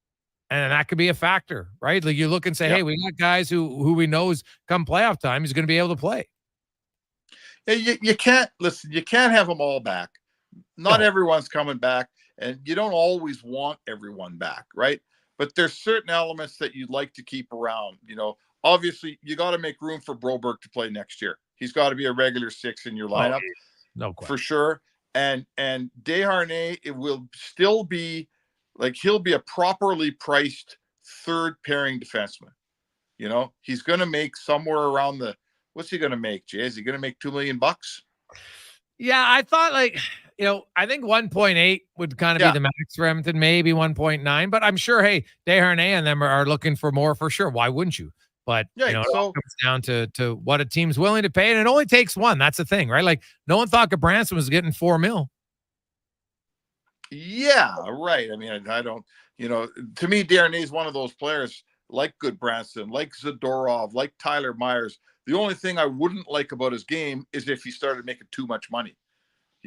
And that could be a factor, right? Like you look and say, hey, we got guys who we know is come playoff time is going to be able to play. Yeah, you can't have them all back. Not everyone's coming back, and you don't always want everyone back, right? But there's certain elements that you'd like to keep around. Obviously you got to make room for Broberg to play next year. He's got to be a regular 6 in your lineup, no question. For sure. And Desharnais, it will still be like he'll be a properly priced third pairing defenseman. He's going to make somewhere around what's he going to make, Jay? Is he going to make $2 million? Yeah, I thought I think 1.8 would kind of be the max for Edmonton, maybe 1.9. But I'm sure, hey, Desharnais and them are looking for more for sure. Why wouldn't you? But it all comes down to what a team's willing to pay, and it only takes one. That's the thing, right? Like no one thought Branson was getting $4 million. Yeah, right. I mean, I don't. To me, Desharnais is one of those players like Goodbranson, like Zadorov, like Tyler Myers. The only thing I wouldn't like about his game is if he started making too much money.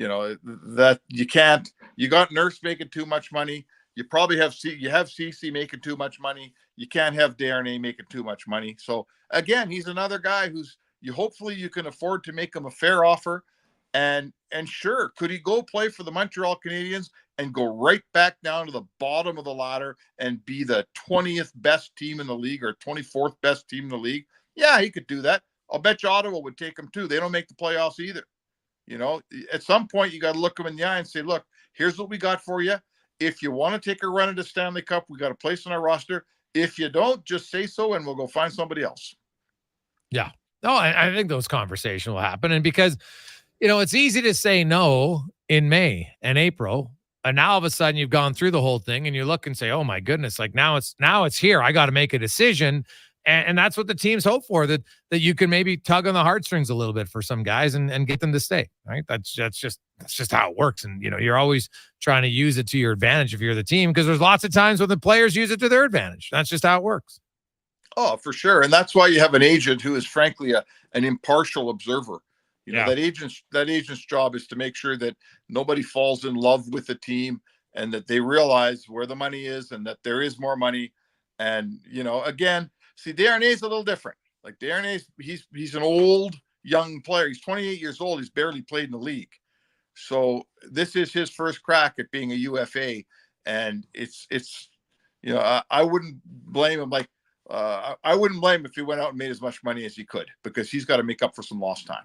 that you can't. You got Nurse making too much money. You probably have CC making too much money. You can't have Darnay making too much money. So again, he's another guy who's hopefully you can afford to make him a fair offer. And sure, could he go play for the Montreal Canadiens and go right back down to the bottom of the ladder and be the 20th best team in the league or 24th best team in the league? Yeah, he could do that. I'll bet you Ottawa would take him too. They don't make the playoffs either. At some point you got to look them in the eye and say, look, here's what we got for you. If you want to take a run at the Stanley Cup, we got a place on our roster. If you don't, just say so and we'll go find somebody else. Yeah. No, I think those conversations will happen. And because, it's easy to say no in May and April. And now all of a sudden you've gone through the whole thing and you look and say, oh my goodness, like now it's here. I got to make a decision. And that's what the teams hope for, that you can maybe tug on the heartstrings a little bit for some guys and get them to stay, right? That's just how it works. And, you're always trying to use it to your advantage if you're the team, because there's lots of times when the players use it to their advantage. That's just how it works. Oh, for sure. And that's why you have an agent who is frankly an impartial observer. That agent's job is to make sure that nobody falls in love with the team and that they realize where the money is and that there is more money. And, again, see, Darnay's a little different. Like Darnay's, he's an old, young player. He's 28 years old. He's barely played in the league. So this is his first crack at being a UFA. And it's I wouldn't blame him. I wouldn't blame him if he went out and made as much money as he could, because he's got to make up for some lost time.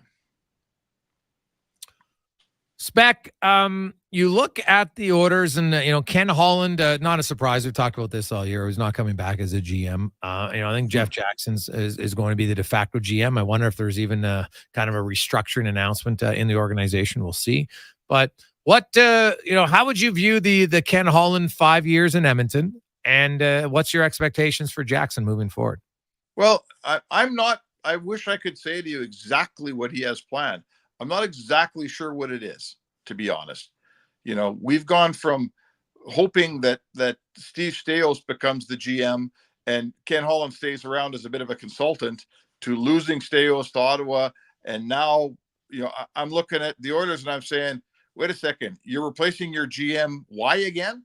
Spec, you look at the orders and, Ken Holland, not a surprise. We've talked about this all year. He's not coming back as a GM. I think Jeff Jackson is going to be the de facto GM. I wonder if there's even kind of a restructuring announcement in the organization. We'll see. But what, how would you view the Ken Holland 5 years in Edmonton? And what's your expectations for Jackson moving forward? Well, I wish I could say to you exactly what he has planned. I'm not exactly sure what it is, to be honest. We've gone from hoping that Steve Staios becomes the GM and Ken Holland stays around as a bit of a consultant, to losing Staios to Ottawa. And now, I'm looking at the Oilers and I'm saying, wait a second, you're replacing your GM. Why again?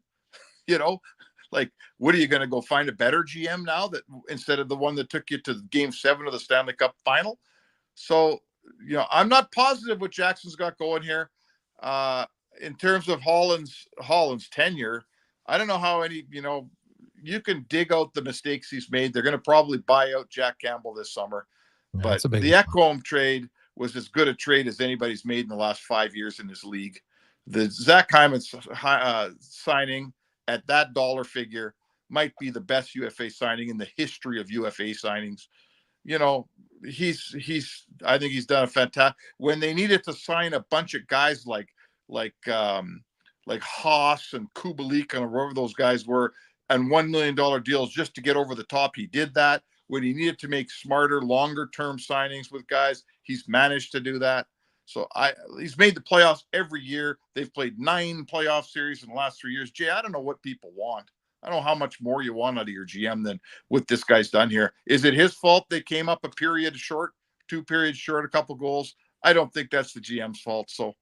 What are you going to go find a better GM now, that instead of the one that took you to Game 7 of the Stanley Cup final? So, I'm not positive what Jackson's got going here. In terms of Holland's tenure, I don't know how you can dig out the mistakes he's made. They're going to probably buy out Jack Campbell this summer. Yeah, but the Ekholm trade was as good a trade as anybody's made in the last 5 years in this league. The Zach Hyman signing at that dollar figure might be the best UFA signing in the history of UFA signings. I think he's done a fantastic. When they needed to sign a bunch of guys like Haas and Kubalik and wherever those guys were, and $1 million deals just to get over the top, he did that. When he needed to make smarter, longer term signings with guys, he's managed to do that. So he's made the playoffs every year. They've played 9 playoff series in the last 3 years. Jay, I don't know what people want. I don't know how much more you want out of your GM than what this guy's done here. Is it his fault they came up a period short, 2 periods short, a couple goals? I don't think that's the GM's fault. So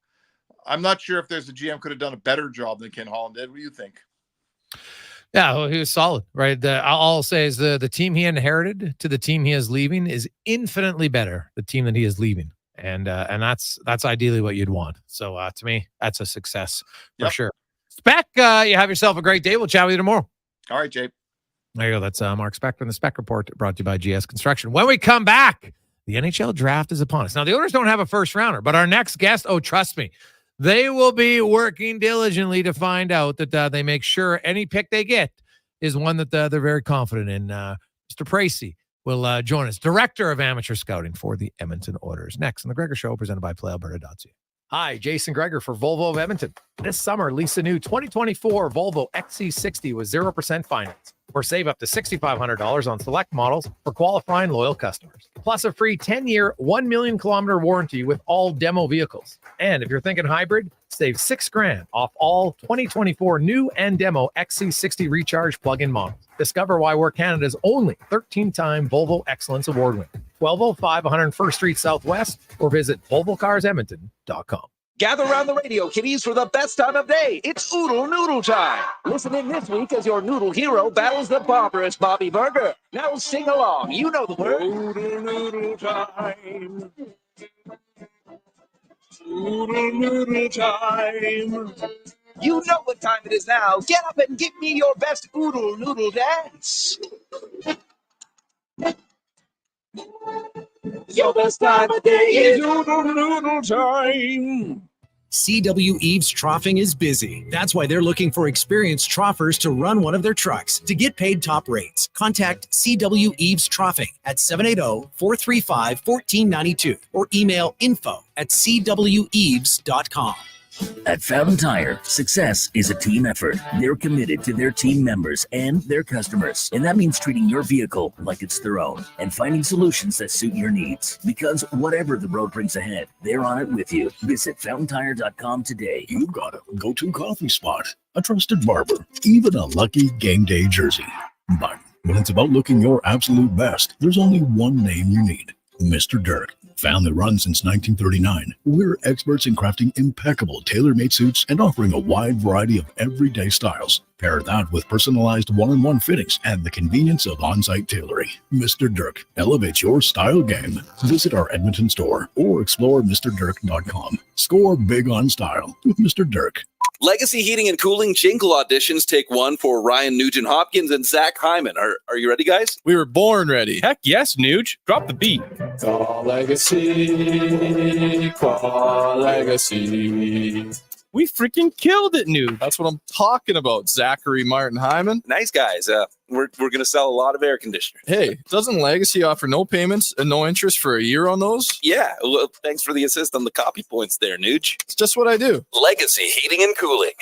I'm not sure if there's a GM could have done a better job than Ken Holland did. What do you think? Yeah, well, he was solid, right? All I'll say is the team he inherited to the team he is leaving is infinitely better, the team that he is leaving. And that's ideally what you'd want. So to me, that's a success for sure. Spec, you have yourself a great day. We'll chat with you tomorrow. All right, Jay. There you go. That's Mark Spec from the Spec Report, brought to you by GS Construction. When we come back, the NHL draft is upon us. Now, the Oilers don't have a first rounder, but our next guest, trust me, they will be working diligently to find out that they make sure any pick they get is one that they're very confident in. Mr. Pracey will join us, Director of Amateur Scouting for the Edmonton Oilers. Next on The Gregor Show, presented by PlayAlberta.ca. Hi, Jason Gregor for Volvo of Edmonton. This summer, lease a new 2024 Volvo XC60 with 0% finance, or save up to $6,500 on select models for qualifying loyal customers. Plus a free 10-year, 1 million kilometer warranty with all demo vehicles. And if you're thinking hybrid, save $6,000 off all 2024 new and demo XC60 Recharge plug-in models. Discover why we're Canada's only 13-time Volvo Excellence Award winner. 1205 101st Street Southwest, or visit VolvoCarsEdmonton.com. Gather around the radio, kiddies, for the best time of day. It's Oodle Noodle time. Listen in this week as your noodle hero battles the barbarous Bobby Burger. Now sing along. You know the word. Oodle Noodle time. Oodle Noodle time. You know what time it is now. Get up and give me your best Oodle Noodle dance. Your best time of day is Oodle Noodle time. CW Eves Troughing is busy. That's why they're looking for experienced troughers to run one of their trucks. To get paid top rates, contact CW Eves Troughing at 780-435-1492 or email info@cweves.com. At Fountain Tire, success is a team effort. They're committed to their team members and their customers. And that means treating your vehicle like it's their own and finding solutions that suit your needs. Because whatever the road brings ahead, they're on it with you. Visit fountaintire.com today. You've got a go-to coffee spot, a trusted barber, even a lucky game day jersey. But when it's about looking your absolute best, there's only one name you need: Mr. Dirk. Family run since 1939, we're experts in crafting impeccable tailor-made suits and offering a wide variety of everyday styles. Pair that with personalized one-on-one fittings and the convenience of on-site tailoring. Mr. Dirk elevates your style game. Visit our Edmonton store or explore MrDirk.com. Score big on style with Mr. Dirk. Legacy Heating and Cooling Jingle auditions take one for Ryan Nugent-Hopkins and Zach Hyman. Are you ready, guys? We were born ready. Heck yes, Nuge. Drop the beat. Call Legacy, call Legacy. We freaking killed it, Nuge. That's what I'm talking about, Zachary Martin Hyman. Nice guys. We're going to sell a lot of air conditioners. Hey, doesn't Legacy offer no payments and no interest for a year on those? Yeah. Well, thanks for the assist on the copy points there, Nuge. It's just what I do. Legacy Heating and Cooling.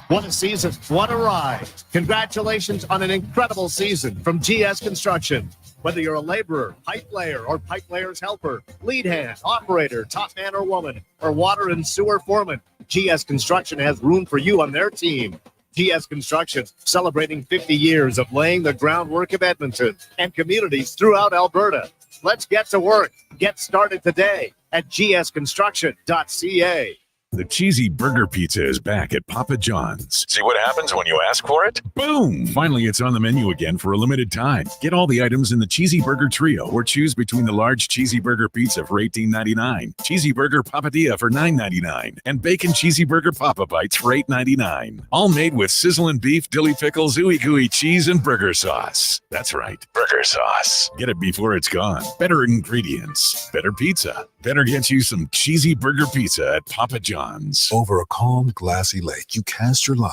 What a season. What a ride. Congratulations on an incredible season from GS Construction. Whether you're a laborer, pipe layer, or pipe layer's helper, lead hand, operator, top man or woman, or water and sewer foreman, GS Construction has room for you on their team. GS Construction, celebrating 50 years of laying the groundwork of Edmonton and communities throughout Alberta. Let's get to work. Get started today at gsconstruction.ca. The cheesy burger pizza is back at Papa John's. See what happens when you ask for it? Boom! Finally, it's on the menu again for a limited time. Get all the items in the Cheesy Burger Trio or choose between the large cheesy burger pizza for $18.99, cheesy burger papadilla for $9.99, and bacon cheesy burger papa bites for $8.99. All made with sizzling beef, dilly pickles, ooey gooey cheese, and burger sauce. That's right, burger sauce. Get it before it's gone. Better ingredients, better pizza. Better get you some cheesy burger pizza at Papa John's. Over a calm, glassy lake, you cast your line.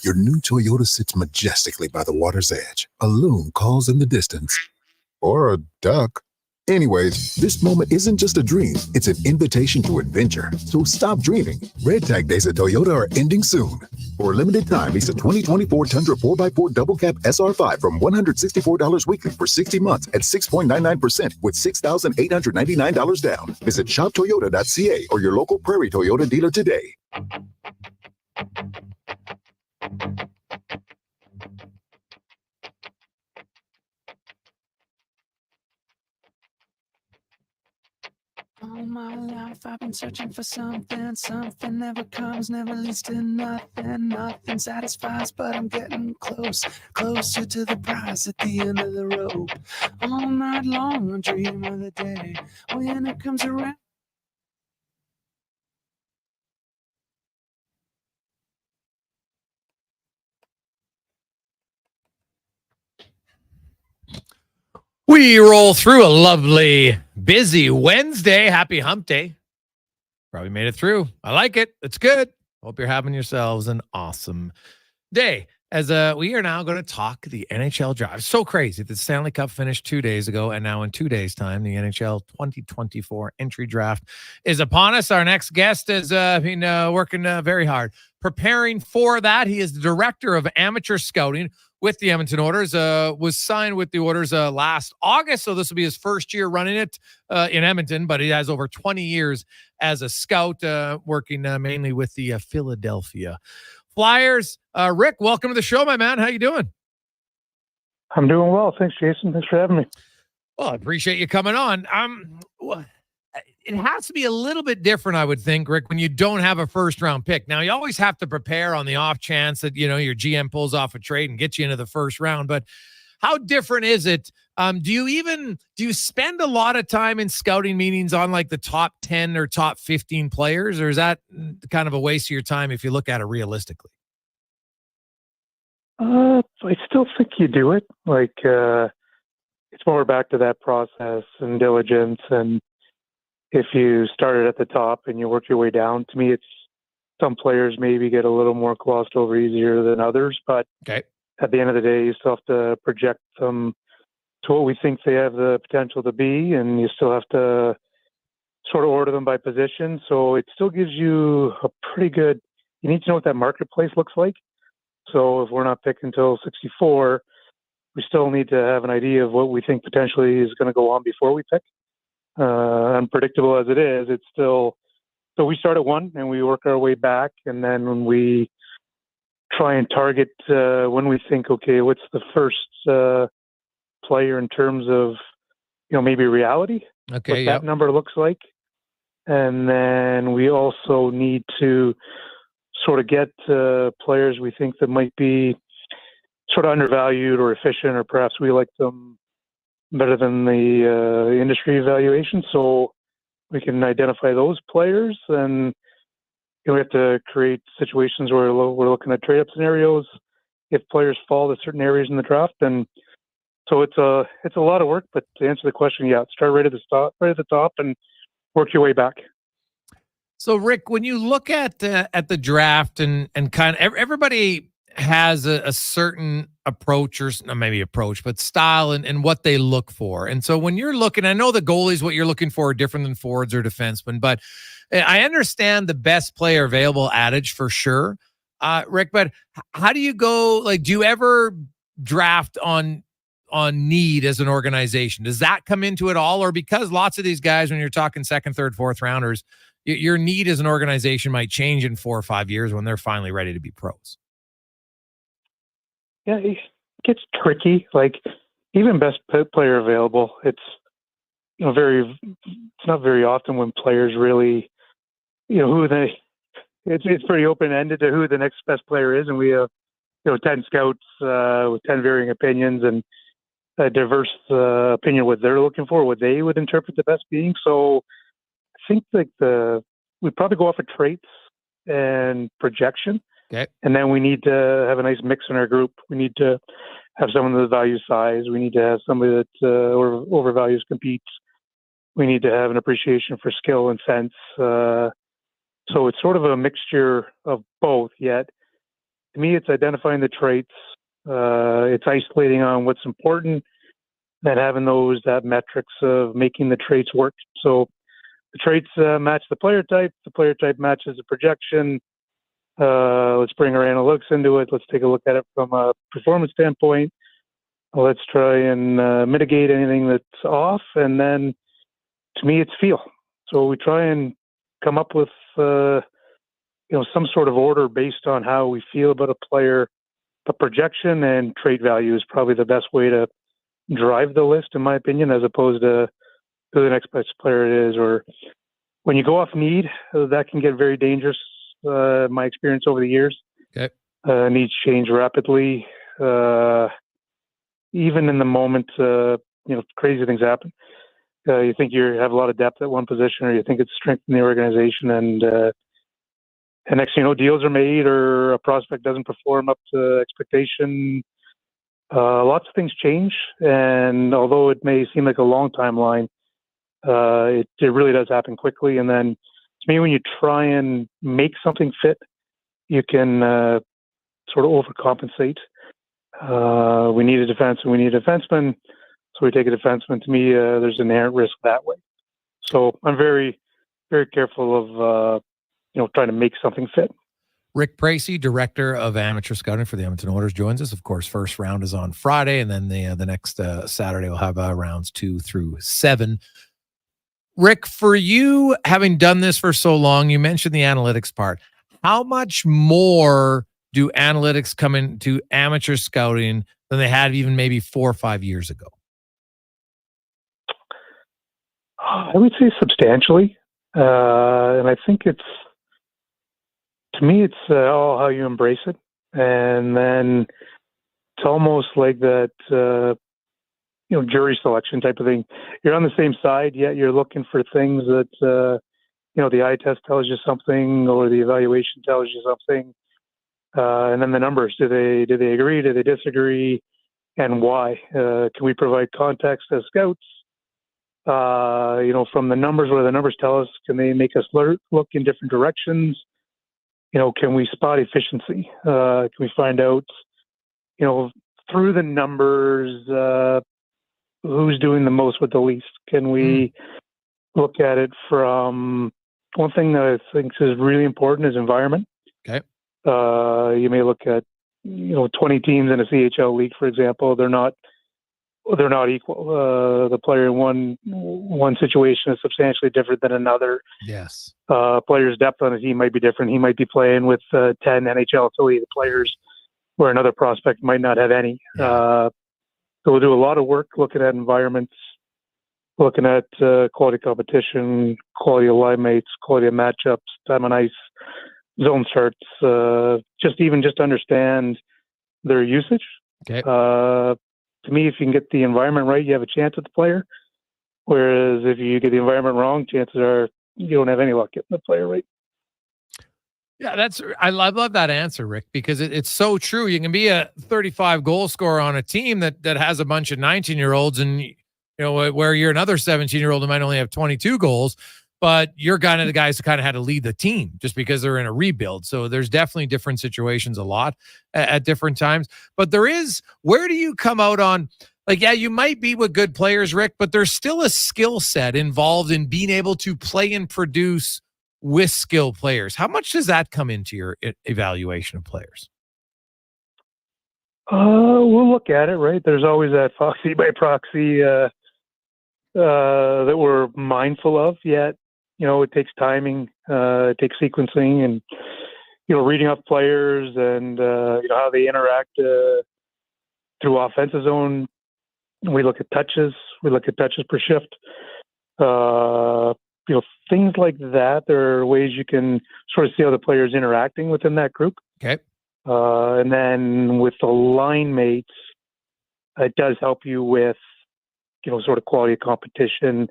Your new Toyota sits majestically by the water's edge. A loon calls in the distance. Or a duck. Anyways, this moment isn't just a dream. It's an invitation to adventure. So stop dreaming. Red Tag days at Toyota are ending soon. For a limited time, lease a 2024 Tundra 4x4 Double Cab SR5 from $164 weekly for 60 months at 6.99% with $6,899 down. Visit shoptoyota.ca or your local Prairie Toyota dealer today. All my life I've been searching for something. Something never comes, never leads to nothing. Nothing satisfies, but I'm getting closer to the prize at the end of the rope. All night long I dream of the day when it comes around. We roll through a lovely, busy Wednesday. Happy hump day. Probably made it through. I like it. It's good. Hope you're having yourselves an awesome day. As we are now going to talk the NHL draft. It's so crazy. The Stanley Cup finished 2 days ago, and now in 2 days' time, the NHL 2024 entry draft is upon us. Our next guest has been working very hard preparing for that. He is the director of amateur scouting with the Edmonton Oilers, was signed with the Oilers last August. So this will be his first year running it in Edmonton, but he has over 20 years as a scout, working mainly with the Philadelphia Flyers. Rick, welcome to the show, my man. How you doing? I'm doing well. Thanks, Jason. Thanks for having me. Well, I appreciate you coming on. it has to be a little bit different, I would think, Rick, when you don't have a first-round pick. Now, you always have to prepare on the off chance that, your GM pulls off a trade and gets you into the first round. But how different is it? Do you spend a lot of time in scouting meetings on like the top 10 or top 15 players, or is that kind of a waste of your time if you look at it realistically? I still think you do it. It's more back to that process and diligence. And if you started at the top and you work your way down, to me, it's some players maybe get a little more glossed over easier than others. But at the end of the day, you still have to project them to what we think they have the potential to be, and you still have to sort of order them by position. So it still gives you a pretty good, you need to know what that marketplace looks like. So if we're not picking until 64, we still need to have an idea of what we think potentially is going to go on before we pick. Unpredictable as it is, it's still, so we start at 1 and we work our way back. And then when we try and target, when we think, okay, what's the first player in terms of, maybe reality, what that number looks like. And then we also need to sort of get players we think that might be sort of undervalued or efficient, or perhaps we like them better than the industry evaluation. So we can identify those players, and we have to create situations where we're looking at trade-up scenarios if players fall to certain areas in the draft. And so it's a lot of work, but to answer the question, start right at the top and work your way back. So, Rick, when you look at the draft and kind of everybody has a certain approach, or not maybe approach, but style and what they look for. And so when you're looking, I know the goalies, what you're looking for are different than forwards or defensemen, but I understand the best player available adage for sure, Rick, but how do you go, do you ever draft on need as an organization? Does that come into it all? Or because lots of these guys, when you're talking second, third, fourth rounders, your need as an organization might change in 4 or 5 years when they're finally ready to be pros? Yeah, it gets tricky. Even best player available, it's it's not very often when players really, it's pretty open ended to who the next best player is, and we have 10 scouts with 10 varying opinions and a diverse opinion what they're looking for, what they would interpret the best being. So I think we probably go off of traits and projection. Okay. And then we need to have a nice mix in our group. We need to have someone that values size. We need to have somebody that overvalues competes. We need to have an appreciation for skill and sense. So it's sort of a mixture of both. Yet, to me, it's identifying the traits. It's isolating on what's important, and having that metrics of making the traits work. So the traits match the player type matches the projection. Let's bring our analytics into it. Let's take a look at it from a performance standpoint. Let's try and mitigate anything that's off. And then, to me, it's feel. So we try and come up with, some sort of order based on how we feel about a player. But projection and trait value is probably the best way to drive the list, in my opinion, as opposed to who the next best player is. Or when you go off need, that can get very dangerous. My experience over the years. Okay. Needs change rapidly. Even in the moment, crazy things happen. You think you have a lot of depth at one position, or you think it's strength in the organization, and next thing you know, deals are made, or a prospect doesn't perform up to expectation. Lots of things change, and although it may seem like a long timeline, it really does happen quickly. And then, to me, when you try and make something fit, you can sort of overcompensate. We need a defenseman. We need a defenseman. So we take a defenseman. To me, there's an inherent risk that way. So I'm very, very careful of, trying to make something fit. Rick Precy, Director of Amateur Scouting for the Edmonton Oilers, joins us. Of course, first round is on Friday, and then the next Saturday we'll have rounds 2 through 7. Rick, for you, having done this for so long, you mentioned the analytics part. How much more do analytics come into amateur scouting than they had even maybe 4 or 5 years ago? I would say substantially. And I think to me, it's all how you embrace it. And then it's almost like that, jury selection type of thing. You're on the same side, yet you're looking for things that, the eye test tells you something or the evaluation tells you something. And then the numbers, do they agree? Do they disagree? And why? Can we provide context as scouts? From the numbers, what do the numbers tell us? Can they make us look in different directions? Can we spot efficiency? Can we find out, through the numbers, who's doing the most with the least? Can we look at it from one thing that I think is really important is environment. Okay. You may look at, 20 teams in a CHL league, for example. They're not equal. The player in one situation is substantially different than another. Yes. Player's depth on a team might be different. He might be playing with 10 NHL affiliated players where another prospect might not have any. So we'll do a lot of work looking at environments, looking at quality competition, quality of line mates, quality of matchups, time on ice, zone starts, just understand their usage. Okay. To me, if you can get the environment right, you have a chance at the player. Whereas if you get the environment wrong, chances are you don't have any luck getting the player right. Yeah, I love that answer, Rick, because it's so true. You can be a 35 goal scorer on a team that has a bunch of 19-year-olds, and where you're another 17-year-old who might only have 22 goals, but you're kind of the guys who kind of had to lead the team just because they're in a rebuild. So there's definitely different situations a lot at different times. But where do you come out on, you might be with good players, Rick, but there's still a skill set involved in being able to play and produce with skilled players. How much does that come into your evaluation of players? We'll look at it, right? There's always that Foxy by proxy that we're mindful of, yet it takes timing, it takes sequencing, and reading up players and how they interact through offensive zone. We look at touches. We look at touches per shift. Things like that. There are ways you can sort of see how the player's interacting within that group. Okay. And then with the line mates, it does help you with sort of quality of competition,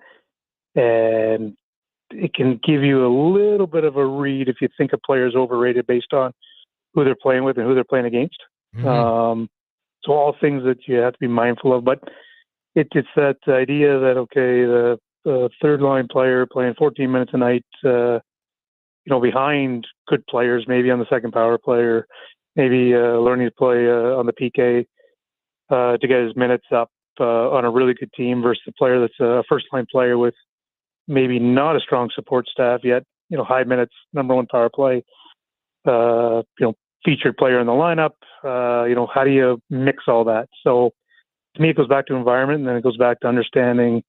and it can give you a little bit of a read if you think a player is overrated based on who they're playing with and who they're playing against. Mm-hmm. So all things that you have to be mindful of, but it's that idea that, okay, the third line player playing 14 minutes a night, behind good players, maybe on the second power player, maybe learning to play on the PK to get his minutes up on a really good team versus a player that's a first line player with maybe not a strong support staff yet, high minutes, number one power play, featured player in the lineup. How do you mix all that? So to me, it goes back to environment, and then it goes back to understanding,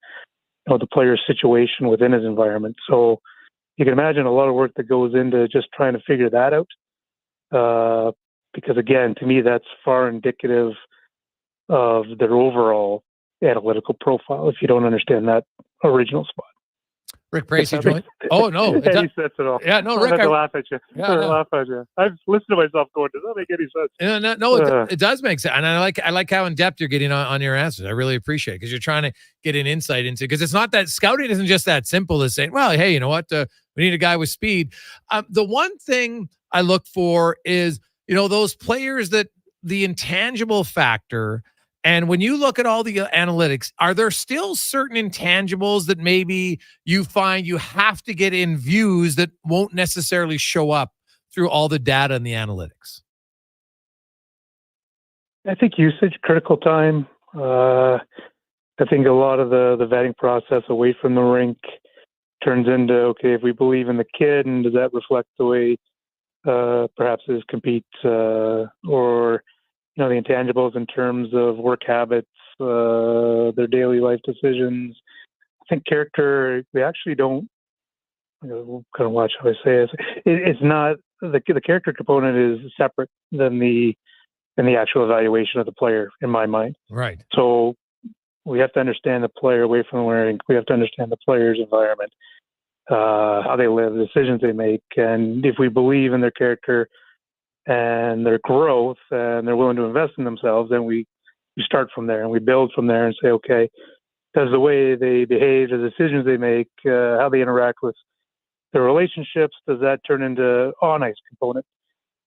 the player's situation within his environment. So you can imagine a lot of work that goes into just trying to figure that out. Because again, to me, that's far indicative of their overall analytical profile if you don't understand that original spot. Rick Bracey joined. Oh, no. It any sense at all. Yeah, no, Rick. I laugh at you. Laugh at you. I've listened to myself going, does that make any sense? No, it does make sense. And I like how in depth you're getting on your answers. I really appreciate it because you're trying to get an insight into, because it's not that scouting isn't just that simple as saying, well, hey, you know what? We need a guy with speed. The one thing I look for is, those players that the intangible factor. And when you look at all the analytics, are there still certain intangibles that maybe you find you have to get in views that won't necessarily show up through all the data and the analytics? I think usage, critical time. I think a lot of the vetting process away from the rink turns into, okay, if we believe in the kid, and does that reflect the way perhaps his compete or the intangibles in terms of work habits, their daily life decisions. I think character, we actually don't, kind of watch how I say it. It's not, the character component is separate than the actual evaluation of the player in my mind. Right. So we have to understand the player away from the learning. We have to understand the player's environment, how they live, the decisions they make. And if we believe in their character and their growth and they're willing to invest in themselves, then we start from there and we build from there and say, okay, does the way they behave, the decisions they make, how they interact with their relationships, does that turn into on-ice component?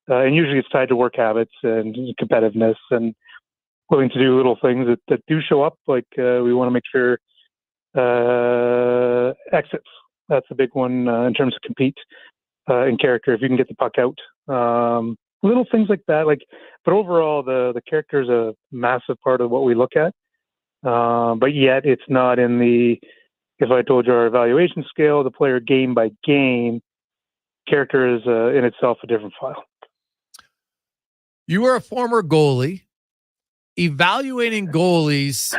And usually it's tied to work habits and competitiveness and willing to do little things that do show up. Like we want to make sure exits. That's a big one in terms of compete in character. If you can get the puck out, little things like that. But overall, the character is a massive part of what we look at. But yet it's not in the. If I told you our evaluation scale, the player game by game, character is in itself a different file. You were a former goalie. Evaluating goalies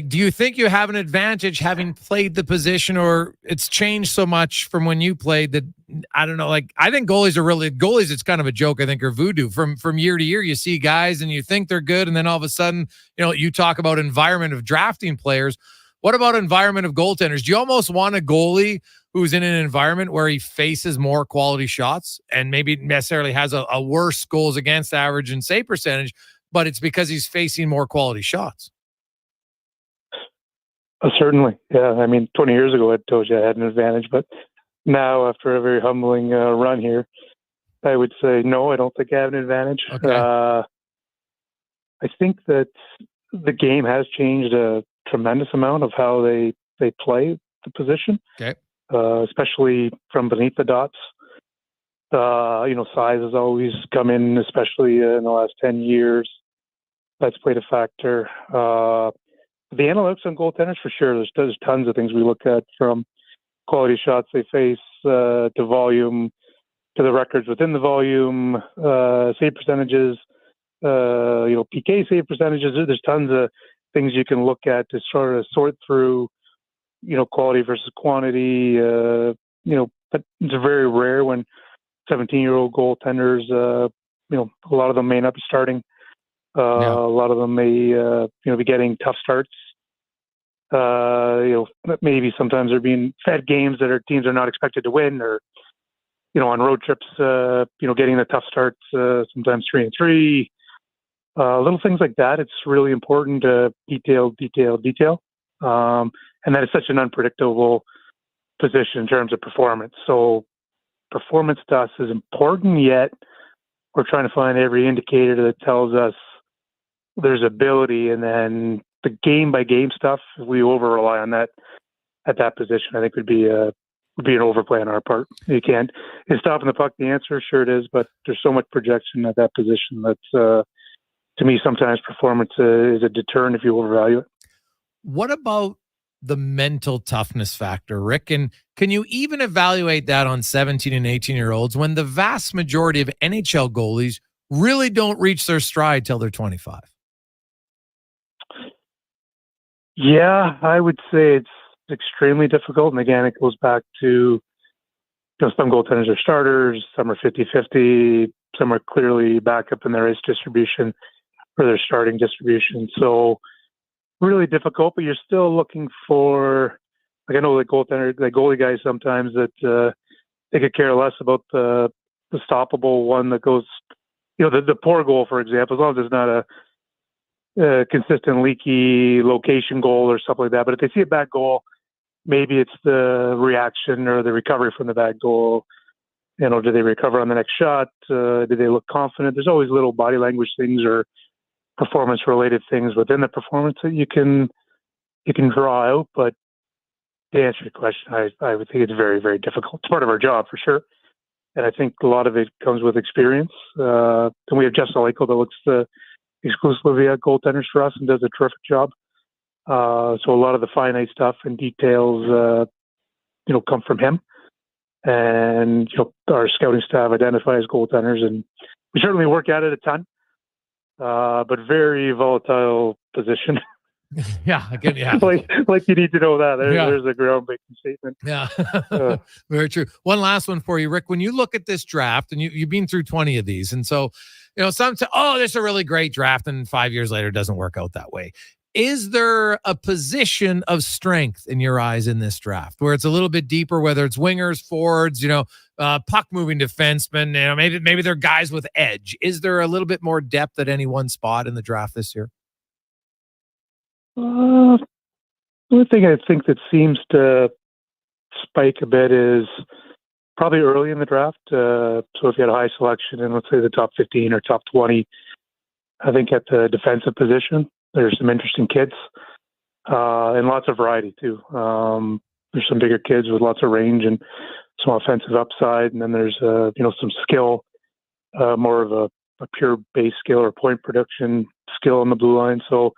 do you think you have an advantage having played the position, or it's changed so much from when you played that I don't know, I think goalies it's kind of a joke, I think, or voodoo. From year to year you see guys and you think they're good, and then all of a sudden, you talk about environment of drafting players. What about environment of goaltenders? Do you almost want a goalie who's in an environment where he faces more quality shots and maybe necessarily has a worse goals against average and save percentage, but it's because he's facing more quality shots? Certainly. Yeah. I mean, 20 years ago, I told you I had an advantage, but now after a very humbling run here, I would say, no, I don't think I have an advantage. Okay. I think that the game has changed a tremendous amount of how they play the position. Okay. Especially from beneath the dots. Size has always come in, especially in the last 10 years. That's played a factor. The analytics on goaltenders, for sure, there's tons of things we look at, from quality shots they face to volume, to the records within the volume, save percentages, PK save percentages. There's tons of things you can look at to sort of sort through, quality versus quantity. But it's very rare when 17-year-old goaltenders, a lot of them may not be starting. A lot of them may, be getting tough starts. Maybe sometimes they're being fed games that our teams are not expected to win, or, on road trips, getting the tough starts, sometimes 3-3. Little things like that. It's really important to detail. And that is such an unpredictable position in terms of performance. So performance to us is important, yet we're trying to find every indicator that tells us there's ability, and then the game by game stuff, if we over rely on that at that position, I think would be an overplay on our part. You can't. Is stopping the puck the answer? Sure it is, but there's so much projection at that position that to me sometimes performance is a deterrent if you overvalue it. What about the mental toughness factor, Rick? And can you even evaluate that on 17 and 18-year-olds when the vast majority of NHL goalies really don't reach their stride till they're 25? Yeah, I would say it's extremely difficult. And again, it goes back to, some goaltenders are starters, some are 50-50, some are clearly backup in their ice distribution or their starting distribution. So really difficult, but you're still looking for, I know the goalie guys sometimes that they could care less about the stoppable one that goes, the poor goal, for example, as long as it's not a consistent leaky location goal or stuff like that. But if they see a bad goal, maybe it's the reaction or the recovery from the bad goal. Do they recover on the next shot? Do they look confident? There's always little body language things or performance-related things within the performance that you can draw out. But to answer your question, I would think it's very, very difficult. It's part of our job for sure, and I think a lot of it comes with experience. And we have Jeff Salayko that looks exclusively at goaltenders for us and does a terrific job. So a lot of the finite stuff and details, come from him, and our scouting staff identifies goaltenders, and we certainly work at it a ton. But very volatile position. Yeah, again, yeah. like you need to know that. There's a groundbreaking statement. Yeah, very true. One last one for you, Rick. When you look at this draft, and you've been through 20 of these, and so some say, "Oh, this is a really great draft," and 5 years later, it doesn't work out that way. Is there a position of strength in your eyes in this draft where it's a little bit deeper, whether it's wingers, forwards, puck moving defensemen, maybe they're guys with edge? Is there a little bit more depth at any one spot in the draft this year? One thing I think that seems to spike a bit is probably early in the draft. So if you had a high selection in, let's say, the top 15 or top 20, I think at the defensive position, there's some interesting kids and lots of variety too. There's some bigger kids with lots of range and some offensive upside, and then there's some skill, more of a pure base skill or point production skill on the blue line. So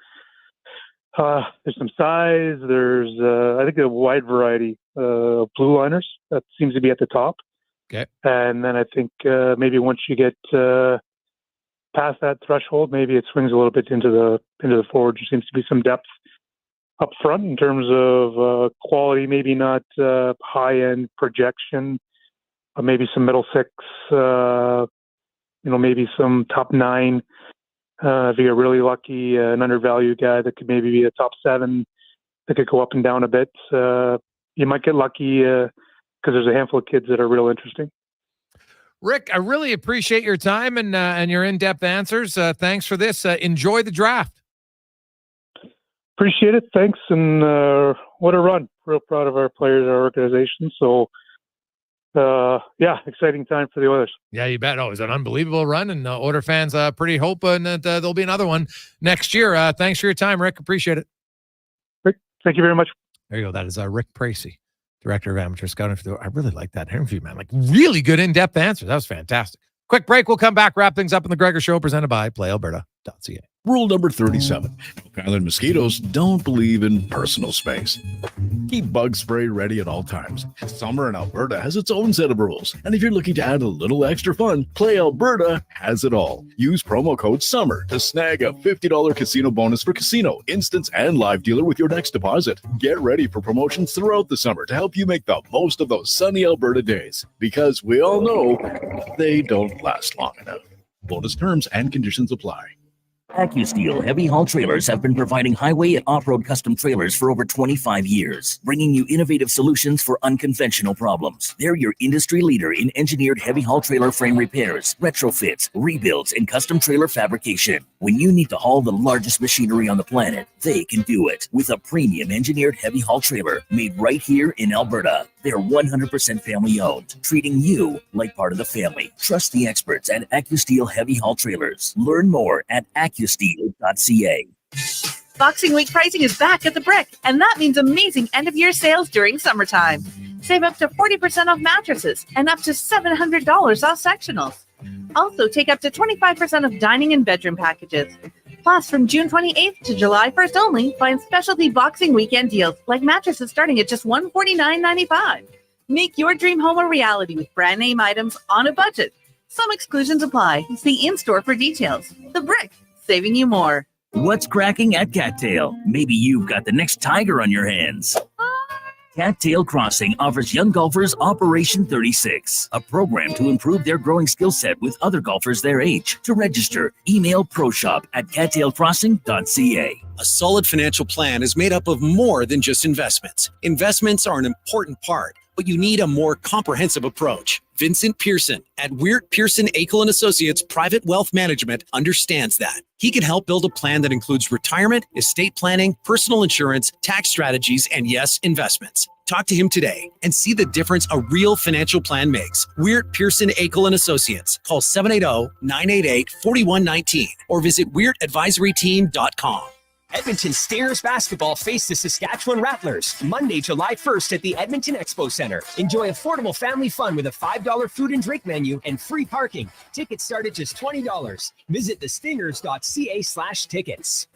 there's some size. There's I think a wide variety of blue liners that seems to be at the top. Okay, and then I think maybe once you get past that threshold, maybe it swings a little bit into the forward. There seems to be some depth up front in terms of quality, maybe not high-end projection, but maybe some middle six, maybe some top 9. If you get really lucky, an undervalued guy that could maybe be a top 7 that could go up and down a bit. You might get lucky because there's a handful of kids that are real interesting. Rick, I really appreciate your time and your in-depth answers. Thanks for this. Enjoy the draft. Appreciate it. Thanks. And what a run. Real proud of our players, our organization. So, exciting time for the Oilers. Yeah, you bet. Oh, it was an unbelievable run, and Oiler fans pretty hoping that there'll be another one next year. Thanks for your time, Rick. Appreciate it. Rick, thank you very much. There you go. That is Rick Precy, Director of Amateur Scouting. I really like that interview, man. Like, really good in-depth answers. That was fantastic. Quick break. We'll come back, wrap things up in the Gregor Show, presented by PlayAlberta.ca. Rule number 37. Elk Island mosquitoes don't believe in personal space. Keep bug spray ready at all times. Summer in Alberta has its own set of rules. And if you're looking to add a little extra fun, Play Alberta has it all. Use promo code SUMMER to snag a $50 casino bonus for casino, instance, and live dealer with your next deposit. Get ready for promotions throughout the summer to help you make the most of those sunny Alberta days. Because we all know they don't last long enough. Bonus terms and conditions apply. AccuSteel Heavy Haul Trailers have been providing highway and off-road custom trailers for over 25 years, bringing you innovative solutions for unconventional problems. They're your industry leader in engineered heavy haul trailer frame repairs, retrofits, rebuilds, and custom trailer fabrication. When you need to haul the largest machinery on the planet, they can do it with a premium engineered heavy haul trailer made right here in Alberta. They're 100% family owned, treating you like part of the family. Trust the experts at AccuSteel Heavy Haul Trailers. Learn more at accusteel.ca. Boxing Week pricing is back at the Brick, and that means amazing end-of-year sales during summertime. Save up to 40% off mattresses and up to $700 off sectionals. Also, take up to 25% off dining and bedroom packages. Plus, from June 28th to July 1st only, find specialty Boxing Weekend deals like mattresses starting at just $149.95. Make your dream home a reality with brand name items on a budget. Some exclusions apply. See in-store for details. The Brick, saving you more. What's cracking at Cattail? Maybe you've got the next tiger on your hands. Cattail Crossing offers young golfers Operation 36, a program to improve their growing skill set with other golfers their age. To register, email proshop@cattailcrossing.ca. A solid financial plan is made up of more than just investments. Investments are an important part, but you need a more comprehensive approach. Vincent Pearson at Weird Pearson Akel & Associates Private Wealth Management understands that. He can help build a plan that includes retirement, estate planning, personal insurance, tax strategies, and yes, investments. Talk to him today and see the difference a real financial plan makes. Weird Pearson Akel & Associates. Call 780-988-4119 or visit weirdadvisoryteam.com. Edmonton Stingers basketball face the Saskatchewan Rattlers Monday, July 1st at the Edmonton Expo Center. Enjoy affordable family fun with a $5 food and drink menu and free parking. Tickets start at just $20. Visit thestingers.ca/tickets.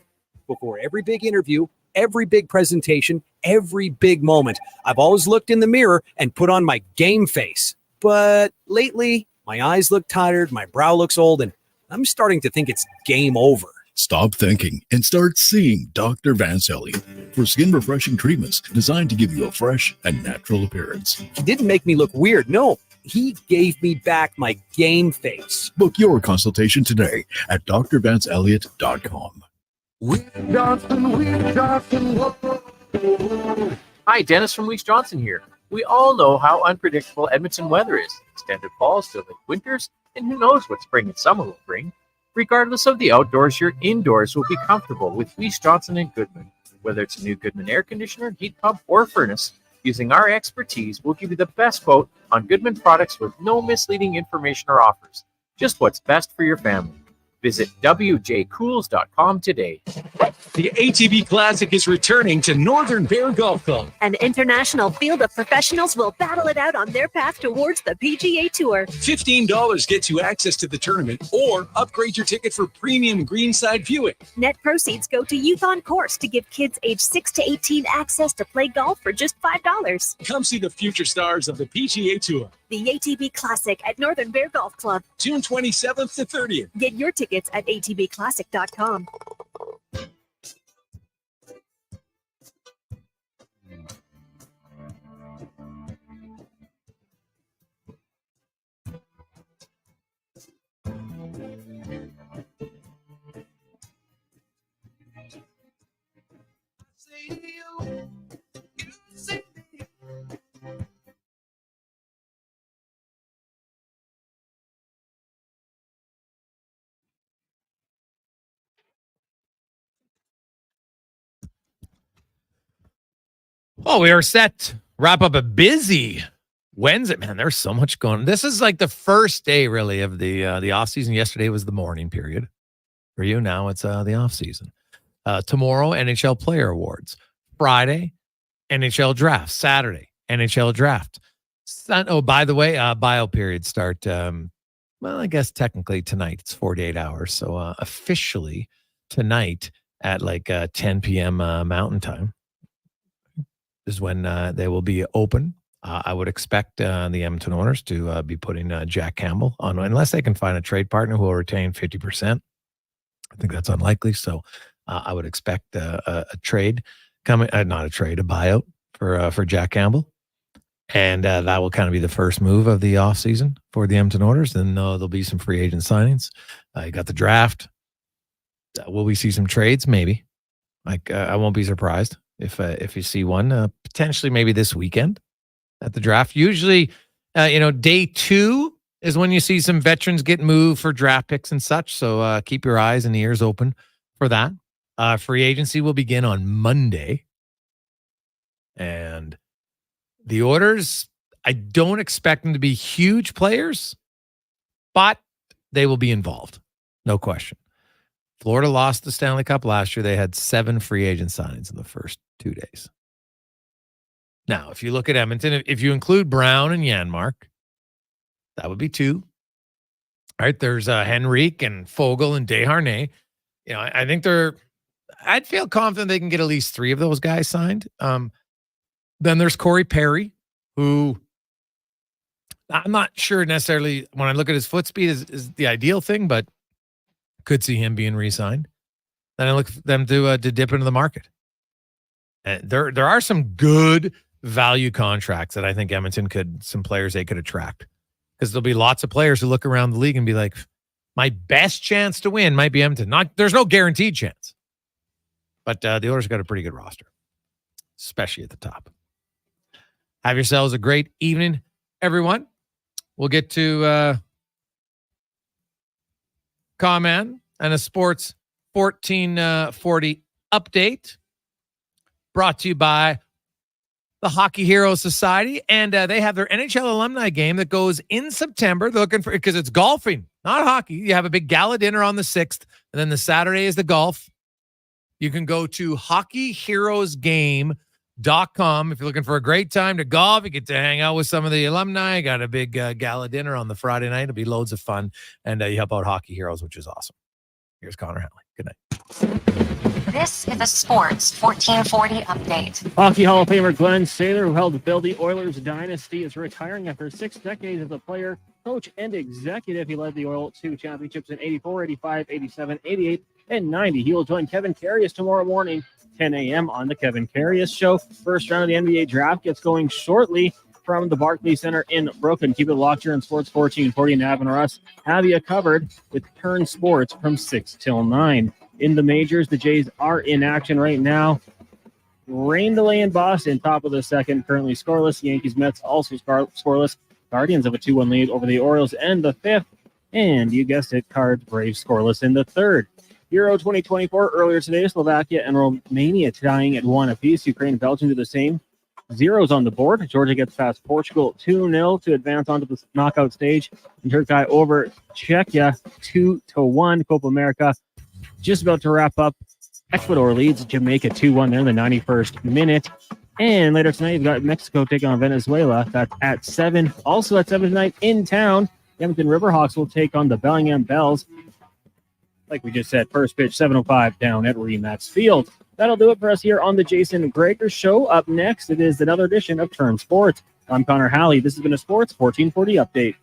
Before every big interview, every big presentation, every big moment, I've always looked in the mirror and put on my game face. But lately, my eyes look tired, my brow looks old, and I'm starting to think it's game over. Stop thinking and start seeing Dr. Vance Elliott for skin refreshing treatments designed to give you a fresh and natural appearance. He didn't make me look weird. No, he gave me back my game face. Book your consultation today at drvanceelliott.com. Hi, Dennis from Weeks Johnson here. We all know how unpredictable Edmonton weather is. Extended falls to late winters, and who knows what spring and summer will bring. Regardless of the outdoors, your indoors will be comfortable with Weeks Johnson and Goodman. Whether it's a new Goodman air conditioner, heat pump, or furnace, using our expertise, we'll give you the best quote on Goodman products with no misleading information or offers. Just what's best for your family. Visit wjcools.com today. The ATV Classic is returning to Northern Bear Golf Club. An international field of professionals will battle it out on their path towards the PGA Tour. $15 gets you access to the tournament or upgrade your ticket for premium greenside viewing. Net proceeds go to Youth on Course to give kids age 6 to 18 access to play golf for just $5. Come see the future stars of the PGA Tour. The ATV Classic at Northern Bear Golf Club. June 27th to 30th. Get your tickets at atvclassic.com. Oh, we are set to wrap up a busy Wednesday. Man, there's so much going on. This is like the first day, really, of the offseason. Yesterday was the morning period. For you, now it's the offseason. Tomorrow, NHL Player Awards. Friday, NHL Draft. Saturday, NHL Draft. Oh, by the way, bio periods start, well, I guess technically tonight. It's 48 hours. So officially tonight at like 10 p.m. Mountain Time is when they will be open. I would expect the Edmonton Oilers to be putting Jack Campbell on, unless they can find a trade partner who will retain 50%. I think that's unlikely. So I would expect a trade coming, not a trade, a buyout for Jack Campbell. And that will kind of be the first move of the offseason for the Edmonton Oilers. Then there'll be some free agent signings. You got the draft. Will we see some trades? Maybe. Like I won't be surprised if you see one potentially maybe this weekend at the draft. Usually, day 2 is when you see some veterans get moved for draft picks and such. So keep your eyes and ears open for that. Free agency will begin on Monday. And the Oilers, I don't expect them to be huge players, but they will be involved. No question. Florida lost the Stanley Cup last year. They had 7 free agent signings in the first 2 days. Now, if you look at Edmonton, if you include Brown and Janmark, that would be 2. All right, there's Henrique and Fogle and Desharnais. I think I'd feel confident they can get at least 3 of those guys signed. Then there's Corey Perry, who I'm not sure necessarily when I look at his foot speed is the ideal thing, but could see him being re-signed. Then I look for them to dip into the market. And there are some good value contracts that I think Edmonton some players they could attract. Because there'll be lots of players who look around the league and be like, my best chance to win might be Edmonton. There's no guaranteed chance. But the Oilers got a pretty good roster, especially at the top. Have yourselves a great evening, everyone. We'll get to comment and a Sports 1440 update brought to you by the Hockey Heroes Society. And they have their NHL alumni game that goes in September. They're looking for, because it's golfing, not hockey. You have a big gala dinner on the 6th, and then the Saturday is the golf. You can go to hockeyheroesgame.com. If you're looking for a great time to golf, you get to hang out with some of the alumni. Got a big gala dinner on the Friday night. It'll be loads of fun. And you help out Hockey Heroes, which is awesome. Here's Connor Halley. Good night. This is a Sports 1440 update. Hockey Hall of Famer Glenn Saylor, who helped build the Oilers dynasty, is retiring after 6 decades as a player, coach, and executive. He led the Oilers to championships in 84, 85, 87, 88, and 90. He will join Kevin Karius tomorrow morning, 10 a.m. on the Kevin Karius Show. First round of the NBA draft gets going shortly from the Barclays Center in Brooklyn. Keep it locked here in Sports 1440 and Nav and Russ have you covered with Turn Sports from 6 till 9. In the majors, the Jays are in action right now. Rain delay in Boston, top of the second, currently scoreless. Yankees, Mets also scoreless. Guardians have a 2-1 lead over the Orioles and the fifth. And you guessed it, Cards, Braves scoreless in the third. Euro 2024 earlier today, Slovakia and Romania tying at 1 apiece. Ukraine and Belgium do the same. Zeros on the board. Georgia gets past Portugal 2-0 to advance onto the knockout stage. And Turkey over Czechia 2-1. Copa America just about to wrap up. Ecuador leads Jamaica 2-1 there in the 91st minute. And later tonight, you've got Mexico taking on Venezuela. That's at 7. Also at 7 tonight in town, the Edmonton Riverhawks will take on the Bellingham Bells. Like we just said, first pitch, 7:05 down at Remax Field. That'll do it for us here on the Jason Gregor Show. Up next, it is another edition of Turn Sports. I'm Connor Halley. This has been a Sports 1440 update.